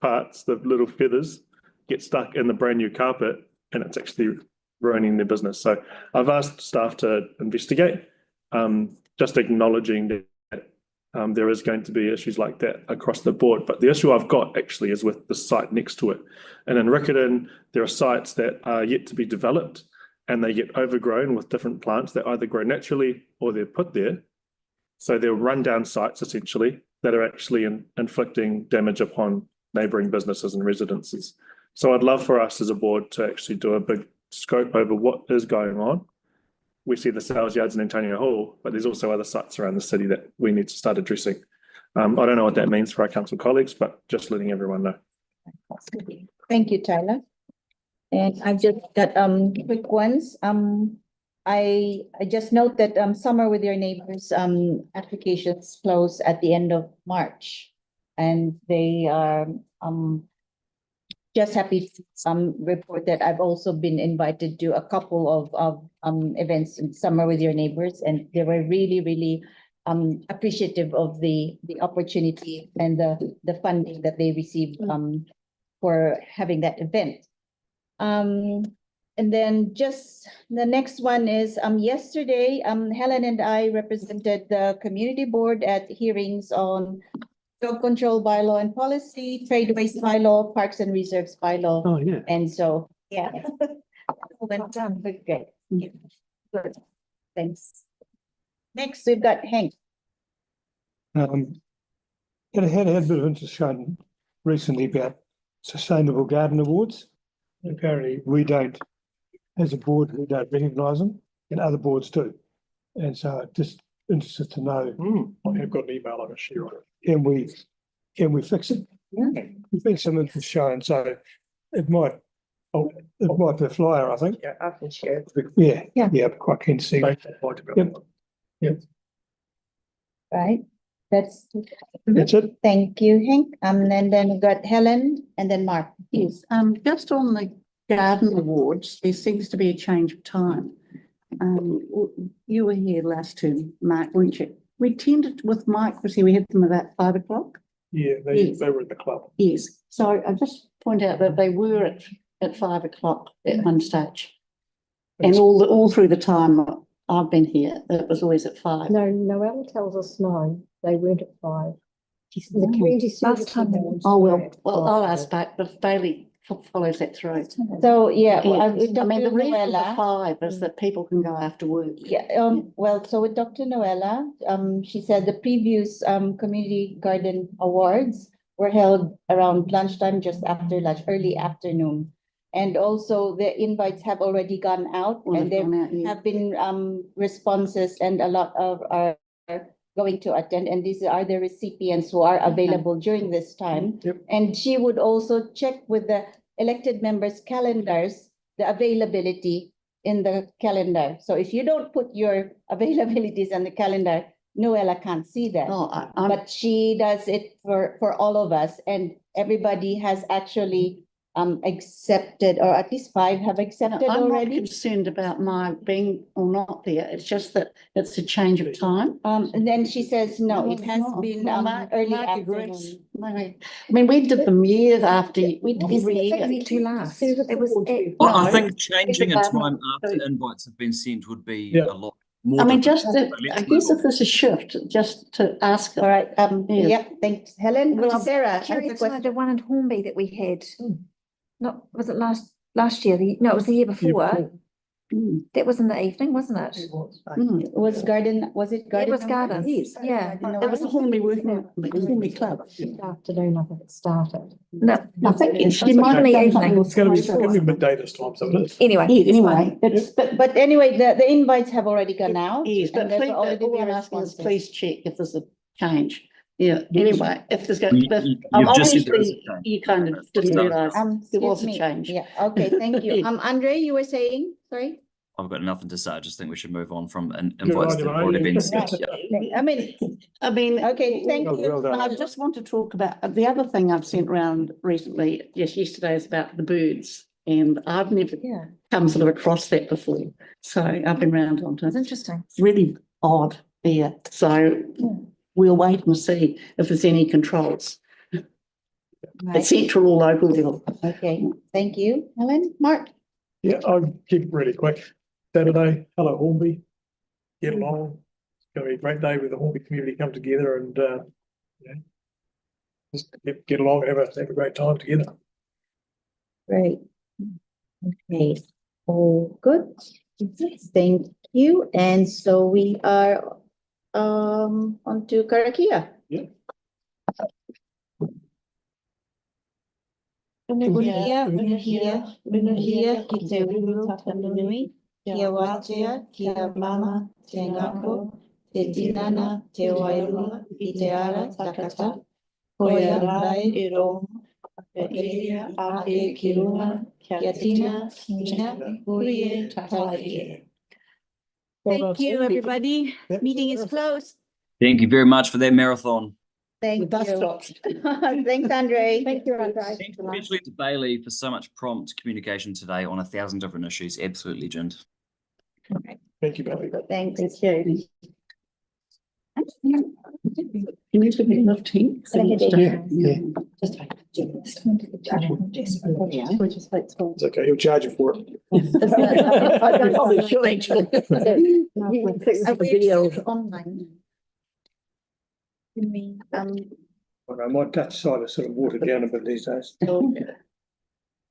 parts, the little feathers, get stuck in the brand new carpet, and it's actually ruining their business. So I've asked staff to investigate, just acknowledging that there is going to be issues like that across the board. But the issue I've got actually is with the site next to it. And in Riccarton, there are sites that are yet to be developed, and they get overgrown with different plants that either grow naturally or they're put there. So they're rundown sites essentially that are actually inflicting damage upon neighbouring businesses and residences. So I'd love for us as a board to actually do a big scope over what is going on. We see the sales yards in Antonio Hall, but there's also other sites around the city that we need to start addressing. I don't know what that means for our council colleagues, but just letting everyone know. Thank you, Tyler. And I've just got quick ones. I just note that Summer with Your Neighbors applications close at the end of March, and they are just happy to report that I've also been invited to a couple of events in Summer with Your Neighbors, and they were really appreciative of the opportunity and the funding that they received for having that event. And then just the next one is yesterday, Helen and I represented the community board at hearings on dog control bylaw and policy, trade waste bylaw, parks and reserves bylaw. Oh, yeah. And so, yeah. Went down, but great. Good. Thanks. Next, we've got Hank. Had a bit of interest shown recently about Sustainable Garden Awards. Apparently we don't, as a board, we don't recognise them, and other boards do. And so just interested to know. I have got an email I can share on it. Can we fix it? Yeah. There's been some interest shown, so it might be a flyer, I think. Yeah, I can share. Yeah, Yeah. yeah, I'm quite keen to see. Yep. Right? That's it. Thank you, Hank. And then we got Helen and then Mark. Yes, just on the garden awards, there seems to be a change of time. You were here last term, Mark, weren't you? We tended with Mike, was here, we had them about 5 o'clock. Yeah, they were in the club. Yes, so I just point out that they were at 5 o'clock at one stage. And all through the time I've been here, it was always at 5. No, Noella tells us no, they weren't at 5. The community service. Oh, well, I'll ask back, but Bailey follows that through. So, yeah, I with Dr. mean, the reason for Noella. 5 is that people can go after work. Yeah, well, so with Dr. Noella, she said the previous community garden awards were held around lunchtime, just after lunch, early afternoon. And also the invites have already gone out, and there have been responses, and a lot of are going to attend, and these are the recipients who are available during this time. And she would also check with the elected members' calendars, the availability in the calendar. So if you don't put your availabilities on the calendar, Noella can't see that. But she does it for all of us, and everybody has actually accepted, or at least 5 have accepted I'm already. not concerned about my being or not there. It's just that it's a change of time. And then she says, no, it has been early afternoon. I mean, we did them years after, we did every year. It was. I think changing a time after invites have been sent would be a lot more. I mean, difficult. I guess if there's a shift, just to ask. All right, yeah, thanks, Helen. Well, Sarah, I'm curious to know the one in Hornby that we had. Not, was it last year? No, it was the year before. That was in the evening, wasn't it? Was garden, was it garden? It was garden, yes. Yeah. It was a Hornby Hornby club. Afternoon, I think it started. No, I think she might be evening. It's going to be midday this time, so it is. Anyway. Anyway, but anyway, the invites have already gone out. Yes, but please, all I'm asking is please check if there's a change. Yeah, anyway, if there's going to, obviously, you kind of didn't realise there was a change. Yeah, okay, thank you. Andre, you were saying, sorry? I've got nothing to say. I just think we should move on from invites that have already been sent. I mean, okay, thank you. I just want to talk about the other thing I've sent around recently, yesterday, is about the birds. And I've never come sort of across that before. So I've been around on it. That's interesting. It's really odd there. So we'll wait and see if there's any controls at central or local level. Okay, thank you. Helen, Mark? Yeah, I'll keep it really quick. Saturday, hello Hornby. Get along. It's going to be a great day with the Hornby community come together and just get along and have a great time together. Great. Okay, all good. Thank you. And so we are on to Karakia. Unuhia, Kiteuru, Tapanui, Kia Watea, Kia Mama, Te Ngako, Te Tinana, Te Wairua, I Te Ara, Takata, Koia Rai, Iro, Pekeria, Ahe, Kiruna, Kia Tina, Tina, Hurie, Taiki. Thank you, everybody. Meeting is closed. Thank you very much for that marathon. Thank you. Thanks, Andre. Thank you, Andre. Thanks especially to Bailey for so much prompt communication today on 1,000 different issues. Absolute legend. Thank you, Bailey. Thanks. Thank you. You need to be enough team. It's okay, he'll charge you for it. I probably should actually. Online. My Dutch side is sort of watered down a bit these days.